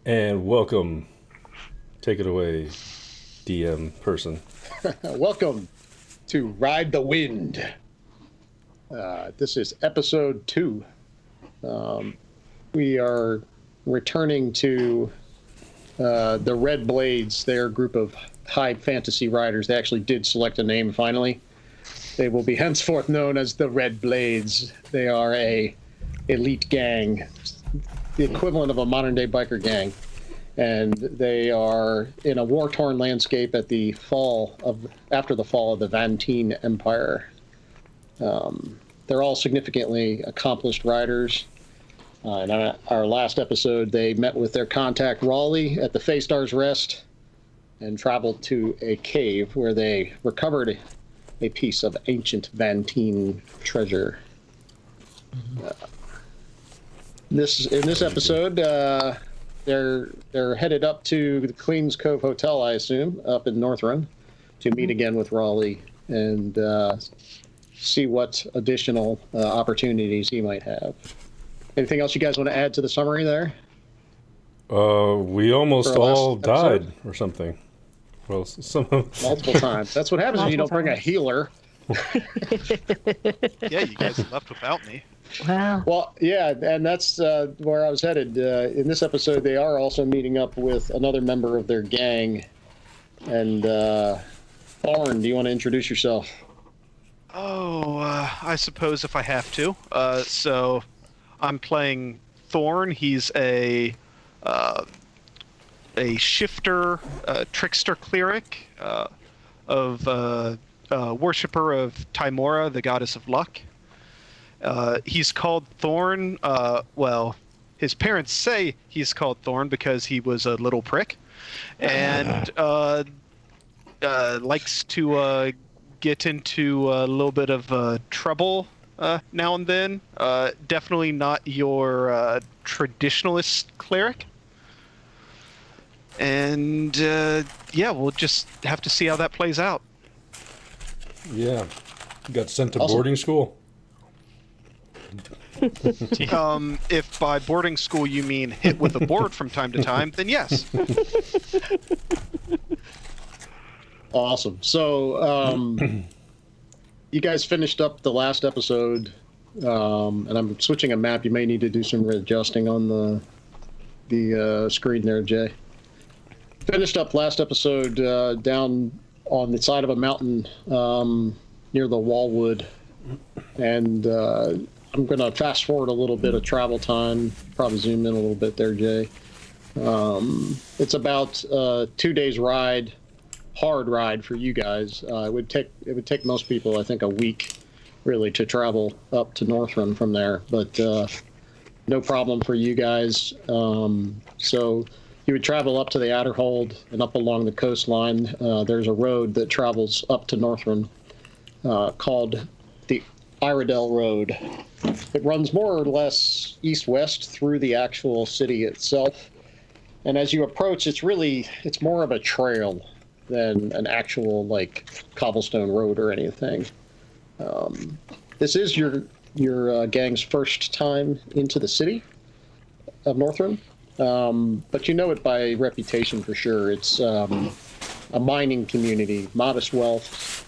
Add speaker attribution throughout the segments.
Speaker 1: And welcome. Take it away, DM person.
Speaker 2: Welcome to Ride the Wind. This is episode 2. We are returning to the Red Blades, their group of high fantasy riders. They actually did select a name finally. They will be henceforth known as the Red Blades. They are a elite gang, the equivalent of a modern day biker gang, and they are in a war-torn landscape at the after the fall of the Vantine Empire. They're all significantly accomplished riders. In our last episode, they met with their contact Raleigh at the Faystar's Rest and traveled to a cave where they recovered a piece of ancient Vantine treasure. In this episode, they're headed up to the Queen's Cove Hotel, I assume, up in Northrun, to meet again with Raleigh and see what additional opportunities he might have. Anything else you guys want to add to the summary there?
Speaker 1: We almost all died or something. Well,
Speaker 2: multiple times. That's what happens when you don't bring a healer.
Speaker 3: Yeah, you guys left without me.
Speaker 4: Wow.
Speaker 2: Well, yeah, and that's where I was headed. In this episode, they are also meeting up with another member of their gang. And Thorn, do you want to introduce yourself?
Speaker 3: Oh, I suppose if I have to. So I'm playing Thorn. He's uh, a shifter, trickster cleric of worshiper of Timora, the goddess of luck. He's called Thorn. Well, his parents say he's called Thorn because he was a little prick, and likes to get into a little bit of trouble now and then. Definitely not your traditionalist cleric. And yeah, we'll just have to see how that plays out.
Speaker 1: Yeah. Got sent to
Speaker 2: Awesome.
Speaker 1: boarding school.
Speaker 3: If by boarding school you mean hit with a board from time to time, then yes.
Speaker 2: Awesome. So, you guys finished up the last episode, and I'm switching a map. You may need to do some readjusting on the screen there, Jay. Finished up last episode down on the side of a mountain near the Wallwood, and I'm going to fast forward a little bit of travel time. Probably zoom in a little bit there, Jay. It's about 2 days ride. Hard ride for you guys. It would take most people, I think, a week really to travel up to Northrun from there, but no problem for you guys. So you would travel up to the Adderhold and up along the coastline. There's a road that travels up to Northrun called the Iredell Road. It runs more or less east-west through the actual city itself, and as you approach, it's more of a trail than an actual like cobblestone road or anything. This is your gang's first time into the city of Northrun, but you know it by reputation for sure. It's a mining community, modest wealth.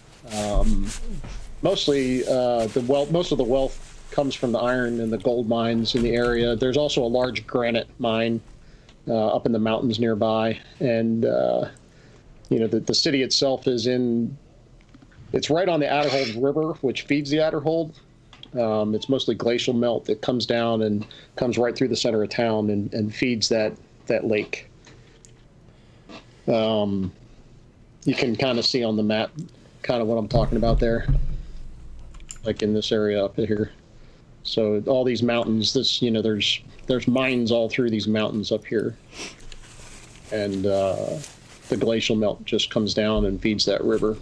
Speaker 2: Most of the wealth comes from the iron and the gold mines in the area. There's also a large granite mine up in the mountains nearby, and the city itself it's right on the Adderhold River, which feeds the Adderhold. It's mostly glacial melt that comes down and comes right through the center of town and feeds that lake. You can kind of see on the map kind of what I'm talking about there, like in this area up here. So all these mountains, there's mines all through these mountains up here. And the glacial melt just comes down and feeds that river.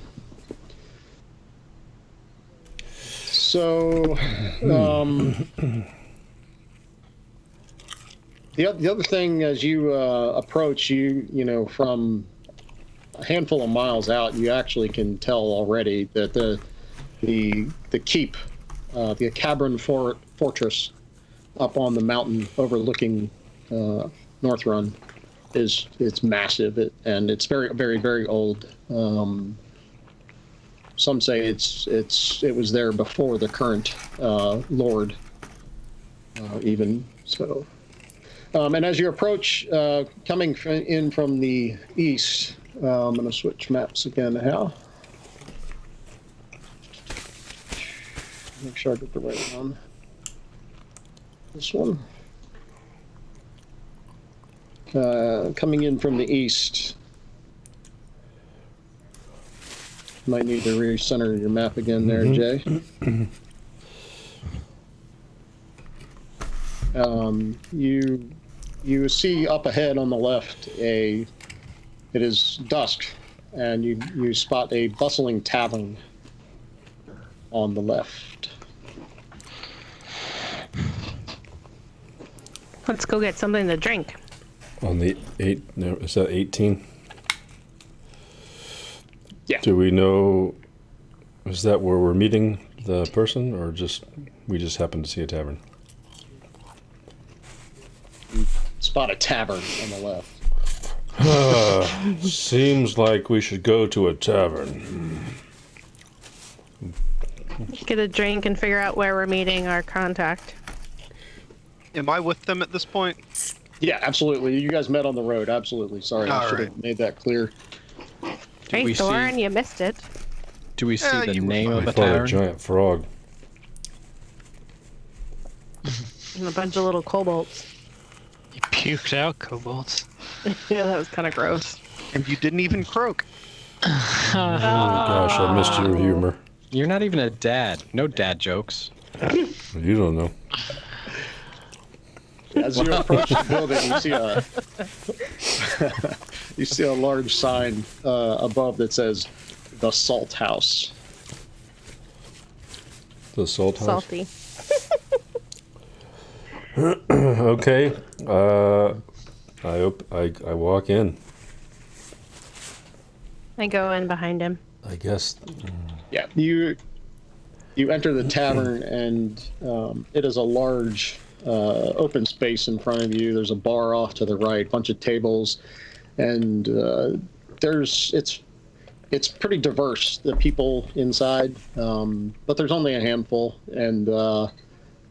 Speaker 2: So, the other thing as you approach, from a handful of miles out, you actually can tell already that the keep, the Cabron Fortress, up on the mountain overlooking Northrun, it's massive, and it's very, very, very old. Some say it was there before the current lord, even so. And as you approach, coming in from the east, I'm going to switch maps again. How? Make sure I get the right one. This one. Coming in from the east. Might need to recenter your map again there, Jay. You see up ahead on the left it is dusk, and you spot a bustling tavern on the left.
Speaker 4: Let's go get something to drink.
Speaker 1: On the is that 18?
Speaker 2: Yeah.
Speaker 1: Do we know, is that where we're meeting the person, or we just happen to see a tavern?
Speaker 2: Spot a tavern on the left.
Speaker 1: Seems like we should go to a tavern.
Speaker 4: Get a drink and figure out where we're meeting our contact.
Speaker 3: Am I with them at this point?
Speaker 2: Yeah, absolutely. You guys met on the road. Absolutely. Sorry, I should have made that clear.
Speaker 4: Hey, Thorn, you missed it.
Speaker 5: Do we see the
Speaker 3: you were
Speaker 5: name
Speaker 3: fine.
Speaker 5: of
Speaker 1: I
Speaker 5: the
Speaker 1: fought a
Speaker 5: tavern?
Speaker 1: giant frog.
Speaker 4: And a bunch of little kobolds.
Speaker 6: You puked out kobolds.
Speaker 4: Yeah, that was kind of gross.
Speaker 3: And you didn't even croak.
Speaker 1: Oh gosh, I missed your humor.
Speaker 5: You're not even a dad. No dad jokes.
Speaker 1: You don't know.
Speaker 2: As you approach the building, you see a large sign above that says "The Salt House."
Speaker 1: The salt house.
Speaker 4: Salty.
Speaker 1: Okay. I walk in.
Speaker 4: I go in behind him.
Speaker 1: I guess.
Speaker 2: Yeah, you enter the tavern, and it is a large open space in front of you. There's a bar off to the right, bunch of tables, and it's pretty diverse, the people inside, but there's only a handful, and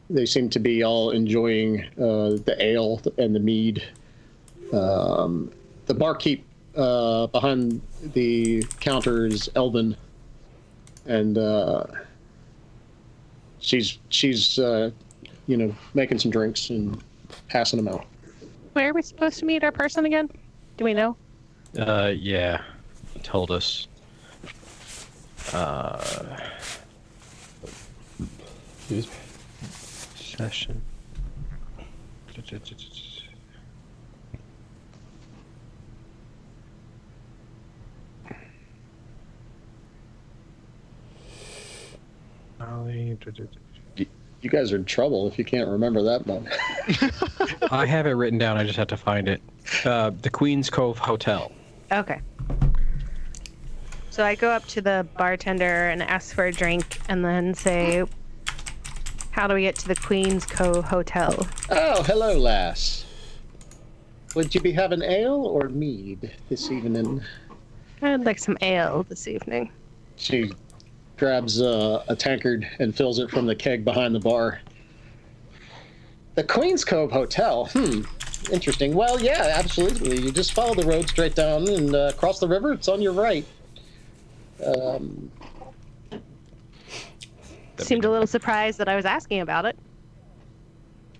Speaker 2: they seem to be all enjoying the ale and the mead. The barkeep behind the counter is Elvin, and she's making some drinks and passing them out.
Speaker 4: Where are we supposed to meet our person again? Do we know?
Speaker 5: Yeah. He told us.
Speaker 1: Jeez.
Speaker 5: Session.
Speaker 2: You guys are in trouble if you can't remember that one.
Speaker 5: I have it written down. I just have to find it. The Queen's Cove Hotel.
Speaker 4: Okay. So I go up to the bartender and ask for a drink and then say, how do we get to the Queen's Cove Hotel?
Speaker 2: Oh, hello, lass. Would you be having ale or mead this evening?
Speaker 4: I'd like some ale this evening.
Speaker 2: She grabs a tankard and fills it from the keg behind the bar. The Queen's Cove Hotel? Interesting. Well, yeah, absolutely. You just follow the road straight down and cross the river. It's on your right.
Speaker 4: Seemed a little surprised that I was asking about it.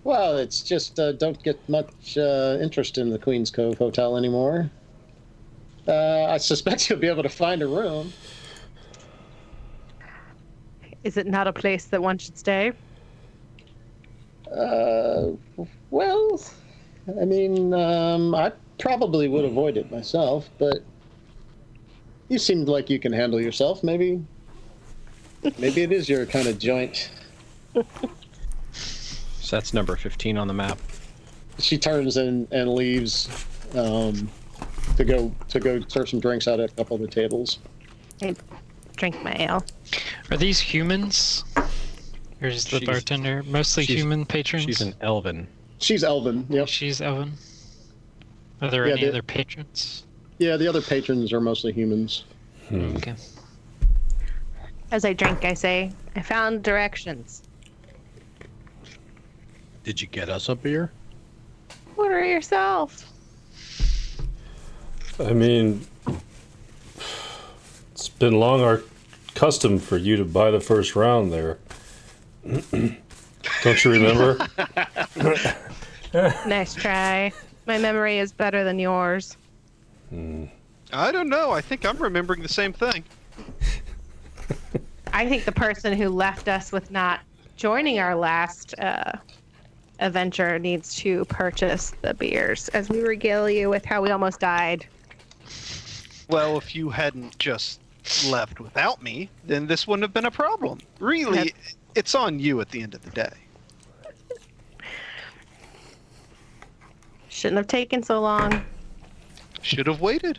Speaker 2: Well, it's just don't get much interest in the Queen's Cove Hotel anymore. I suspect you'll be able to find a room.
Speaker 4: Is it not a place that one should stay?
Speaker 2: Well, I mean, I probably would avoid it myself, but you seemed like you can handle yourself. Maybe it is your kind of joint.
Speaker 5: So that's number 15 on the map.
Speaker 2: She turns and leaves to go serve some drinks out at a couple of the tables.
Speaker 4: I drink my ale.
Speaker 6: Are these humans? Or is the
Speaker 5: She's-
Speaker 6: bartender mostly
Speaker 5: she's-
Speaker 6: human patrons?
Speaker 5: She's an elven.
Speaker 2: She's Elvin. Yep.
Speaker 6: She's Evan. Are there
Speaker 2: Yeah,
Speaker 6: any
Speaker 2: the-
Speaker 6: other patrons?
Speaker 2: Yeah, the other patrons are mostly humans.
Speaker 6: Okay.
Speaker 4: As I drink, I say, I found directions.
Speaker 5: Did you get us a beer?
Speaker 4: Order it yourself.
Speaker 1: I mean, it's been long our custom for you to buy the first round there. Don't you remember?
Speaker 4: Nice try. My memory is better than yours.
Speaker 3: I don't know. I think I'm remembering the same thing.
Speaker 4: I think the person who left us with not joining our last adventure needs to purchase the beers as we regale you with how we almost died.
Speaker 3: Well, if you hadn't just left without me, then this wouldn't have been a problem. Really, it's on you at the end of the day.
Speaker 4: Shouldn't have taken so long.
Speaker 3: Should have waited.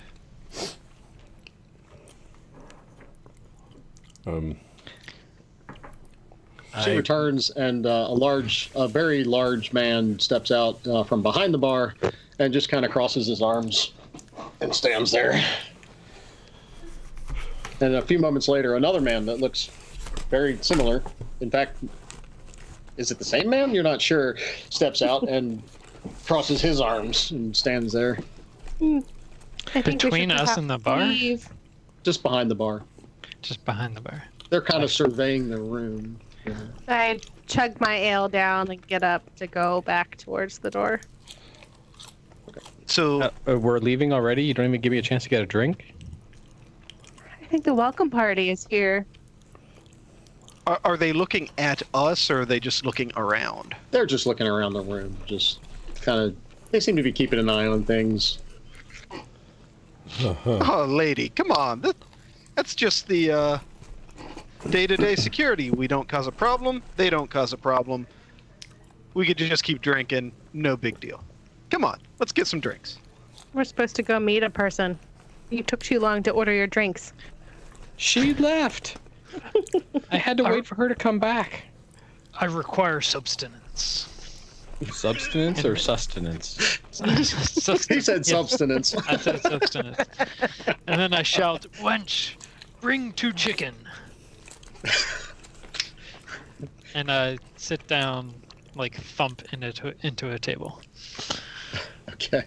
Speaker 2: She returns, and a very large man steps out from behind the bar and just kind of crosses his arms and stands there. And a few moments later, another man that looks very similar, in fact, is it the same man? You're not sure, steps out and crosses his arms and stands there
Speaker 4: I think we
Speaker 6: Between
Speaker 4: should
Speaker 6: us
Speaker 4: perhaps
Speaker 6: and the bar?
Speaker 4: leave.
Speaker 2: just behind the bar.
Speaker 6: just behind the bar.
Speaker 2: They're kind of surveying the room. Yeah.
Speaker 4: I chug my ale down and get up to go back towards the door.
Speaker 3: So
Speaker 5: We're leaving already? You don't even give me a chance to get a drink?
Speaker 4: I think the welcome party is here.
Speaker 3: are they looking at us, or are they just looking around?
Speaker 2: They're just looking around the room, just kind of. They seem to be keeping an eye on things.
Speaker 3: Oh, lady, come on. That's just the day-to-day security. We don't cause a problem. They don't cause a problem. We could just keep drinking. No big deal. Come on, let's get some drinks.
Speaker 4: We're supposed to go meet a person. You took too long to order your drinks.
Speaker 5: She left. I had to wait for her to come back.
Speaker 6: I require substance.
Speaker 5: Substance or sustenance?
Speaker 2: He said
Speaker 6: Yeah,
Speaker 2: substance.
Speaker 6: I said substance. And then I shout, "Wench, bring 2 chicken." And I sit down, like thump into a table.
Speaker 2: Okay.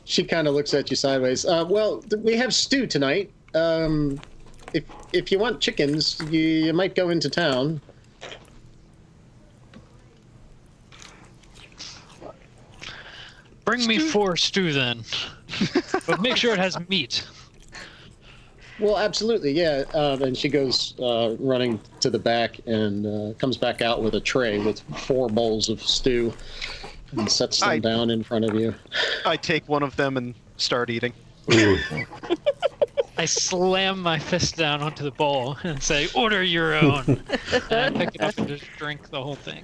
Speaker 2: She kind of looks at you sideways. Well, we have stew tonight. If you want chickens, you might go into town.
Speaker 6: Bring me 4 stew then, but make sure it has meat.
Speaker 2: Well, absolutely, yeah. And she goes running to the back and comes back out with a tray with 4 bowls of stew and sets them down in front of you.
Speaker 3: I take one of them and start eating.
Speaker 1: Ooh.
Speaker 6: I slam my fist down onto the bowl and say, "Order your own." And I pick it up and just drink the whole thing.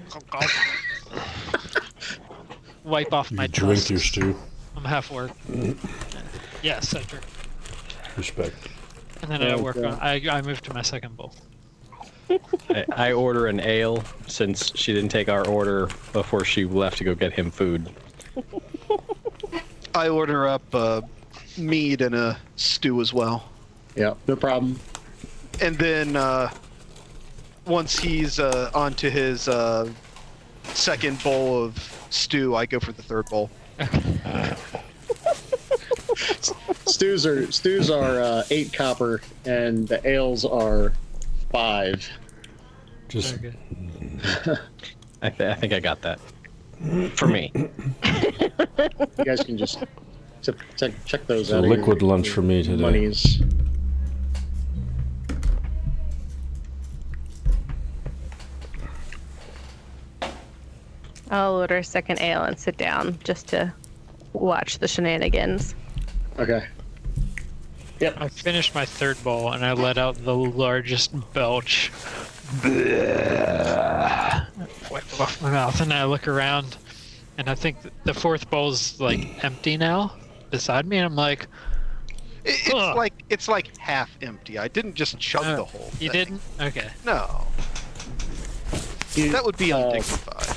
Speaker 6: Wipe off my
Speaker 1: You drink
Speaker 6: tusks.
Speaker 1: your stew.
Speaker 6: I'm half work. Yes, I drink.
Speaker 1: Respect.
Speaker 6: And then I
Speaker 2: Oh,
Speaker 6: work
Speaker 2: God.
Speaker 6: on. I move to my second bowl.
Speaker 5: I order an ale since she didn't take our order before she left to go get him food.
Speaker 3: I order up mead and a stew as well.
Speaker 2: Yeah, no problem.
Speaker 3: And then once he's onto his second bowl of stew, I go for the third bowl.
Speaker 2: Stews are 8 copper, and the ales are 5.
Speaker 1: Just
Speaker 6: Very good.
Speaker 5: I think I got that. For me.
Speaker 2: You guys can just check those
Speaker 1: it's a
Speaker 2: out. of
Speaker 1: liquid
Speaker 2: your-
Speaker 1: lunch for me today.
Speaker 2: Monies.
Speaker 4: I'll order a second ale and sit down just to watch the shenanigans.
Speaker 2: Okay. Yep.
Speaker 6: I finished my third bowl and I let out the largest belch. Wipe it off my mouth and I look around and I think the fourth bowl's like empty now beside me and I'm like,
Speaker 3: It's
Speaker 6: Ugh.
Speaker 3: it's like half empty. I didn't just chug the whole thing.
Speaker 6: You didn't? Okay.
Speaker 3: No. That would be undignified.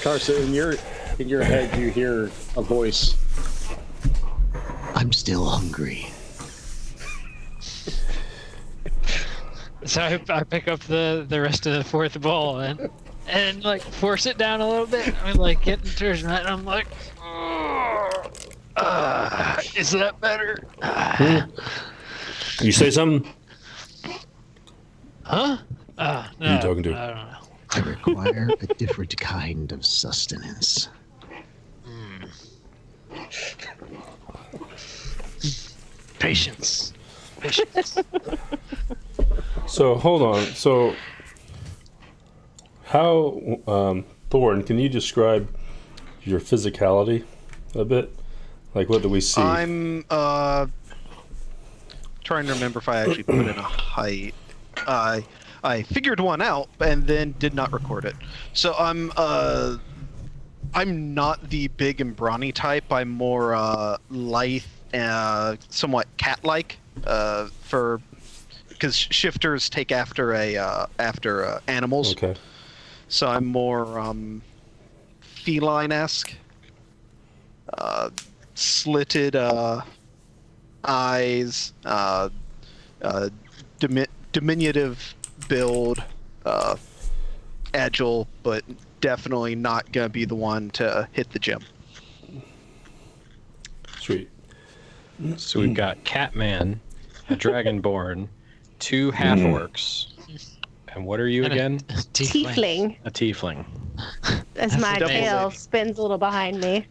Speaker 2: Carson, in your head, you hear a voice. I'm still hungry.
Speaker 6: So I pick up the rest of the fourth bowl and like force it down a little bit. I'm like getting towards that and I'm like, is that better?
Speaker 1: You say something?
Speaker 6: Huh? No,
Speaker 1: Who you talking to?
Speaker 6: I don't know.
Speaker 2: I require a different kind of sustenance.
Speaker 6: Patience. Patience.
Speaker 1: So hold on. So how, Thorn? Can you describe your physicality a bit? Like, what do we see?
Speaker 3: I'm trying to remember if I actually put in a height. I figured one out and then did not record it. So I'm not the big and brawny type. I'm more lithe, somewhat cat-like. Because shifters take after animals.
Speaker 1: Okay.
Speaker 3: So I'm more feline-esque. Slitted eyes, diminutive build, agile, but definitely not gonna be the one to hit the gym.
Speaker 1: Sweet.
Speaker 5: So we've got Catman, a dragonborn, 2 half-orcs, and what are you
Speaker 6: And
Speaker 5: again?
Speaker 4: Tiefling,
Speaker 5: A tiefling.
Speaker 4: as
Speaker 6: That's
Speaker 4: my
Speaker 6: a double
Speaker 4: tail
Speaker 6: thing.
Speaker 4: spins a little behind me.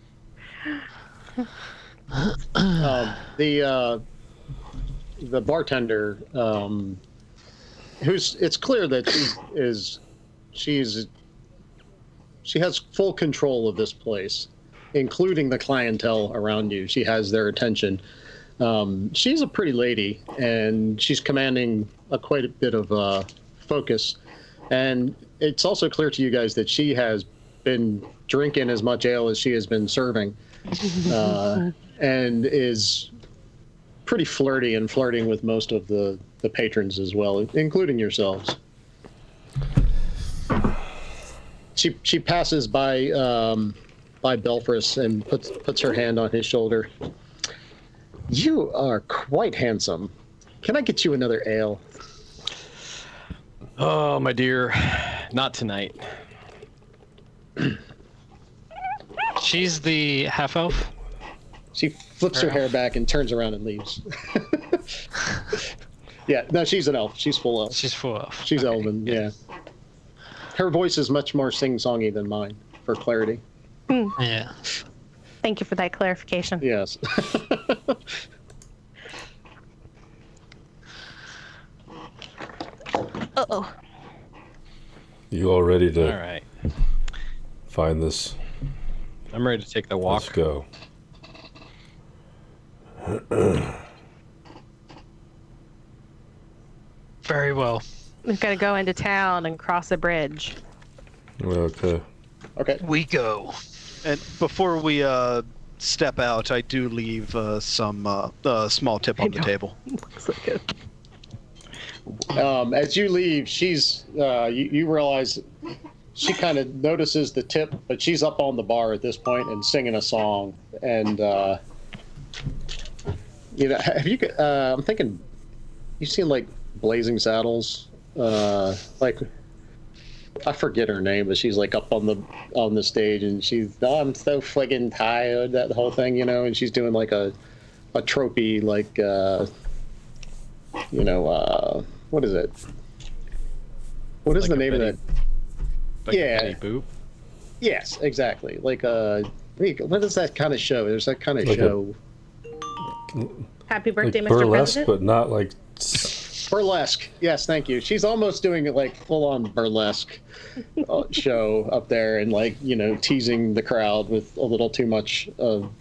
Speaker 2: The bartender, it's clear that she has full control of this place, including the clientele around you. She has their attention. She's a pretty lady, and she's commanding quite a bit of focus. And it's also clear to you guys that she has been drinking as much ale as she has been serving, and is pretty flirty and flirting with most of the patrons as well, including yourselves. She passes by Belfris and puts her hand on his shoulder. You are quite handsome. Can I get you another ale?
Speaker 5: Oh, my dear, not tonight.
Speaker 6: She's the half elf.
Speaker 2: She flips her hair back and turns around and leaves. Yeah, no, she's an elf. She's full elf.
Speaker 6: She's full elf.
Speaker 2: She's
Speaker 6: Okay,
Speaker 2: elven, yeah. Her voice is much more sing-songy than mine, for clarity.
Speaker 6: Yeah.
Speaker 4: Thank you for that clarification.
Speaker 2: Yes.
Speaker 4: Uh-oh.
Speaker 1: You all ready to
Speaker 5: All right.
Speaker 1: find this?
Speaker 5: I'm ready to take the walk.
Speaker 1: Let's go.
Speaker 6: Very well.
Speaker 4: We've got to go into town and cross a bridge.
Speaker 1: Okay.
Speaker 2: Okay.
Speaker 6: We go.
Speaker 3: And before we step out, I do leave some small tip on the table.
Speaker 4: Looks like it.
Speaker 2: As you leave, you realize she kind of notices the tip, but she's up on the bar at this point and singing a song. And have you? I'm thinking, you've seen like Blazing Saddles, like I forget her name, but she's like up on the stage and she's, oh, I'm so friggin' tired, that whole thing, and she's doing like a tropey, like what is it? What is
Speaker 5: Like
Speaker 2: the
Speaker 5: a
Speaker 2: name of
Speaker 5: Betty-
Speaker 2: that?
Speaker 5: Like
Speaker 2: Yeah.
Speaker 5: a Betty Boop.
Speaker 2: Yes, exactly. Like what is that kind of show? There's that kind of
Speaker 1: Like a-
Speaker 2: show.
Speaker 4: Happy
Speaker 1: Like
Speaker 4: birthday, Mr.
Speaker 1: burlesque,
Speaker 4: President.
Speaker 1: but not like.
Speaker 2: Burlesque. Yes, thank you. She's almost doing it like full on burlesque show up there, and like teasing the crowd with a little too much of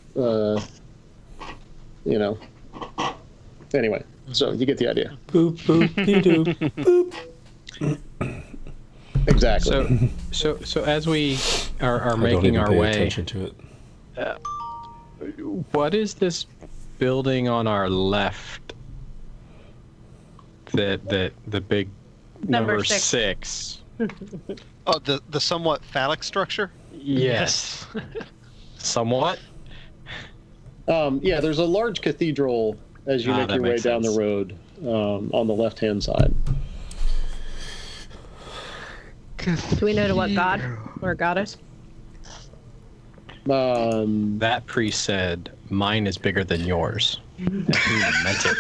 Speaker 2: Anyway, so you get the idea.
Speaker 1: Boop boop dee doo. Boop.
Speaker 2: Exactly.
Speaker 5: So as we are
Speaker 1: I don't
Speaker 5: making
Speaker 1: even
Speaker 5: our
Speaker 1: pay
Speaker 5: way,
Speaker 1: attention to it.
Speaker 5: what is this building on our left? The big
Speaker 4: Number
Speaker 5: number
Speaker 4: six.
Speaker 5: 6.
Speaker 3: Oh, the somewhat phallic structure?
Speaker 5: Yes. Somewhat.
Speaker 2: Yeah, there's a large cathedral as you make
Speaker 5: that
Speaker 2: your way
Speaker 5: makes
Speaker 2: down the
Speaker 5: sense.
Speaker 2: road on the left-hand side.
Speaker 4: Do we know to what god or goddess?
Speaker 5: That priest said, "Mine is bigger than yours." And he meant it.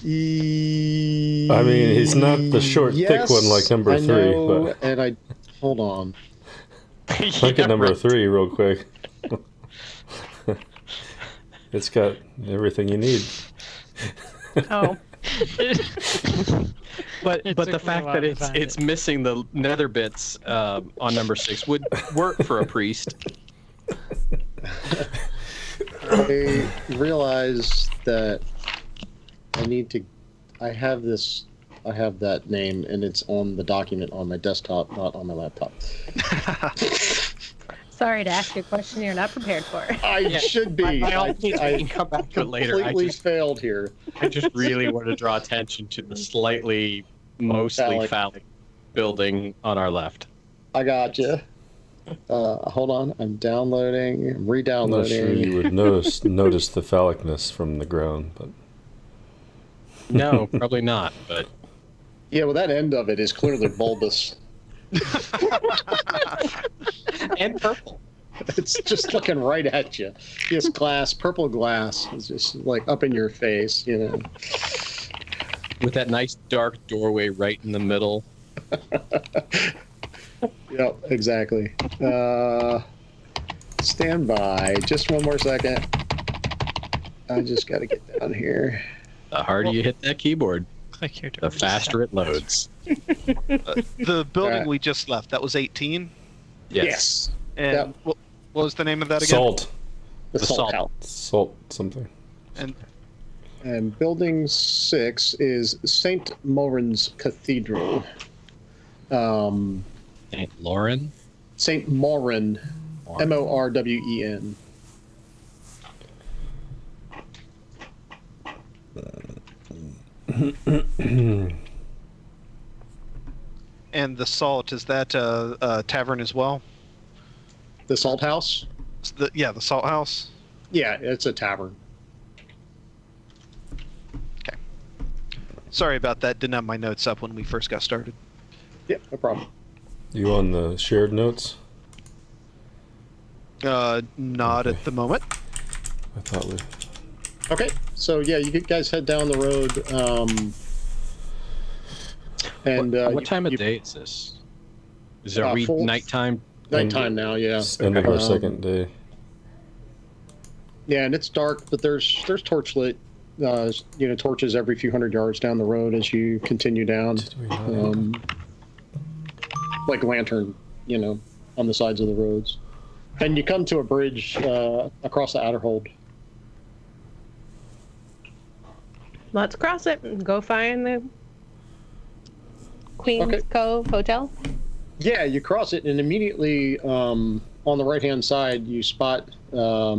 Speaker 1: I mean, he's not the short, thick one like number
Speaker 2: I
Speaker 1: 3,
Speaker 2: know,
Speaker 1: but
Speaker 2: and I hold on.
Speaker 1: look
Speaker 5: Yeah,
Speaker 1: at number
Speaker 5: right.
Speaker 1: 3 real quick. It's got everything you need.
Speaker 4: Oh,
Speaker 5: But
Speaker 6: It
Speaker 5: the
Speaker 6: took me a
Speaker 5: fact
Speaker 6: while
Speaker 5: that
Speaker 6: to find
Speaker 5: it's
Speaker 6: it.
Speaker 5: missing the nether bits on number 6 would work for a priest.
Speaker 2: I realize that I have that name, and it's on the document on my desktop, not on my laptop.
Speaker 4: sorry to ask you a question you're not prepared for.
Speaker 2: I should be.
Speaker 5: By all means, we
Speaker 2: I
Speaker 5: can come back to it later.
Speaker 2: completely failed here.
Speaker 5: I just really want to draw attention to the slightly, mostly
Speaker 2: Phallic.
Speaker 5: phallic building on our left.
Speaker 2: I got you. Hold on. I'm downloading. I'm
Speaker 1: I'm
Speaker 2: re-downloading.
Speaker 1: not sure you would notice the phallicness from the ground, but
Speaker 5: No, probably not. But
Speaker 2: Yeah, well, that end of it is clearly bulbous.
Speaker 5: and purple.
Speaker 2: It's just looking right at you. This glass, purple glass, is just like up in your face, you know.
Speaker 5: With that nice dark doorway right in the middle.
Speaker 2: Yep, exactly. Stand by. Just one more second. I just got to get down here.
Speaker 5: The harder you hit that keyboard,
Speaker 6: Click here to
Speaker 5: the faster it loads.
Speaker 3: The building
Speaker 2: Uh,
Speaker 3: we just left, that was 18.
Speaker 2: Yes.
Speaker 3: And
Speaker 2: Yep.
Speaker 3: what was the name of that again?
Speaker 1: Salt.
Speaker 2: The
Speaker 5: The
Speaker 2: salt
Speaker 5: salt.
Speaker 2: house.
Speaker 1: Salt something.
Speaker 3: And
Speaker 2: And building 6 is St. Morin's Cathedral.
Speaker 5: St. Lauren?
Speaker 2: St. Morin, Morwen.
Speaker 3: and the Salt, is that a tavern as well?
Speaker 2: The Salt House?
Speaker 3: The Salt House.
Speaker 2: Yeah, it's a tavern.
Speaker 3: Okay. Sorry about that. Didn't have my notes up when we first got started.
Speaker 2: Yeah, no problem.
Speaker 1: You on the shared notes?
Speaker 3: Not at the moment.
Speaker 1: I thought we.
Speaker 2: Okay, so yeah, you guys head down the road. And
Speaker 5: What time of day is this? Is it
Speaker 2: full-
Speaker 5: nighttime?
Speaker 2: Nighttime now, yeah.
Speaker 1: It's end of our second day.
Speaker 2: Yeah, and it's dark, but there's torchlit, torches every few hundred yards down the road as you continue down.
Speaker 1: Did we not?
Speaker 2: Like lantern, on the sides of the roads. And you come to a bridge across the Outerhold.
Speaker 4: Let's cross it and go find the Queen's
Speaker 2: Okay.
Speaker 4: Cove Hotel.
Speaker 2: Yeah, you cross it, and immediately on the right-hand side, you spot a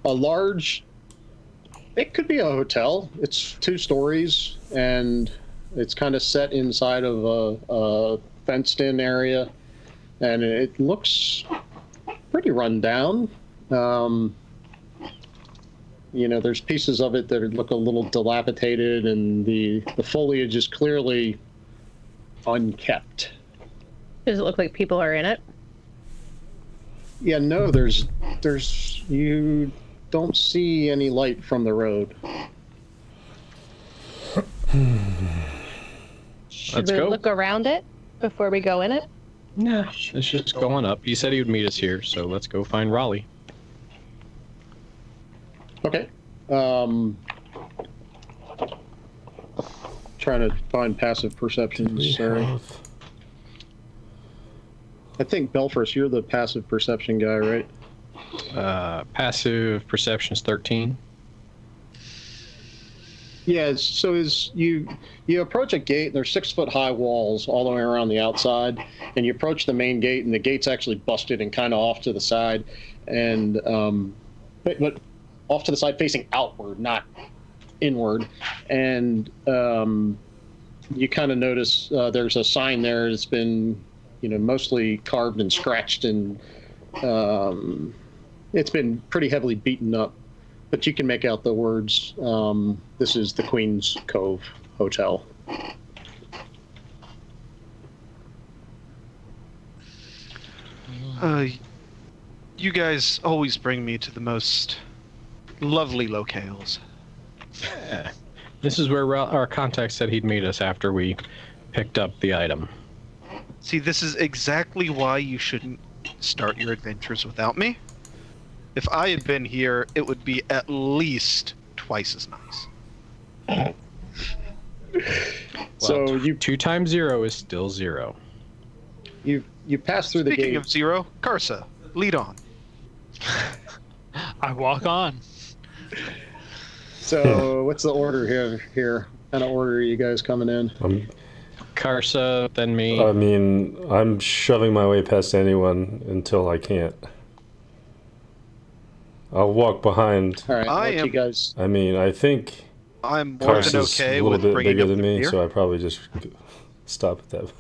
Speaker 2: large. It could be a hotel. It's 2 stories, and it's kind of set inside of a fenced-in area, and it looks pretty run down. There's pieces of it that look a little dilapidated, and the foliage is clearly unkept.
Speaker 4: Does it look like people are in it?
Speaker 2: Yeah, no, there's you don't see any light from the road.
Speaker 4: Should
Speaker 5: Let's
Speaker 4: we
Speaker 5: go.
Speaker 4: look around it before we go in it?
Speaker 5: Nah, it's just going up. He said he would meet us here, so let's go find Raleigh.
Speaker 2: Okay. Trying to find passive perception.
Speaker 1: We
Speaker 2: Sorry.
Speaker 1: have-
Speaker 2: I think Belfast, you're the passive perception guy, right?
Speaker 5: Passive perception's 13.
Speaker 2: Yeah. So you approach a gate, and there's 6-foot high walls all the way around the outside, and you approach the main gate, and the gate's actually busted and kind of off to the side, and but off to the side facing outward, not inward, and you kind of notice there's a sign there that's been mostly carved and scratched, and it's been pretty heavily beaten up, but you can make out the words. This is the Queen's Cove Hotel.
Speaker 3: You guys always bring me to the most lovely locales.
Speaker 5: Yeah. This is where our contact said he'd meet us after we picked up the item.
Speaker 3: See, this is exactly why you shouldn't start your adventures without me. If I had been here, it would be at least twice as nice.
Speaker 2: So
Speaker 5: Well,
Speaker 2: you
Speaker 5: 2 times 0 is still 0.
Speaker 2: pass through the
Speaker 3: Speaking
Speaker 2: gate.
Speaker 3: of zero, Karsa, lead on.
Speaker 6: I walk on.
Speaker 2: So what's the order here? What kind of order are you guys coming in?
Speaker 5: Karsa, then me.
Speaker 1: I mean, I'm shoving my way past anyone until I can't. I'll walk behind.
Speaker 2: All right,
Speaker 3: I
Speaker 2: I'll let
Speaker 3: am-
Speaker 2: you guys.
Speaker 1: I mean, I think
Speaker 3: I'm more than
Speaker 1: Karsa's
Speaker 3: okay
Speaker 1: a little
Speaker 3: with
Speaker 1: bit
Speaker 3: bringing
Speaker 1: bigger
Speaker 3: up
Speaker 1: than
Speaker 3: the
Speaker 1: me,
Speaker 3: beer.
Speaker 1: so I probably just stop at that.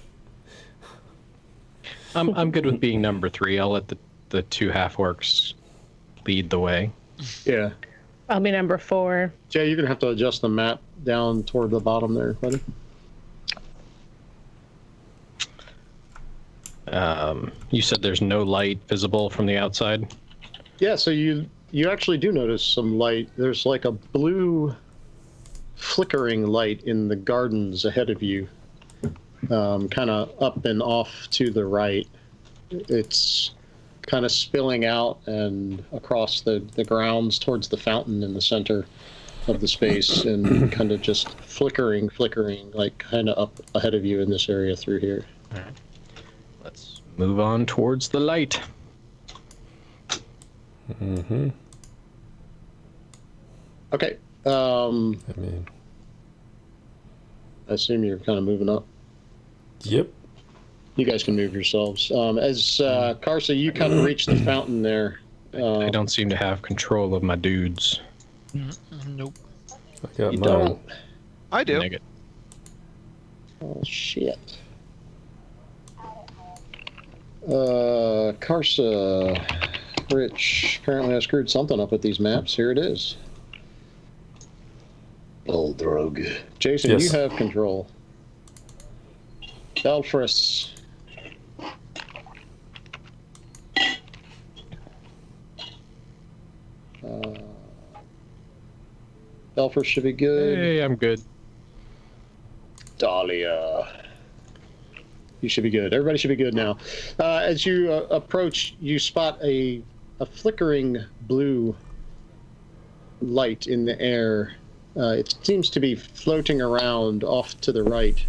Speaker 5: I'm good with being number 3. I'll let the 2 half-orcs lead the way.
Speaker 2: Yeah,
Speaker 4: I'll be number 4.
Speaker 2: Jay, you're gonna have to adjust the map down toward the bottom there, buddy.
Speaker 5: You said there's no light visible from the outside?
Speaker 2: Yeah, so you actually do notice some light. There's like a blue flickering light in the gardens ahead of you, kind of up and off to the right. It's kind of spilling out and across the grounds towards the fountain in the center of the space, and kind of just flickering, like kind of up ahead of you in this area through here.
Speaker 5: All right. Let's move on towards the light.
Speaker 1: Mm-hmm.
Speaker 2: Okay.
Speaker 1: I mean,
Speaker 2: I assume you're kind of moving up.
Speaker 1: yep.
Speaker 2: You guys can move yourselves. As Karsa, you kind of reach the fountain there.
Speaker 5: I don't seem to have control of my dudes.
Speaker 6: Nope.
Speaker 1: I got
Speaker 2: You
Speaker 1: mine.
Speaker 2: don't.
Speaker 3: I do.
Speaker 5: Negative.
Speaker 2: Oh, shit. Karsa, Rich, apparently I screwed something up with these maps. Here it is. Old rogue. Jason,
Speaker 1: Yes.
Speaker 2: you have control. Belfris. Belfris should be good.
Speaker 5: Hey, I'm good.
Speaker 2: Dahlia. You should be good. Everybody should be good now. As you approach, you spot a flickering blue light in the air. It seems to be floating around off to the right,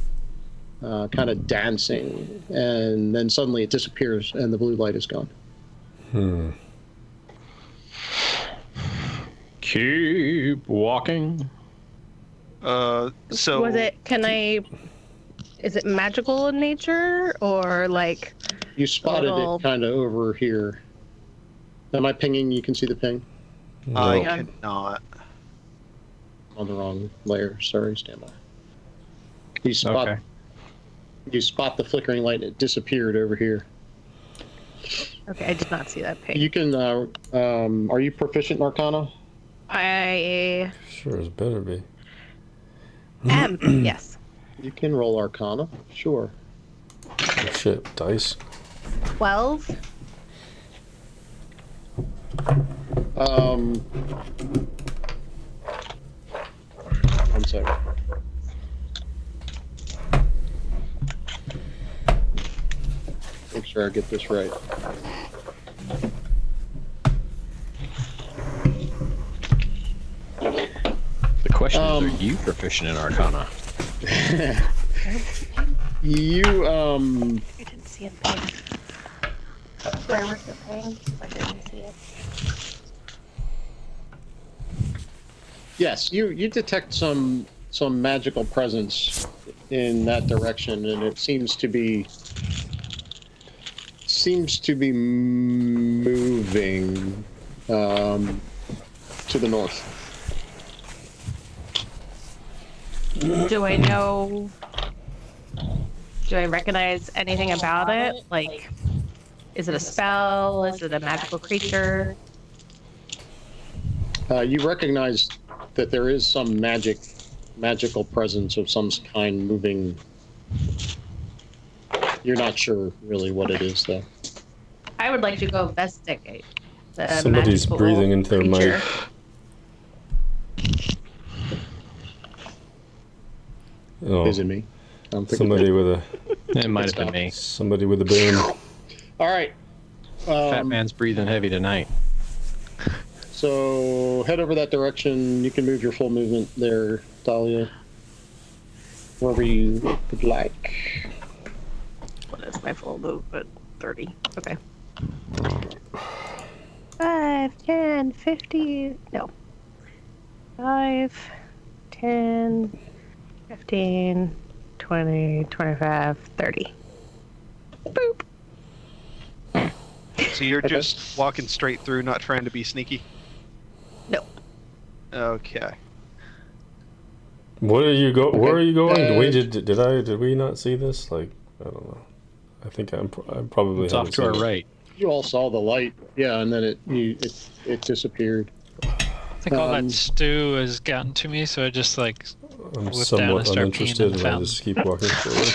Speaker 2: kind of dancing, and then suddenly it disappears and the blue light is gone.
Speaker 5: Keep walking.
Speaker 3: So
Speaker 4: Was it? Is it magical in nature or like?
Speaker 2: You spotted
Speaker 4: Little-
Speaker 2: it kind of over here. Am I pinging? You can see the ping
Speaker 3: I
Speaker 1: No.
Speaker 3: cannot.
Speaker 2: on the wrong layer. Sorry, stand by. You spot
Speaker 5: Okay.
Speaker 2: You spot the flickering light. It disappeared over here.
Speaker 4: Okay, I did not see that pig.
Speaker 2: You can. Are you proficient in Arcana?
Speaker 4: I
Speaker 1: Sure as better be.
Speaker 4: am. Yes.
Speaker 2: You can roll Arcana. Sure.
Speaker 1: Oh, shit, dice.
Speaker 4: 12.
Speaker 2: One second. Make sure I get this right.
Speaker 5: The question is, are you proficient in Arcana?
Speaker 2: You
Speaker 4: I didn't see it pig. Where was the pig? I didn't see it.
Speaker 2: yes, you detect some magical presence in that direction, and it seems to be moving to the north.
Speaker 4: Do I know? Do I recognize anything about it? Like, is it a spell? Is it a magical creature?
Speaker 2: You recognize that there is some magical presence of some kind moving. You're not sure really what it is, though.
Speaker 4: I would like to go investigate. The
Speaker 1: Somebody's
Speaker 4: magical
Speaker 1: breathing into their
Speaker 4: creature.
Speaker 1: mic. Oh,
Speaker 2: Is it me? I'm thinking
Speaker 1: somebody with a
Speaker 5: It might have been me.
Speaker 1: somebody with a boom.
Speaker 2: All right.
Speaker 5: Fat man's breathing heavy tonight.
Speaker 2: So head over that direction. You can move your full movement there, Dahlia. Wherever you would like.
Speaker 4: What is my full movement? 30. Okay. 5, 10, 50. No. 5, 10, 15, 20, 25, 30. Boop.
Speaker 3: So you're just walking straight through, not trying to be sneaky?
Speaker 4: No.
Speaker 3: Okay.
Speaker 1: Where are you going?
Speaker 2: Uh,
Speaker 1: Did we not see this? Like, I don't know. I think I probably
Speaker 5: It's off
Speaker 1: haven't
Speaker 5: to our
Speaker 1: seen it.
Speaker 5: right.
Speaker 2: You all saw the light, yeah, and then it disappeared.
Speaker 6: I think all
Speaker 2: Um,
Speaker 6: that stew has gotten to me, so I just like
Speaker 1: I'm
Speaker 6: Whip down
Speaker 1: somewhat
Speaker 6: and start peeing in
Speaker 1: uninterested,
Speaker 6: the
Speaker 1: and I
Speaker 6: fountain.
Speaker 1: just keep walking forward.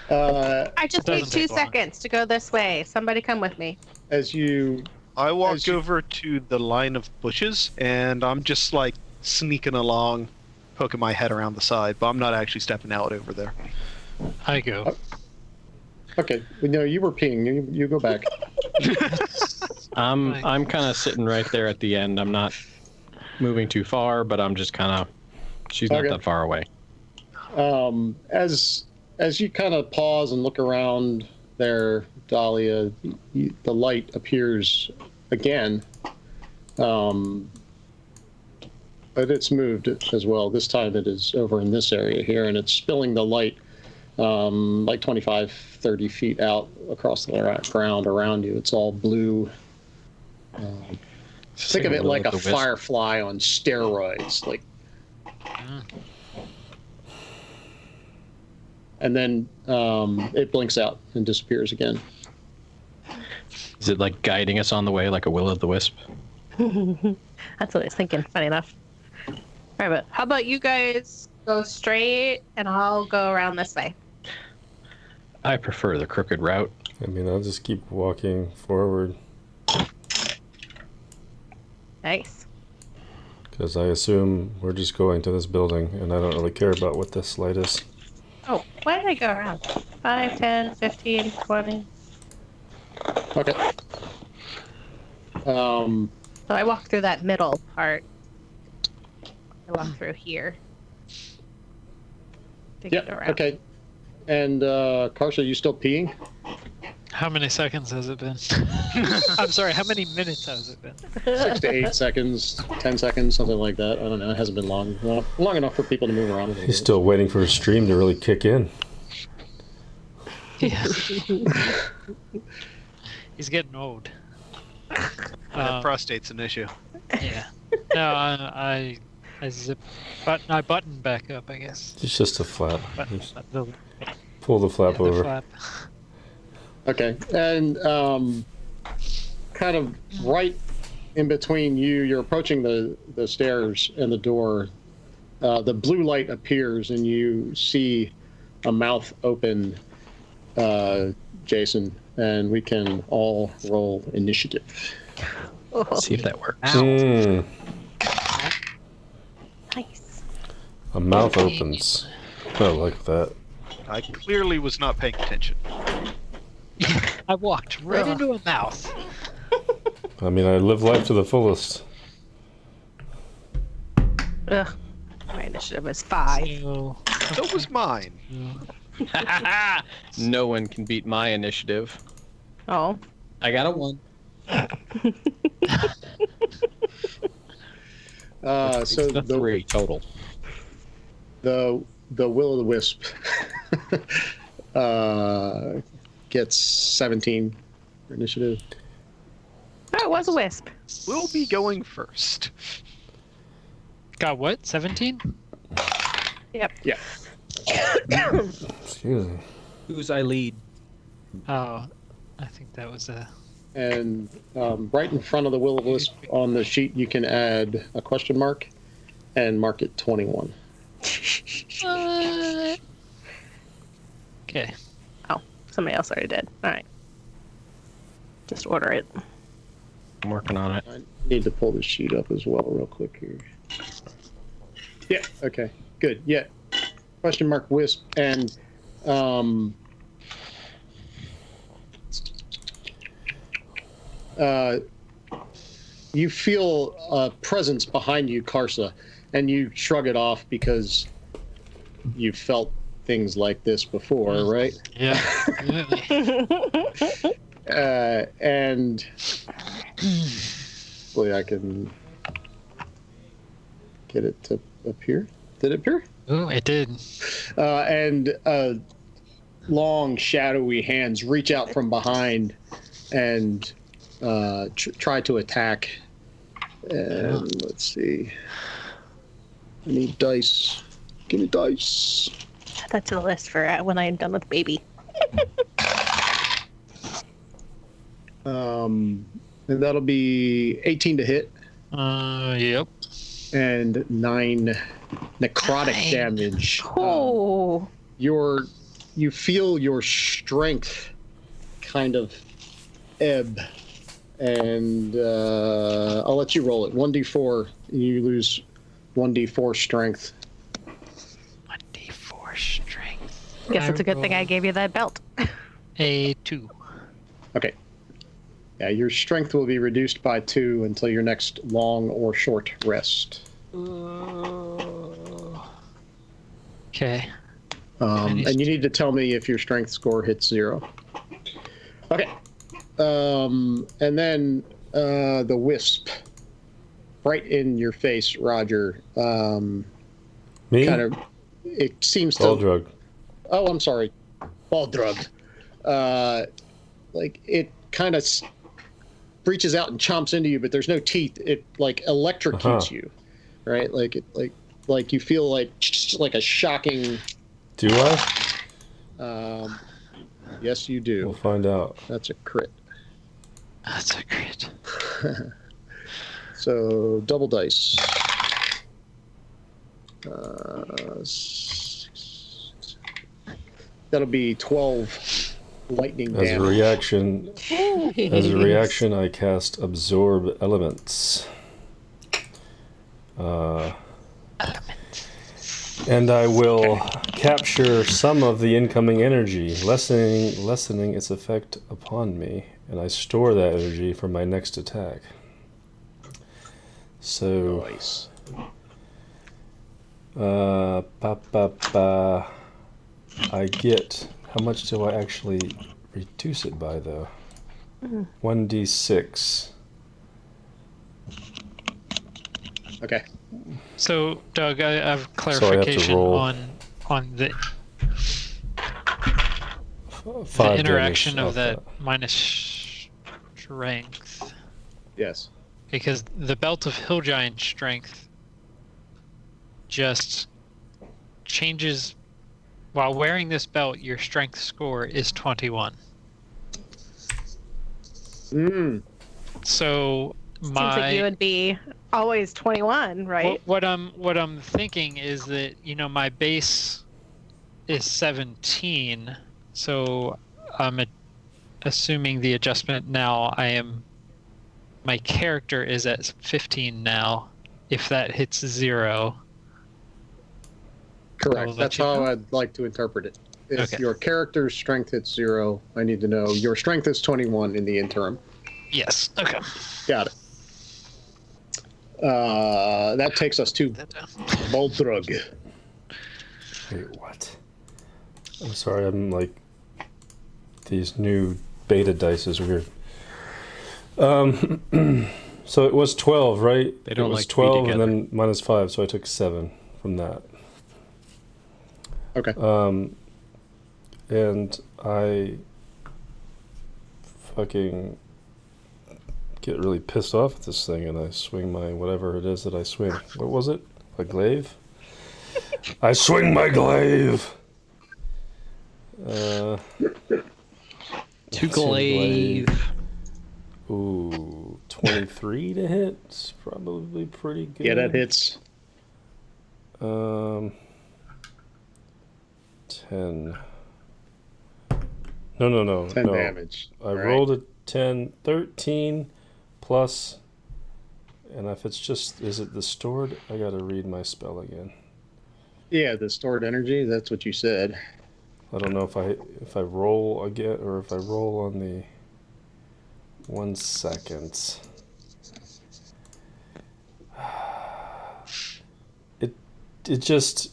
Speaker 4: I just need
Speaker 6: Doesn't
Speaker 4: 2
Speaker 6: take long.
Speaker 4: seconds to go this way. Somebody come with me.
Speaker 2: As you
Speaker 3: I walk
Speaker 2: As you-
Speaker 3: over to the line of bushes, and I'm just like sneaking along, poking my head around the side, but I'm not actually stepping out over there.
Speaker 6: I go.
Speaker 2: okay, no, you were peeing. You go back.
Speaker 5: I'm kind of sitting right there at the end. I'm not moving too far, but I'm just kind of. She's not
Speaker 2: Okay.
Speaker 5: that far away.
Speaker 2: As you kind of pause and look around there, Dahlia, the light appears again, but it's moved as well. This time it is over in this area here, and it's spilling the light like 25, 30 feet out across the ground around you. It's all blue. Think of it like a firefly on steroids, like. And then it blinks out and disappears again.
Speaker 5: Is it like guiding us on the way, like a will-o'-the-wisp?
Speaker 4: That's what I was thinking. Funny enough. All right, but how about you guys go straight and I'll go around this way?
Speaker 5: I prefer the crooked route.
Speaker 1: I mean, I'll just keep walking forward
Speaker 4: Nice.
Speaker 1: because I assume we're just going to this building, and I don't really care about what this light is.
Speaker 4: Oh, why did I go around? 5, 10, 15, 20.
Speaker 2: Okay.
Speaker 4: So I walked through that middle part. I walked through here. To get
Speaker 2: Yeah.
Speaker 4: around.
Speaker 2: Okay. And Karsha, you still peeing?
Speaker 6: How many seconds has it been? I'm sorry, how many minutes has it been?
Speaker 2: 6 to 8 seconds, 10 seconds, something like that. I don't know. It hasn't been long enough for people to move around. A little
Speaker 1: He's
Speaker 2: bit.
Speaker 1: still waiting for his stream to really kick in.
Speaker 6: Yeah. He's getting old.
Speaker 3: That prostate's an issue.
Speaker 6: Yeah. No, I zip, I button back up, I guess.
Speaker 1: It's just a flap.
Speaker 6: Button,
Speaker 1: Just
Speaker 6: the,
Speaker 1: pull the flap
Speaker 6: the
Speaker 1: over.
Speaker 6: flap.
Speaker 2: Okay. And kind of right in between you, you're approaching the stairs and the door. The blue light appears, and you see a mouth open, Jason, and we can all roll initiative.
Speaker 5: See if that works.
Speaker 1: Mm,
Speaker 4: Nice.
Speaker 1: a mouth opens. Oh, like that.
Speaker 3: I clearly was not paying attention.
Speaker 6: I walked right into a mouth.
Speaker 1: I mean, I live life to the fullest.
Speaker 4: Ugh. My initiative was 5.
Speaker 6: So,
Speaker 3: So was mine.
Speaker 5: No one can beat my initiative.
Speaker 4: Oh.
Speaker 5: I got a 1.
Speaker 2: So
Speaker 5: the 3 total.
Speaker 2: the will-o'-the-wisp gets 17 for initiative.
Speaker 4: Oh, it was a wisp.
Speaker 3: We'll be going first.
Speaker 6: got what? 17?
Speaker 4: Yep.
Speaker 2: Yeah.
Speaker 1: Excuse me.
Speaker 5: Who's I lead?
Speaker 6: Oh, I think that was a.
Speaker 2: And right in front of the will-o'-the-wisp on the sheet, you can add a question mark and mark it 21.
Speaker 6: Okay.
Speaker 4: Oh, somebody else already did. All right. Just order it.
Speaker 5: I'm working on it.
Speaker 2: I need to pull this sheet up as well real quick here. Yeah, okay, good. Yeah. Question mark wisp, and you feel a presence behind you, Karsa, and you shrug it off because you've felt things like this before, right?
Speaker 6: Yeah. Absolutely.
Speaker 2: And hopefully I can get it to appear. Did it appear?
Speaker 6: Oh, it did.
Speaker 2: And long, shadowy hands reach out from behind and try to attack. And let's see. I need dice. Give me dice.
Speaker 4: Add that to the list for when I'm done with baby.
Speaker 2: And that'll be 18 to hit
Speaker 6: Yep.
Speaker 2: and 9 necrotic
Speaker 6: Nine.
Speaker 2: damage.
Speaker 4: Oh.
Speaker 2: you feel your strength kind of ebb, and I'll let you roll it. 1d4. You lose 1d4 strength.
Speaker 6: 1d4 strength.
Speaker 4: Guess it's a good thing I gave you that belt.
Speaker 6: A 2.
Speaker 2: Okay. Yeah, your strength will be reduced by 2 until your next long or short rest.
Speaker 6: Okay.
Speaker 2: And you need to tell me if your strength score hits 0. Okay. And then the wisp, right in your face, Roger.
Speaker 1: Me?
Speaker 2: Kind of. It seems
Speaker 1: Ball
Speaker 2: to.
Speaker 1: drug.
Speaker 2: Oh, I'm sorry. Ball drug. Like it kind of reaches out and chomps into you, but there's no teeth. It like electrocutes you, right? Like it, like you feel like a shocking.
Speaker 1: Do I?
Speaker 2: Yes, you do.
Speaker 1: We'll find out.
Speaker 2: That's a crit.
Speaker 6: That's a crit.
Speaker 2: So double dice. That'll be 12 lightning
Speaker 1: As a
Speaker 2: damage.
Speaker 1: reaction, I cast Absorb Elements. And I will capture some of the incoming energy, lessening its effect upon me, and I store that energy for my next attack. So,
Speaker 2: Nice.
Speaker 1: I get, how much do I actually reduce it by though? 1d6.
Speaker 2: Okay.
Speaker 6: So, Doug, I have
Speaker 1: So I have to
Speaker 6: clarification
Speaker 1: roll
Speaker 6: on the
Speaker 1: 5
Speaker 6: interaction
Speaker 1: damage
Speaker 6: of
Speaker 1: off
Speaker 6: that minus strength.
Speaker 2: Yes.
Speaker 6: Because the belt of Hill Giant strength just changes. While wearing this belt, your strength score is 21. So
Speaker 4: Seems like you would be always 21, right?
Speaker 6: what I'm thinking is that, you know, my base is 17, so I'm assuming the adjustment now my character is at 15 now. If that hits 0.
Speaker 2: Correct.
Speaker 6: let
Speaker 2: That's
Speaker 6: you
Speaker 2: how
Speaker 6: know.
Speaker 2: I'd like to interpret it. If
Speaker 6: Okay.
Speaker 2: your character's strength hits 0, I need to know your strength is 21 in the interim.
Speaker 6: Yes. Okay.
Speaker 2: Got it. That takes us to Boldrug.
Speaker 1: Wait, what? I'm sorry, I'm like, these new beta dice is weird. So it was 12, right?
Speaker 5: They don't
Speaker 1: it was
Speaker 5: like to be
Speaker 1: 12 and
Speaker 5: together.
Speaker 1: then minus 5, so I took 7 from that.
Speaker 2: Okay.
Speaker 1: And I fucking get really pissed off at this thing, and I swing my whatever it is that I swing. What was it? A glaive? I swing my glaive!
Speaker 5: To glaive.
Speaker 1: Ooh, 23 to hit? It's probably pretty good.
Speaker 2: Yeah, that hits.
Speaker 1: 10. No.
Speaker 2: 10 damage.
Speaker 1: I
Speaker 2: All right.
Speaker 1: rolled a 10, 13 plus, and if it's just, is it the stored? I gotta read my spell again.
Speaker 2: Yeah, the stored energy, that's what you said.
Speaker 1: I don't know if I roll again, or if I roll on the 1 second. It just,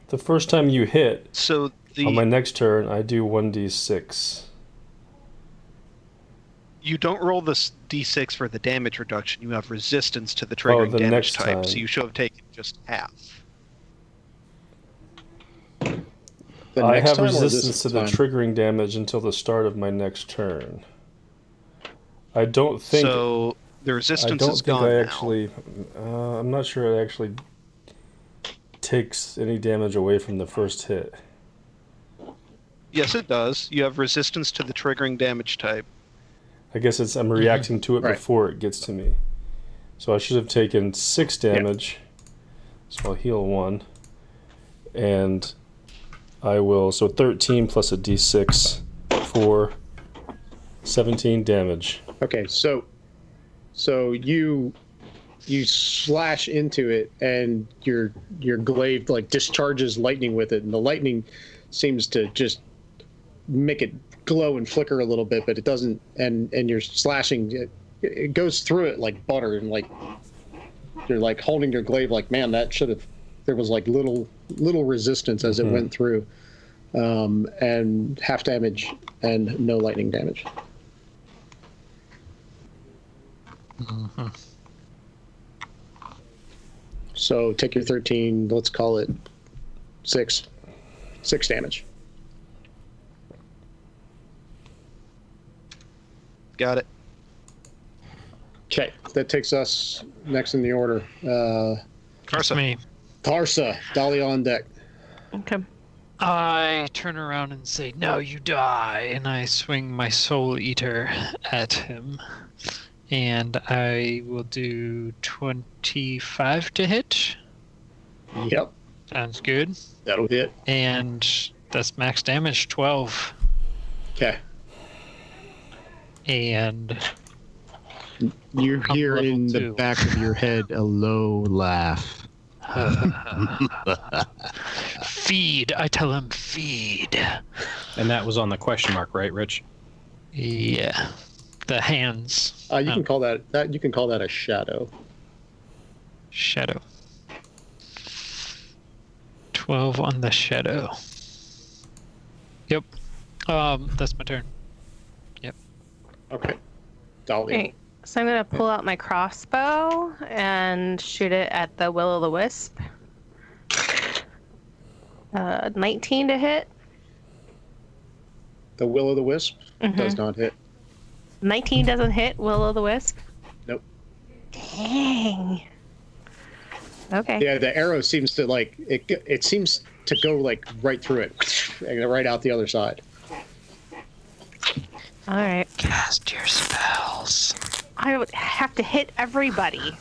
Speaker 1: the first time you hit,
Speaker 3: So
Speaker 1: on my next turn, I do 1d6.
Speaker 3: you don't roll this d6 for the damage reduction. You have resistance to the triggering
Speaker 1: the
Speaker 3: damage
Speaker 1: next
Speaker 3: type,
Speaker 1: time.
Speaker 3: so you should have taken just half.
Speaker 2: The
Speaker 1: I
Speaker 2: next
Speaker 1: have
Speaker 2: time or this
Speaker 1: resistance to the
Speaker 2: time?
Speaker 1: triggering damage until the start of my next turn. I don't think.
Speaker 3: So the
Speaker 1: I
Speaker 3: resistance
Speaker 1: don't
Speaker 3: is
Speaker 1: think
Speaker 3: gone
Speaker 1: I
Speaker 3: now.
Speaker 1: actually. I'm not sure it actually takes any damage away from the first hit.
Speaker 3: Yes, it does. You have resistance to the triggering damage type.
Speaker 1: I guess I'm reacting to it
Speaker 2: Right.
Speaker 1: before it gets to me. So I should have taken 6 damage. So I'll heal 1. and I will. So 13 plus a d6 for 17 damage.
Speaker 2: Okay, so you slash into it, and your glaive like discharges lightning with it, and the lightning seems to just make it glow and flicker a little bit, but it doesn't. And you're slashing, it goes through it like butter, and like you're like holding your glaive, like, man, that should have. There was like little resistance as it went through, and half damage and no lightning damage.
Speaker 6: Mm-hmm.
Speaker 2: So take your 13. Let's call it 6 damage.
Speaker 3: Got it.
Speaker 2: Okay, that takes us next in the order.
Speaker 6: It's me.
Speaker 2: Tarsa, Dahlia on deck.
Speaker 4: Okay.
Speaker 6: I turn around and say, "Now you die," and I swing my Soul Eater at him. And I will do 25 to hit.
Speaker 2: Yep,
Speaker 6: Sounds good.
Speaker 2: that'll hit.
Speaker 6: And that's max damage, 12.
Speaker 2: Okay.
Speaker 6: And
Speaker 7: You
Speaker 6: I'm
Speaker 7: hear
Speaker 6: level
Speaker 7: in the
Speaker 6: 2.
Speaker 7: back of your head a low laugh.
Speaker 6: feed. I tell him, feed.
Speaker 5: And that was on the question mark, right, Rich?
Speaker 6: Yeah. The hands.
Speaker 2: You can call that you can call that a shadow.
Speaker 6: Shadow. 12 on the shadow. Yep. That's my turn.
Speaker 2: Okay. Dahlia.
Speaker 4: Okay. So I'm gonna pull out my crossbow and shoot it at the will-o'-the-wisp. 19 to hit.
Speaker 2: The will-o'-the-wisp does not hit.
Speaker 4: 19 doesn't hit will-o'-the-wisp.
Speaker 2: Nope.
Speaker 4: Dang. Okay.
Speaker 2: Yeah, the arrow seems to like it seems to go like right through it, and right out the other side.
Speaker 4: All right.
Speaker 6: Cast your spells.
Speaker 4: I would have to hit everybody.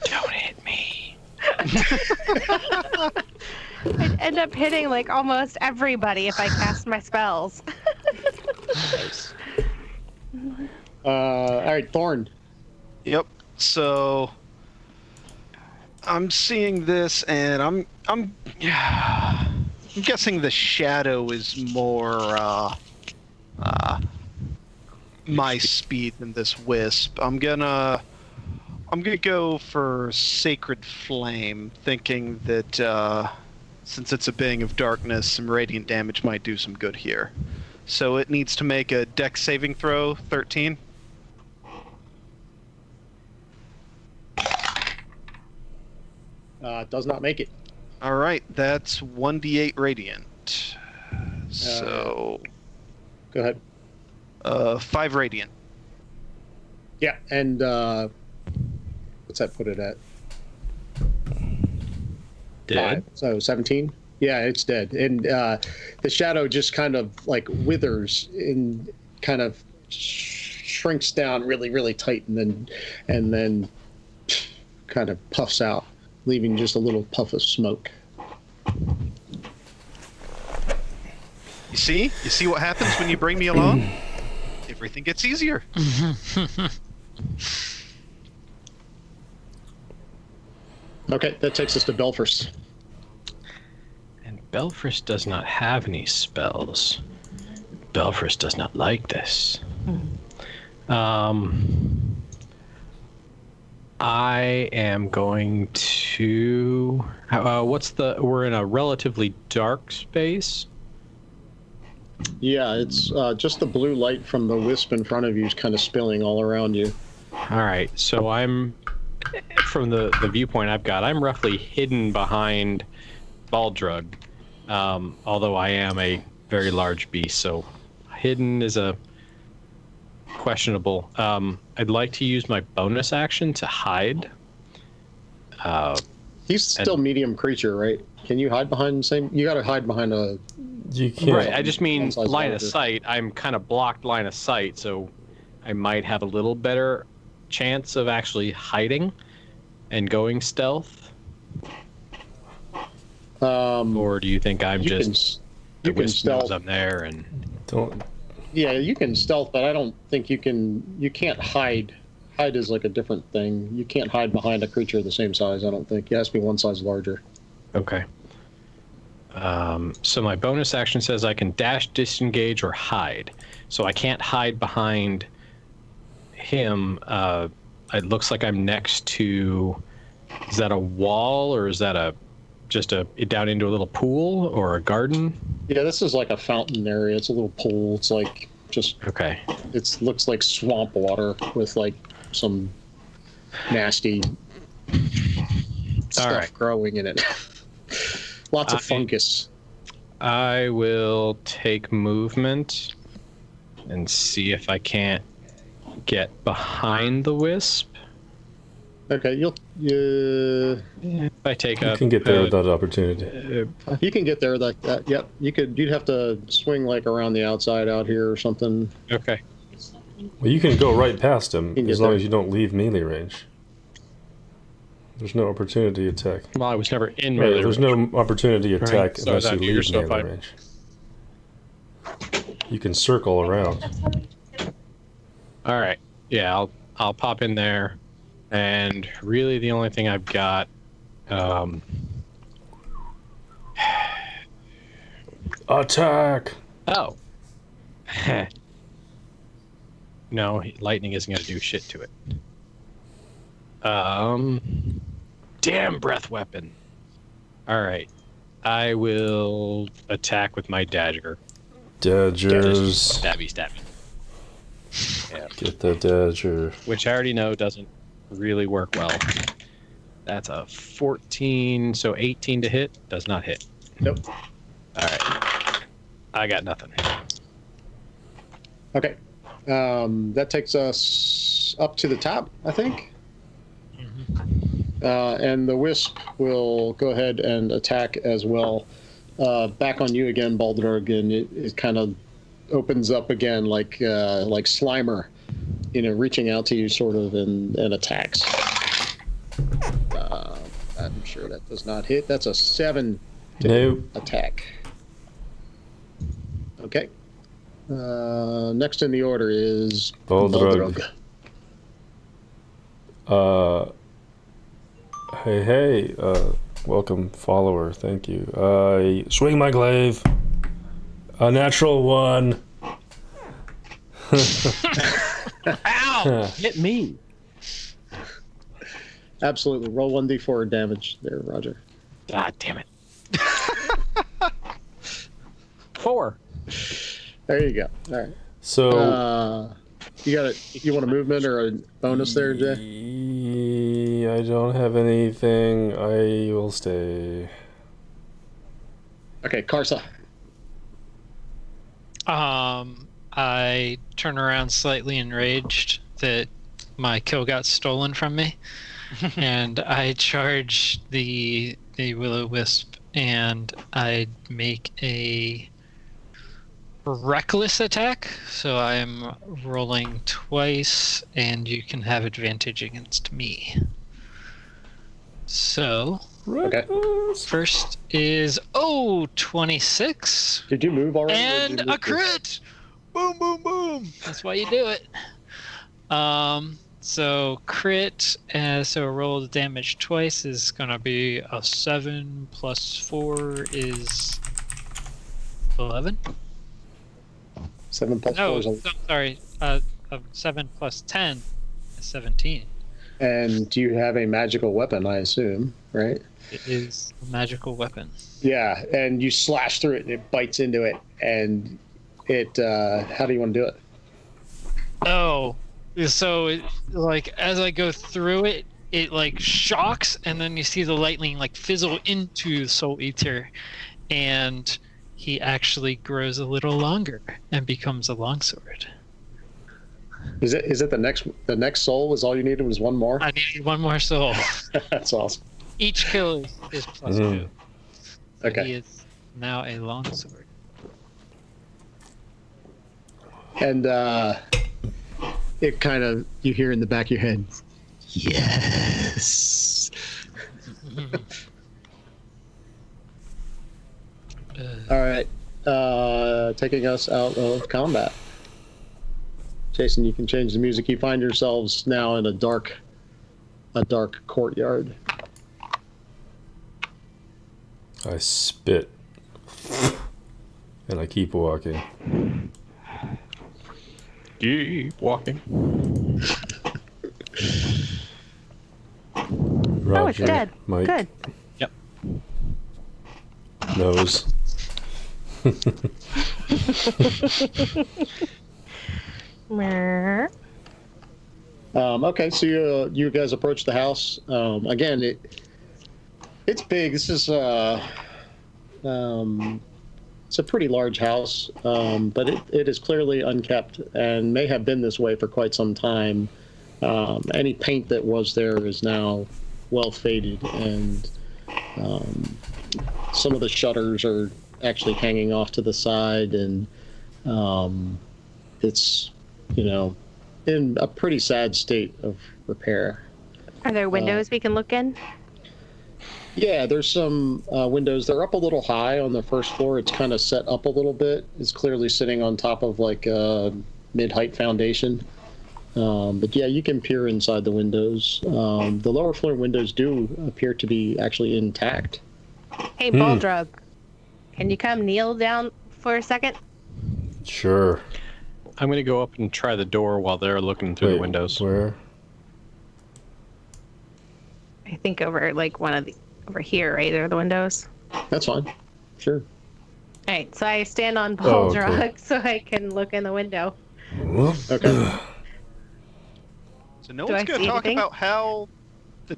Speaker 6: Don't hit me.
Speaker 4: I'd end up hitting like almost everybody if I cast my spells.
Speaker 2: All right, Thorn.
Speaker 3: Yep. So I'm seeing this, and I'm guessing the shadow is more my speed than this wisp. I'm gonna go for Sacred Flame, thinking that since it's a being of darkness, some radiant damage might do some good here. So it needs to make a Dex saving throw, 13.
Speaker 2: Does not make it.
Speaker 3: All right, that's 1d8 radiant. So,
Speaker 2: Go ahead.
Speaker 3: 5 radiant.
Speaker 2: Yeah, and what's that put it at?
Speaker 5: Dead.
Speaker 2: 5. So 17. Yeah, it's dead, and the shadow just kind of like withers and kind of shrinks down really, really tight, and then kind of puffs out, leaving just a little puff of smoke.
Speaker 3: You see what happens when you bring me along? Everything gets easier.
Speaker 2: Okay, that takes us to Belfast.
Speaker 5: And Belfast does not have any spells. Belfast does not like this. I am going to. We're in a relatively dark space.
Speaker 2: Yeah, it's just the blue light from the wisp in front of you is kind of spilling all around you.
Speaker 5: All right, so I'm from the viewpoint I've got. I'm roughly hidden behind Baldrug, although I am a very large beast, so hidden is a questionable. I'd like to use my bonus action to hide.
Speaker 2: He's still medium creature, right? Can you hide behind the same? You got to hide behind a.
Speaker 1: You can't.
Speaker 5: Right, I just mean
Speaker 2: One size
Speaker 5: line of
Speaker 2: larger.
Speaker 5: sight. I'm kind of blocked line of sight, so I might have a little better chance of actually hiding and going stealth. Or do you think I'm
Speaker 2: you can,
Speaker 5: just
Speaker 2: you
Speaker 5: the
Speaker 2: can
Speaker 5: wisp knows
Speaker 2: stealth.
Speaker 5: I'm there and
Speaker 1: Don't.
Speaker 2: Yeah, you can stealth, but I don't think you can. You can't hide. Hide is like a different thing. You can't hide behind a creature the same size. I don't think. It has to be one size larger.
Speaker 5: okay. So my bonus action says I can dash, disengage, or hide. So I can't hide behind him. It looks like I'm next to. Is that a wall or is that just down into a little pool or a garden?
Speaker 2: Yeah, this is like a fountain area. It's a little pool. It's like just.
Speaker 5: Okay.
Speaker 2: It looks like swamp water with like some nasty stuff
Speaker 5: right.
Speaker 2: growing in it. Lots of fungus.
Speaker 5: I will take movement and see if I can't get behind the wisp.
Speaker 2: Okay, you
Speaker 5: If I take
Speaker 1: You
Speaker 5: up,
Speaker 1: can get there without opportunity.
Speaker 2: you can get there like that. Yep, you'd have to swing like around the outside out here or something.
Speaker 5: Okay.
Speaker 1: Well, you can go right past him
Speaker 2: can
Speaker 1: as
Speaker 2: get
Speaker 1: long
Speaker 2: there.
Speaker 1: as you don't leave melee range. There's no opportunity attack.
Speaker 5: Well, I was never in
Speaker 1: Right,
Speaker 5: melee
Speaker 1: there's
Speaker 5: range.
Speaker 1: no opportunity attack
Speaker 5: So
Speaker 1: unless
Speaker 5: that
Speaker 1: you
Speaker 5: you're
Speaker 1: leave
Speaker 5: so
Speaker 1: melee
Speaker 5: fine.
Speaker 1: range. You can circle around.
Speaker 5: All right. Yeah, I'll pop in there, and really the only thing I've got.
Speaker 1: Attack!
Speaker 5: Oh. No, lightning isn't going to do shit to it. Damn breath weapon. All right. I will attack with my dagger.
Speaker 1: Dagers.
Speaker 5: Stabby. Yeah.
Speaker 1: Get the dagger.
Speaker 5: Which I already know doesn't really work well. That's a 14, so 18 to hit. Does not hit.
Speaker 2: Nope.
Speaker 5: All right. I got nothing.
Speaker 2: Okay. That takes us up to the top, I think. And the wisp will go ahead and attack as well. Back on you again, Baldrug, and it kind of opens up again like Slimer, reaching out to you sort of and attacks. I'm sure that does not hit. That's a 7
Speaker 1: Nope.
Speaker 2: attack. Okay. Next in the order is
Speaker 1: Baldrug. Hey, welcome, follower. Thank you. Swing my glaive. A natural 1.
Speaker 5: Ow! Hit me.
Speaker 2: Absolutely. Roll 1d4 damage there, Roger.
Speaker 5: God damn it. 4.
Speaker 2: There you go. All right.
Speaker 1: So,
Speaker 2: You want a movement or a bonus there, Jay?
Speaker 1: I don't have anything. I will stay.
Speaker 2: Okay, Karsa.
Speaker 6: I turn around slightly enraged that my kill got stolen from me, and I charge the will-o-wisp, and I make a reckless attack. So I'm rolling twice, and you can have advantage against me. So
Speaker 2: Okay.
Speaker 6: first is 26.
Speaker 2: Did you move already? or did
Speaker 6: And
Speaker 2: you move
Speaker 6: a crit! Boom, boom, boom! That's why you do it. So crit, so roll the damage twice is gonna be a 7 plus 4 is 11.
Speaker 2: 7 plus
Speaker 6: No,
Speaker 2: 4 is
Speaker 6: I'm sorry. 7 plus 10 is 17.
Speaker 2: And do you have a magical weapon, I assume, right?
Speaker 6: It is a magical weapon.
Speaker 2: Yeah, and you slash through it and it bites into it, and it, how do you want to do it?
Speaker 6: Oh, so it, like as I go through it, it like shocks, and then you see the lightning like fizzle into Soul Eater, and he actually grows a little longer and becomes a longsword.
Speaker 2: Is it the next soul was all you needed was one more?
Speaker 6: I needed one more soul.
Speaker 2: That's awesome.
Speaker 6: Each kill is plus 2. So
Speaker 2: Okay.
Speaker 6: he is now a longsword.
Speaker 2: And it kind of, you hear in the back of your head, yes. taking us out of combat. Jason, you can change the music. You find yourselves now in a dark courtyard.
Speaker 1: I spit. And I keep walking.
Speaker 5: Keep walking.
Speaker 1: Roger,
Speaker 4: Oh, it's dead.
Speaker 1: Mike,
Speaker 4: Good.
Speaker 5: Yep.
Speaker 1: Nose.
Speaker 4: Mer.
Speaker 2: Okay, so you guys approach the house. Again, it's big. This is it's a pretty large house, but it is clearly unkept and may have been this way for quite some time. Any paint that was there is now well faded, and some of the shutters are actually hanging off to the side, and it's, in a pretty sad state of repair.
Speaker 4: Are there windows we can look in?
Speaker 2: Yeah, there's some windows. They're up a little high on the first floor. It's kind of set up a little bit. It's clearly sitting on top of like a mid-height foundation. But yeah, you can peer inside the windows. The lower floor windows do appear to be actually intact.
Speaker 4: Hey, Baldrug, can you come kneel down for a second?
Speaker 1: Sure.
Speaker 5: I'm going to go up and try the door while they're looking through the windows.
Speaker 1: Where?
Speaker 4: I think over like over here, right? There are the windows.
Speaker 2: That's fine. Sure.
Speaker 4: All right, so I stand on
Speaker 1: Oh,
Speaker 4: Baldrug
Speaker 1: okay.
Speaker 4: so I can look in the window.
Speaker 2: Okay.
Speaker 3: So no
Speaker 4: Do
Speaker 3: one's
Speaker 4: I
Speaker 3: going
Speaker 4: see
Speaker 3: to talk
Speaker 4: anything?
Speaker 3: about how the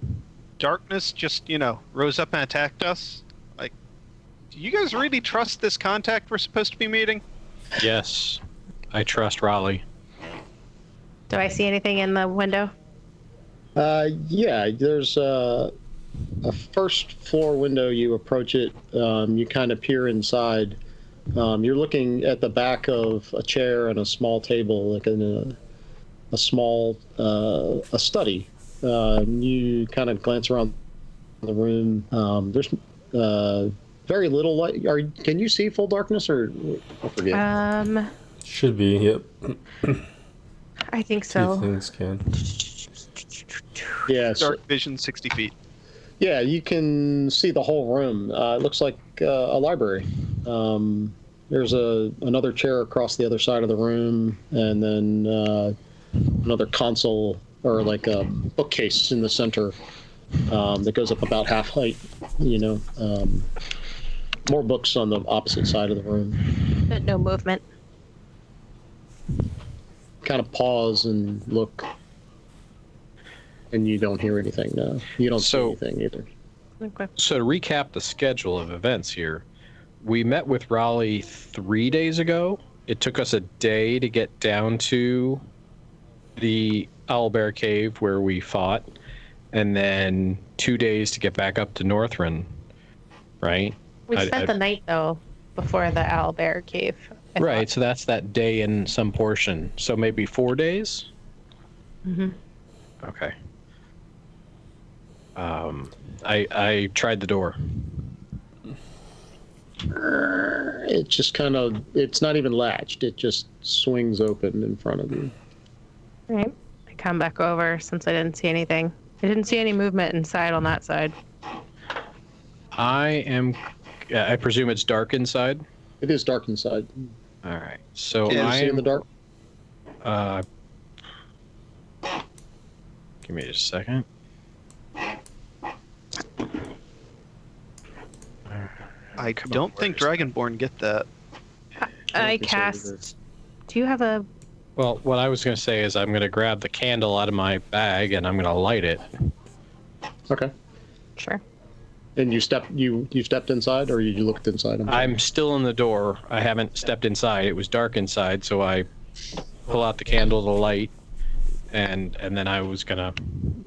Speaker 3: darkness just, rose up and attacked us? Like, do you guys really trust this contact we're supposed to be meeting?
Speaker 5: Yes, I trust Raleigh.
Speaker 4: Do I see anything in the window?
Speaker 2: Yeah, there's a first floor window. You approach it. You kind of peer inside. You're looking at the back of a chair and a small table, like in a small a study. You kind of glance around the room. There's very little light. Can you see full darkness, or I forget?
Speaker 1: Should be, yep.
Speaker 4: I think
Speaker 1: Few
Speaker 4: so.
Speaker 1: things can.
Speaker 2: Yeah, so,
Speaker 3: Dark vision 60 feet.
Speaker 2: yeah, you can see the whole room. It looks like a library. There's another chair across the other side of the room, and then another console or like a bookcase in the center that goes up about half height. More books on the opposite side of the room.
Speaker 4: But no movement.
Speaker 2: Kind of pause and look, and you don't hear anything. No, you don't see anything either.
Speaker 4: Okay.
Speaker 5: So to recap the schedule of events here, we met with Raleigh 3 days ago. It took us a day to get down to the Owlbear Cave where we fought, and then 2 days to get back up to Northrend, right?
Speaker 4: We spent the night, though, before the Owlbear Cave. I
Speaker 5: Right, so that's that day and some portion. So maybe 4 days?
Speaker 4: Mm-hmm.
Speaker 5: Okay. I tried the door.
Speaker 2: It just it's not even latched. It just swings open in front of you.
Speaker 4: All right. I come back over since I didn't see anything. I didn't see any movement inside on that side.
Speaker 5: I presume it's dark inside?
Speaker 2: It is dark inside.
Speaker 5: All right. So
Speaker 2: Can you see in the dark?
Speaker 5: Give me just a second.
Speaker 3: I don't think Dragonborn get that.
Speaker 4: I
Speaker 2: think so
Speaker 4: cast. Do you have a?
Speaker 5: Well, what I was going to say is I'm going to grab the candle out of my bag and I'm going to light it.
Speaker 2: Okay.
Speaker 4: Sure.
Speaker 2: And you stepped inside, or you looked inside?
Speaker 5: I'm still in the door. I haven't stepped inside. It was dark inside, so I pull out the candle to light, and then I was going to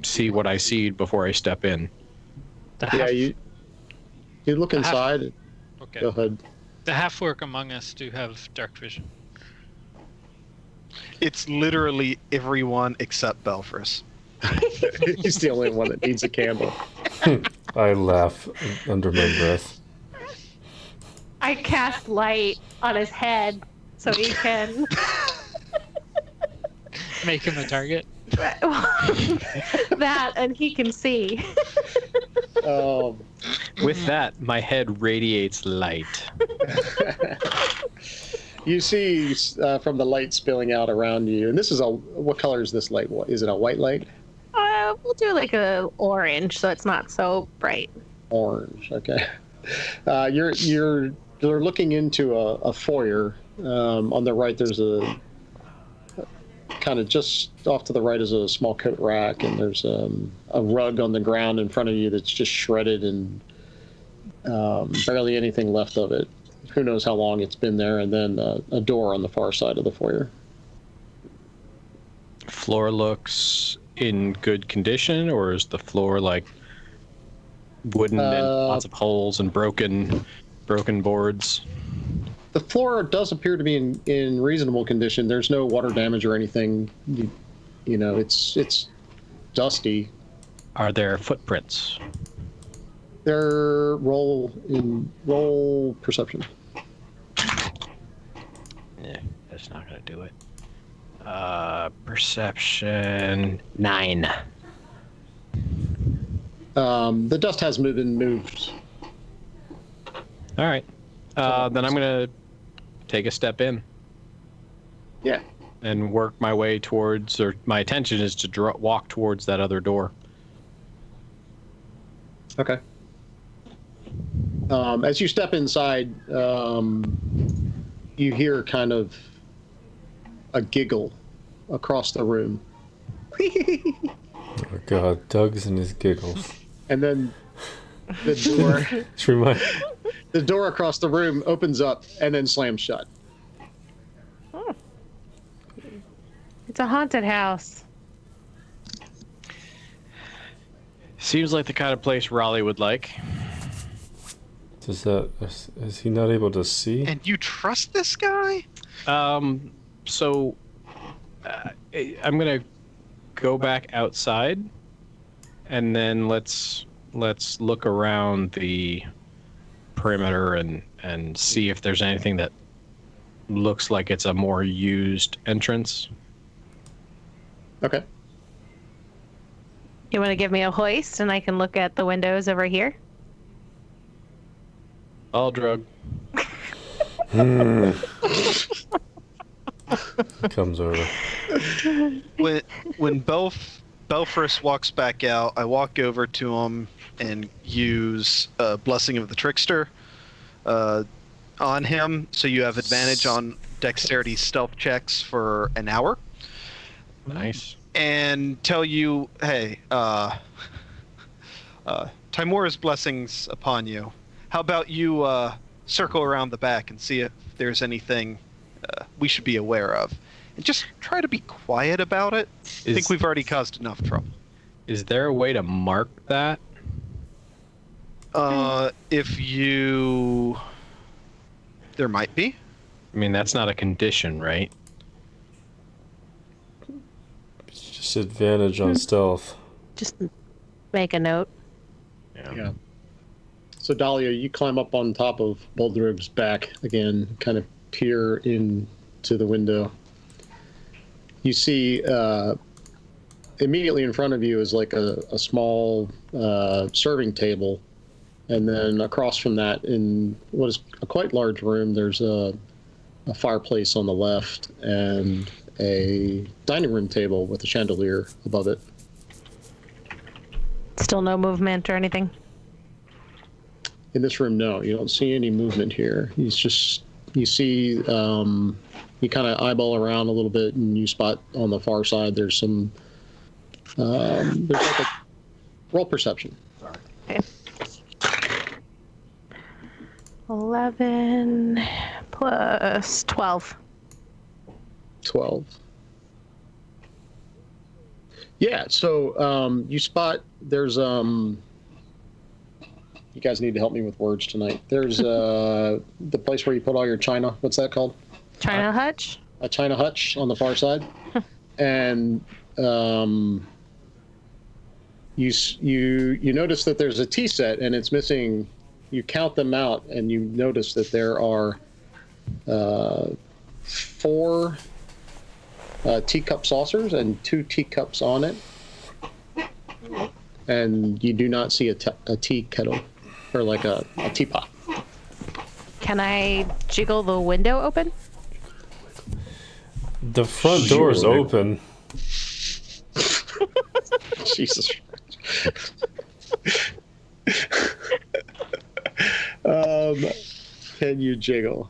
Speaker 5: see what I see before I step in.
Speaker 2: You look inside.
Speaker 6: Okay.
Speaker 2: Go ahead.
Speaker 6: The half-orc among us do have dark vision.
Speaker 3: It's literally everyone except Belfris.
Speaker 2: He's the only one that needs a candle.
Speaker 1: I laugh under my breath.
Speaker 4: I cast light on his head so he can
Speaker 6: Make him a target.
Speaker 4: that, and he can see.
Speaker 2: Um,
Speaker 5: With that, my head radiates light.
Speaker 2: you see from the light spilling out around you, and this is what color is this light? Is it a white light?
Speaker 4: We'll do like a orange, so it's not so bright.
Speaker 2: Orange. Okay. You're looking into a foyer. On the right, there's a kind of just off to the right is a small coat rack, and there's a rug on the ground in front of you that's just shredded and barely anything left of it. Who knows how long it's been there? And then a door on the far side of the foyer.
Speaker 5: Floor looks in good condition, or is the floor like wooden and lots of holes and broken boards?
Speaker 2: The floor does appear to be in reasonable condition. There's no water damage or anything. You know, it's dusty.
Speaker 5: Are there footprints?
Speaker 2: Their roll perception.
Speaker 5: Yeah, that's not gonna do it. Perception 9.
Speaker 2: The dust has moved.
Speaker 5: All right. Then I'm gonna take a step in.
Speaker 2: Yeah.
Speaker 5: And work my way towards, or my intention is to walk towards that other door.
Speaker 2: Okay. As you step inside, you hear kind of a giggle across the room.
Speaker 1: Oh God, Doug's and his giggles.
Speaker 2: And then the door across the room opens up and then slams shut.
Speaker 4: Oh. It's a haunted house.
Speaker 5: Seems like the kind of place Raleigh would like.
Speaker 1: Is he not able to see?
Speaker 3: And you trust this guy?
Speaker 5: So I'm gonna go back outside, and then let's look around the perimeter and see if there's anything that looks like it's a more used entrance.
Speaker 2: Okay.
Speaker 4: You want to give me a hoist and I can look at the windows over here?
Speaker 5: All drug.
Speaker 1: Comes over.
Speaker 3: When Bell first walks back out, I walk over to him and use Blessing of the Trickster on him, so you have advantage on dexterity stealth checks for an hour.
Speaker 5: Nice.
Speaker 3: And tell you, hey, Timora's blessings upon you. How about you circle around the back and see if there's anything we should be aware of? And just try to be quiet about it. I think we've already caused enough trouble.
Speaker 5: Is there a way to mark that?
Speaker 3: If you... There might be.
Speaker 5: I mean, that's not a condition, right?
Speaker 1: Just advantage on stealth.
Speaker 4: Just make a note.
Speaker 2: Yeah. So Dahlia, you climb up on top of Boldrug's back again, kind of peer into the window. You see immediately in front of you is like a small serving table, and then across from that, in what is a quite large room, there's a fireplace on the left and a dining room table with a chandelier above it.
Speaker 4: Still no movement or anything?
Speaker 2: In this room, no, you don't see any movement here. You see, you kind of eyeball around a little bit, and you spot on the far side there's some, there's like a roll perception.
Speaker 4: Okay. 11 plus 12.
Speaker 2: 12. Yeah, so you spot there's you guys need to help me with words tonight. There's the place where you put all your china. What's that called?
Speaker 4: China hutch?
Speaker 2: A china hutch on the far side. And you notice that there's a tea set and it's missing you count them out, and you notice that there are 4 teacup saucers and 2 teacups on it, and you do not see a tea kettle or like a teapot.
Speaker 4: Can I jiggle the window open?
Speaker 1: The front door is open.
Speaker 2: Jesus. Can you jiggle?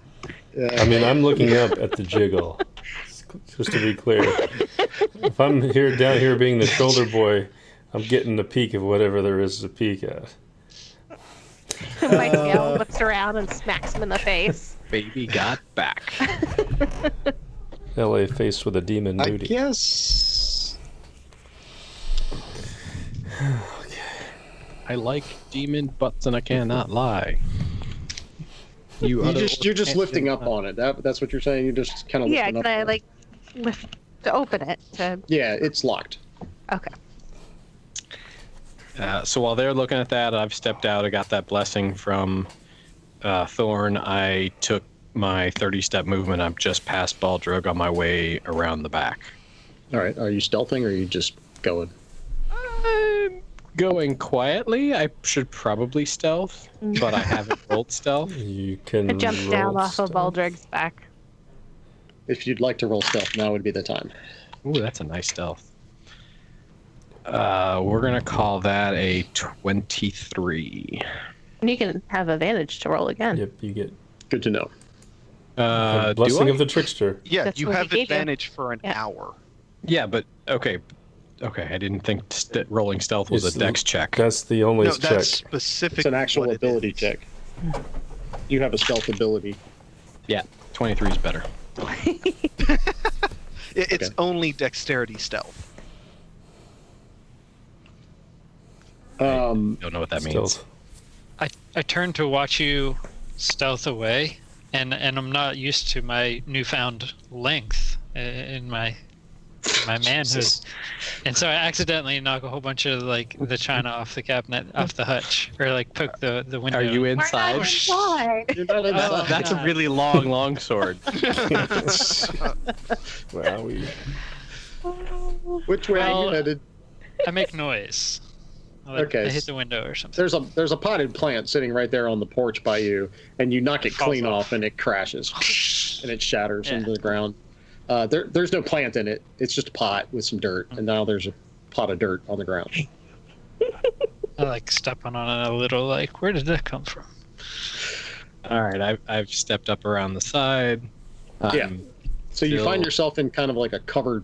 Speaker 1: I mean, I'm looking up at the jiggle. Just to be clear, if I'm down here being the shoulder boy, I'm getting a peek of whatever there is to peek at.
Speaker 4: Michael looks around and smacks him in the face.
Speaker 5: Baby got back.
Speaker 1: LA faced with a demon
Speaker 2: I
Speaker 1: nudie.
Speaker 2: guess.
Speaker 5: I like demon butts and I cannot lie.
Speaker 2: You're just lifting up on it. That's what you're saying. You're just kind of
Speaker 4: Yeah,
Speaker 2: lifting
Speaker 4: can I
Speaker 2: up.
Speaker 4: like lift to open it?
Speaker 2: Yeah, it's locked.
Speaker 4: Okay.
Speaker 5: So while they're looking at that, I've stepped out. I got that blessing from Thorn. I took my 30-step movement. I'm just past Baldrug on my way around the back.
Speaker 2: All right. Are you stealthing or are you just going?
Speaker 5: I'm going quietly. I should probably stealth, but I haven't rolled stealth.
Speaker 1: You can
Speaker 4: I jumped down
Speaker 1: roll
Speaker 4: off of
Speaker 1: stealth.
Speaker 4: Baldrig's back.
Speaker 2: If you'd like to roll stealth, now would be the time.
Speaker 5: Ooh, that's a nice stealth. We're gonna call that a 23.
Speaker 4: And you can have advantage to roll again.
Speaker 1: Yep, you get
Speaker 2: Good to know.
Speaker 1: blessing
Speaker 5: do I?
Speaker 1: of the trickster.
Speaker 3: Yeah,
Speaker 4: That's
Speaker 3: you
Speaker 4: what he
Speaker 3: have
Speaker 4: gave you.
Speaker 3: advantage for an
Speaker 4: Yeah.
Speaker 3: hour.
Speaker 5: Yeah, but okay. I didn't think rolling stealth was
Speaker 1: It's-
Speaker 5: a dex check.
Speaker 1: That's the only
Speaker 3: No,
Speaker 1: check.
Speaker 3: that's specific.
Speaker 2: It's an actual
Speaker 3: what it
Speaker 2: ability
Speaker 3: is.
Speaker 2: check. You have a stealth ability.
Speaker 5: Yeah, 23 is better.
Speaker 3: It's
Speaker 2: Okay.
Speaker 3: only dexterity stealth.
Speaker 2: Um,
Speaker 5: Don't know what that means.
Speaker 1: Stealth.
Speaker 6: I turned to watch you stealth away, and I'm not used to my newfound length in my manhood,
Speaker 5: Jesus.
Speaker 6: and so I accidentally knock a whole bunch of like the china off the cabinet, off the hutch, or like poke the window.
Speaker 5: Are you inside?
Speaker 2: you're not inside.
Speaker 5: That's a really long sword.
Speaker 1: Wow, we
Speaker 2: Which way are you
Speaker 6: Well-
Speaker 2: headed?
Speaker 6: I make noise.
Speaker 2: Okay.
Speaker 6: I hit the window or something.
Speaker 2: There's a potted plant sitting right there on the porch by you, and you knock it
Speaker 6: Falls
Speaker 2: clean
Speaker 6: off.
Speaker 2: off, and it crashes, and it shatters
Speaker 6: Yeah.
Speaker 2: into the ground. There's no plant in it. It's just a pot with some dirt, and now there's a pot of dirt on the ground.
Speaker 6: I like stepping on it a little. Like, where did that come from?
Speaker 5: All right, I've stepped up around the side.
Speaker 2: Yeah. So you find
Speaker 5: Still-
Speaker 2: yourself in kind of like a covered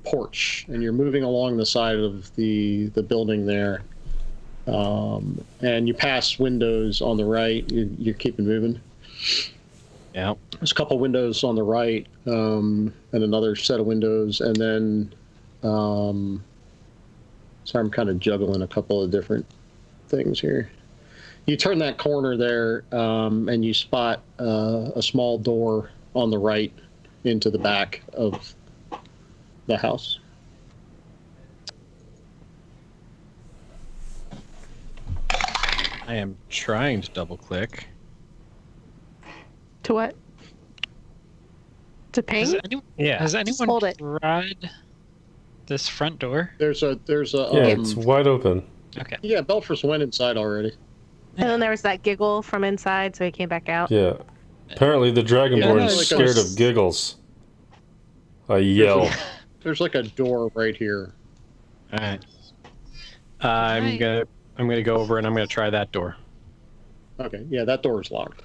Speaker 2: porch, and you're moving along the side of the building there. And you pass windows on the right. You're keeping moving.
Speaker 5: Yeah.
Speaker 2: There's a couple windows on the right, and another set of windows, and then so I'm kind of juggling a couple of different things here. You turn that corner there, and you spot a small door on the right into the back of the house.
Speaker 5: I am trying to double click.
Speaker 4: To what? To ping?
Speaker 5: Yeah.
Speaker 6: Has anyone
Speaker 4: hold it.
Speaker 6: tried this front door?
Speaker 2: There's a
Speaker 1: yeah, it's wide open.
Speaker 6: Okay.
Speaker 2: yeah. Belfast went inside already.
Speaker 4: And then there was that giggle from inside, so he came back out.
Speaker 1: Yeah. Apparently the Dragonborn
Speaker 2: Yeah,
Speaker 1: is
Speaker 2: like
Speaker 1: scared
Speaker 2: a-
Speaker 1: of giggles. I yell.
Speaker 2: There's like a door right here.
Speaker 5: All right. I'm gonna go over and I'm gonna try that door.
Speaker 2: Okay, yeah, that door is locked.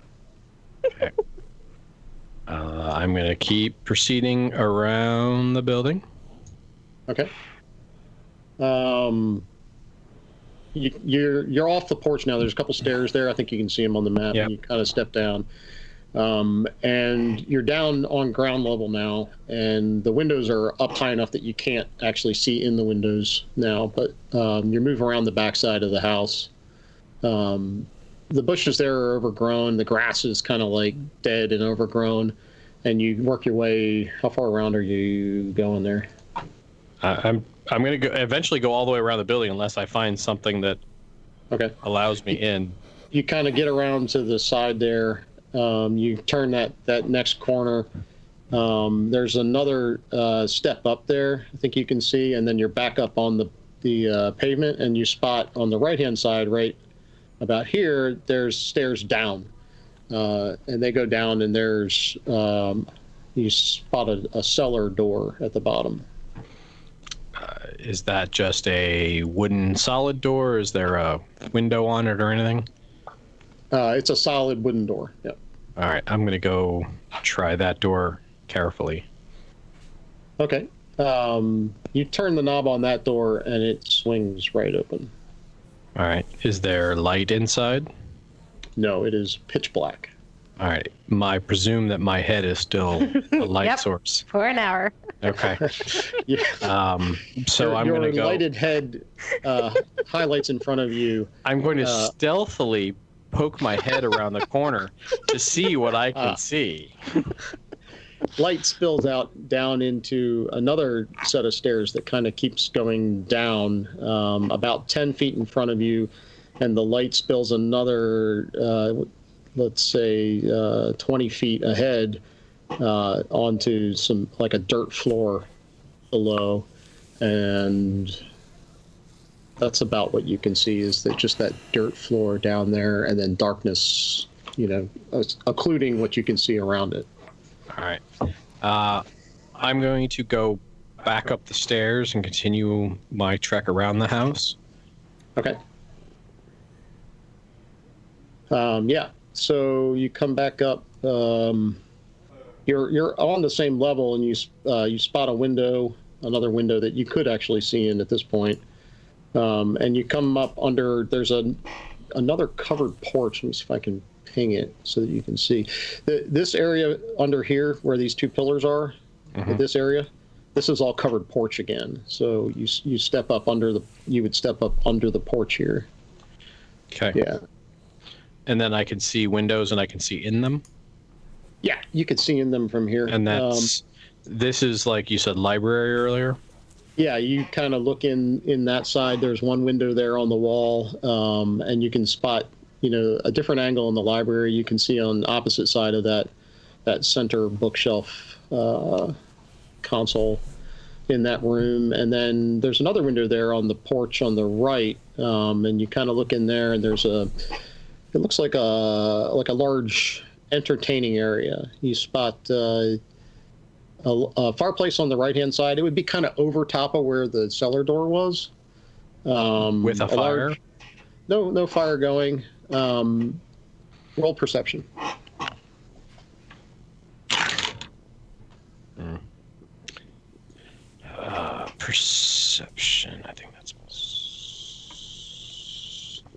Speaker 5: I'm gonna keep proceeding around the building.
Speaker 2: Okay. You're off the porch now. There's a couple stairs there. I think you can see them on the map.
Speaker 5: Yep.
Speaker 2: And you kind of step down, and you're down on ground level now. And the windows are up high enough that you can't actually see in the windows now. But you move around the backside of the house. The bushes there are overgrown. The grass is kind of like dead and overgrown. And you work your way. How far around are you going there?
Speaker 5: I'm gonna eventually go all the way around the building unless I find something that
Speaker 2: Okay.
Speaker 5: allows me in.
Speaker 2: you kind of get around to the side there. You turn that next corner. There's another step up there, I think you can see, and then you're back up on the pavement, and you spot on the right-hand side, right about here, there's stairs down. And they go down, and there's you spot a cellar door at the bottom.
Speaker 5: Is that just a wooden solid door? Is there a window on it or anything?
Speaker 2: It's a solid wooden door. Yep.
Speaker 5: All right, I'm gonna go try that door carefully.
Speaker 2: Okay. You turn the knob on that door, and it swings right open.
Speaker 5: All right, is there light inside?
Speaker 2: No, it is pitch black.
Speaker 5: All right, I presume that my head is still a light
Speaker 4: Yep.
Speaker 5: source.
Speaker 4: For an hour.
Speaker 5: Okay.
Speaker 2: Yeah.
Speaker 5: So I'm
Speaker 2: your
Speaker 5: gonna go.
Speaker 2: lighted head highlights in front of you.
Speaker 5: I'm going to stealthily poke my head around the corner to see what I can see.
Speaker 2: Light spills out down into another set of stairs that kind of keeps going down about 10 feet in front of you, and the light spills another, let's say, 20 feet ahead onto some, like a dirt floor below, and that's about what you can see, is that just that dirt floor down there, and then darkness, occluding what you can see around it.
Speaker 5: All right. I'm going to go back up the stairs and continue my trek around the house.
Speaker 2: Okay. Yeah. So you come back up. You're on the same level, and you spot a window, another window that you could actually see in at this point. And you come up under. There's another covered porch. Let me see if I can ping it so that you can see. This area under here, where these two pillars are, this area, this is all covered porch again. So you step up under you would step up under the porch here.
Speaker 5: Okay.
Speaker 2: Yeah.
Speaker 5: And then I can see windows, and I can see in them.
Speaker 2: Yeah, you could see in them from here.
Speaker 5: And this is, like you said, library earlier.
Speaker 2: Yeah, you kind of look in that side. There's one window there on the wall, and you can spot, a different angle in the library. You can see on the opposite side of that center bookshelf console in that room. And then there's another window there on the porch on the right, and you kind of look in there, and it looks like a large entertaining area. You spot a fireplace on the right-hand side. It would be kind of over top of where the cellar door was.
Speaker 5: With a fire?
Speaker 2: No fire going. Roll perception.
Speaker 5: Perception. I think that's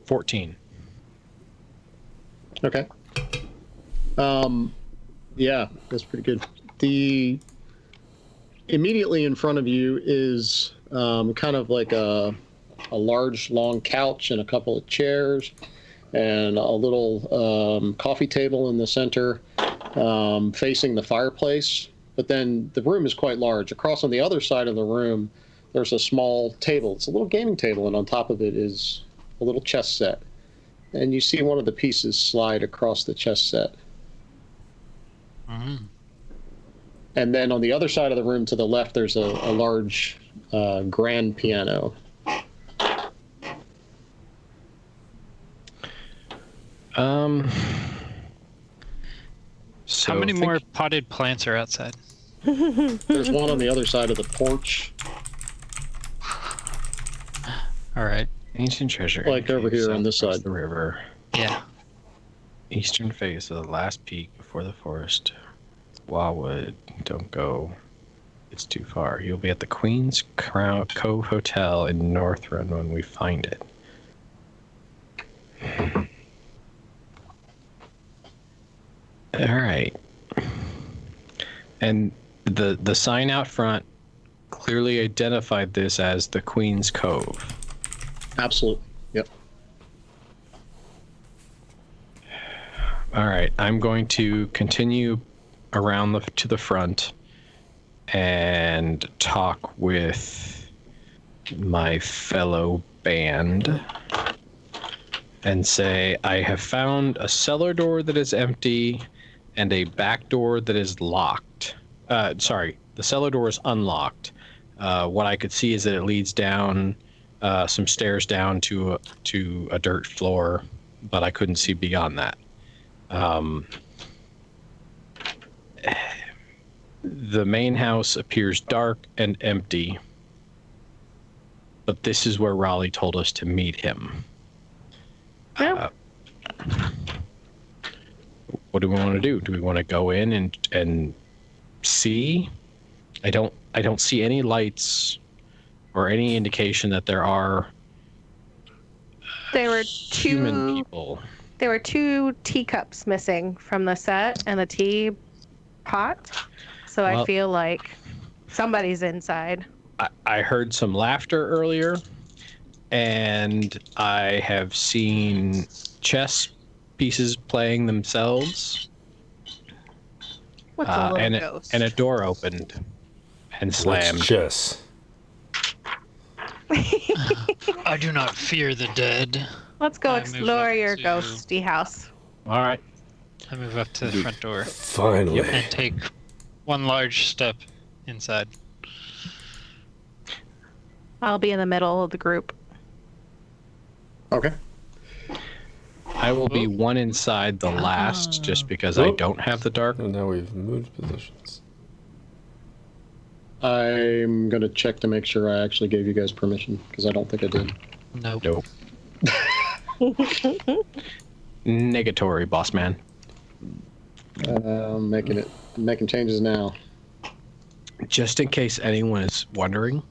Speaker 5: 14.
Speaker 2: Okay. Yeah, that's pretty good. Immediately in front of you is kind of like a large, long couch and a couple of chairs and a little coffee table in the center facing the fireplace. But then the room is quite large. Across on the other side of the room, there's a small table. It's a little gaming table, and on top of it is a little chess set. And you see one of the pieces slide across the chess set.
Speaker 6: Mm-hmm.
Speaker 2: And then on the other side of the room to the left, there's a large grand piano.
Speaker 5: So
Speaker 6: How many more potted plants are outside?
Speaker 2: There's one on the other side of the porch.
Speaker 6: All right.
Speaker 5: Ancient treasure.
Speaker 2: Like over here on this
Speaker 5: across
Speaker 2: side.
Speaker 5: the river.
Speaker 6: Yeah.
Speaker 5: Eastern face of the last peak before the forest. Wildwood. Don't go. It's too far. You'll be at the Queen's Cove Hotel in Northrun when we find it. All right. And the sign out front clearly identified this as the Queen's Cove.
Speaker 2: Absolutely. Yep.
Speaker 5: All right. I'm going to continue around to the front and talk with my fellow band. and say, I have found a cellar door that is empty and a back door that is locked. Sorry, the cellar door is unlocked. What I could see is that it leads down some stairs down to a dirt floor, but I couldn't see beyond that. The main house appears dark and empty, but this is where Raleigh told us to meet him. What do we want to do? Do we want to go in and see? I don't see any lights or any indication that there are
Speaker 4: There were
Speaker 5: human
Speaker 4: two.
Speaker 5: people.
Speaker 4: There were 2 teacups missing from the set and the tea pot. So I
Speaker 5: Well-
Speaker 4: feel like somebody's inside.
Speaker 5: I heard some laughter earlier, and I have seen chess pieces playing themselves,
Speaker 4: What's a little
Speaker 5: and
Speaker 4: ghost?
Speaker 5: a door opened and
Speaker 1: Let's
Speaker 5: slammed.
Speaker 1: chess.
Speaker 6: I do not fear the dead.
Speaker 4: Let's go
Speaker 6: I move
Speaker 4: explore
Speaker 6: up
Speaker 4: your
Speaker 6: to-
Speaker 4: ghosty house.
Speaker 5: All right.
Speaker 6: I move up to the front door
Speaker 1: Finally.
Speaker 6: and take one large step inside.
Speaker 4: I'll be in the middle of the group.
Speaker 2: Okay.
Speaker 5: I will be one inside the last, just because I
Speaker 1: Oop.
Speaker 5: don't have the dark.
Speaker 1: And now we've moved positions.
Speaker 2: I'm going to check to make sure I actually gave you guys permission, because I don't think I did.
Speaker 6: Nope.
Speaker 5: Nope. Negatory, boss man.
Speaker 2: Making changes now.
Speaker 5: Just in case anyone is wondering,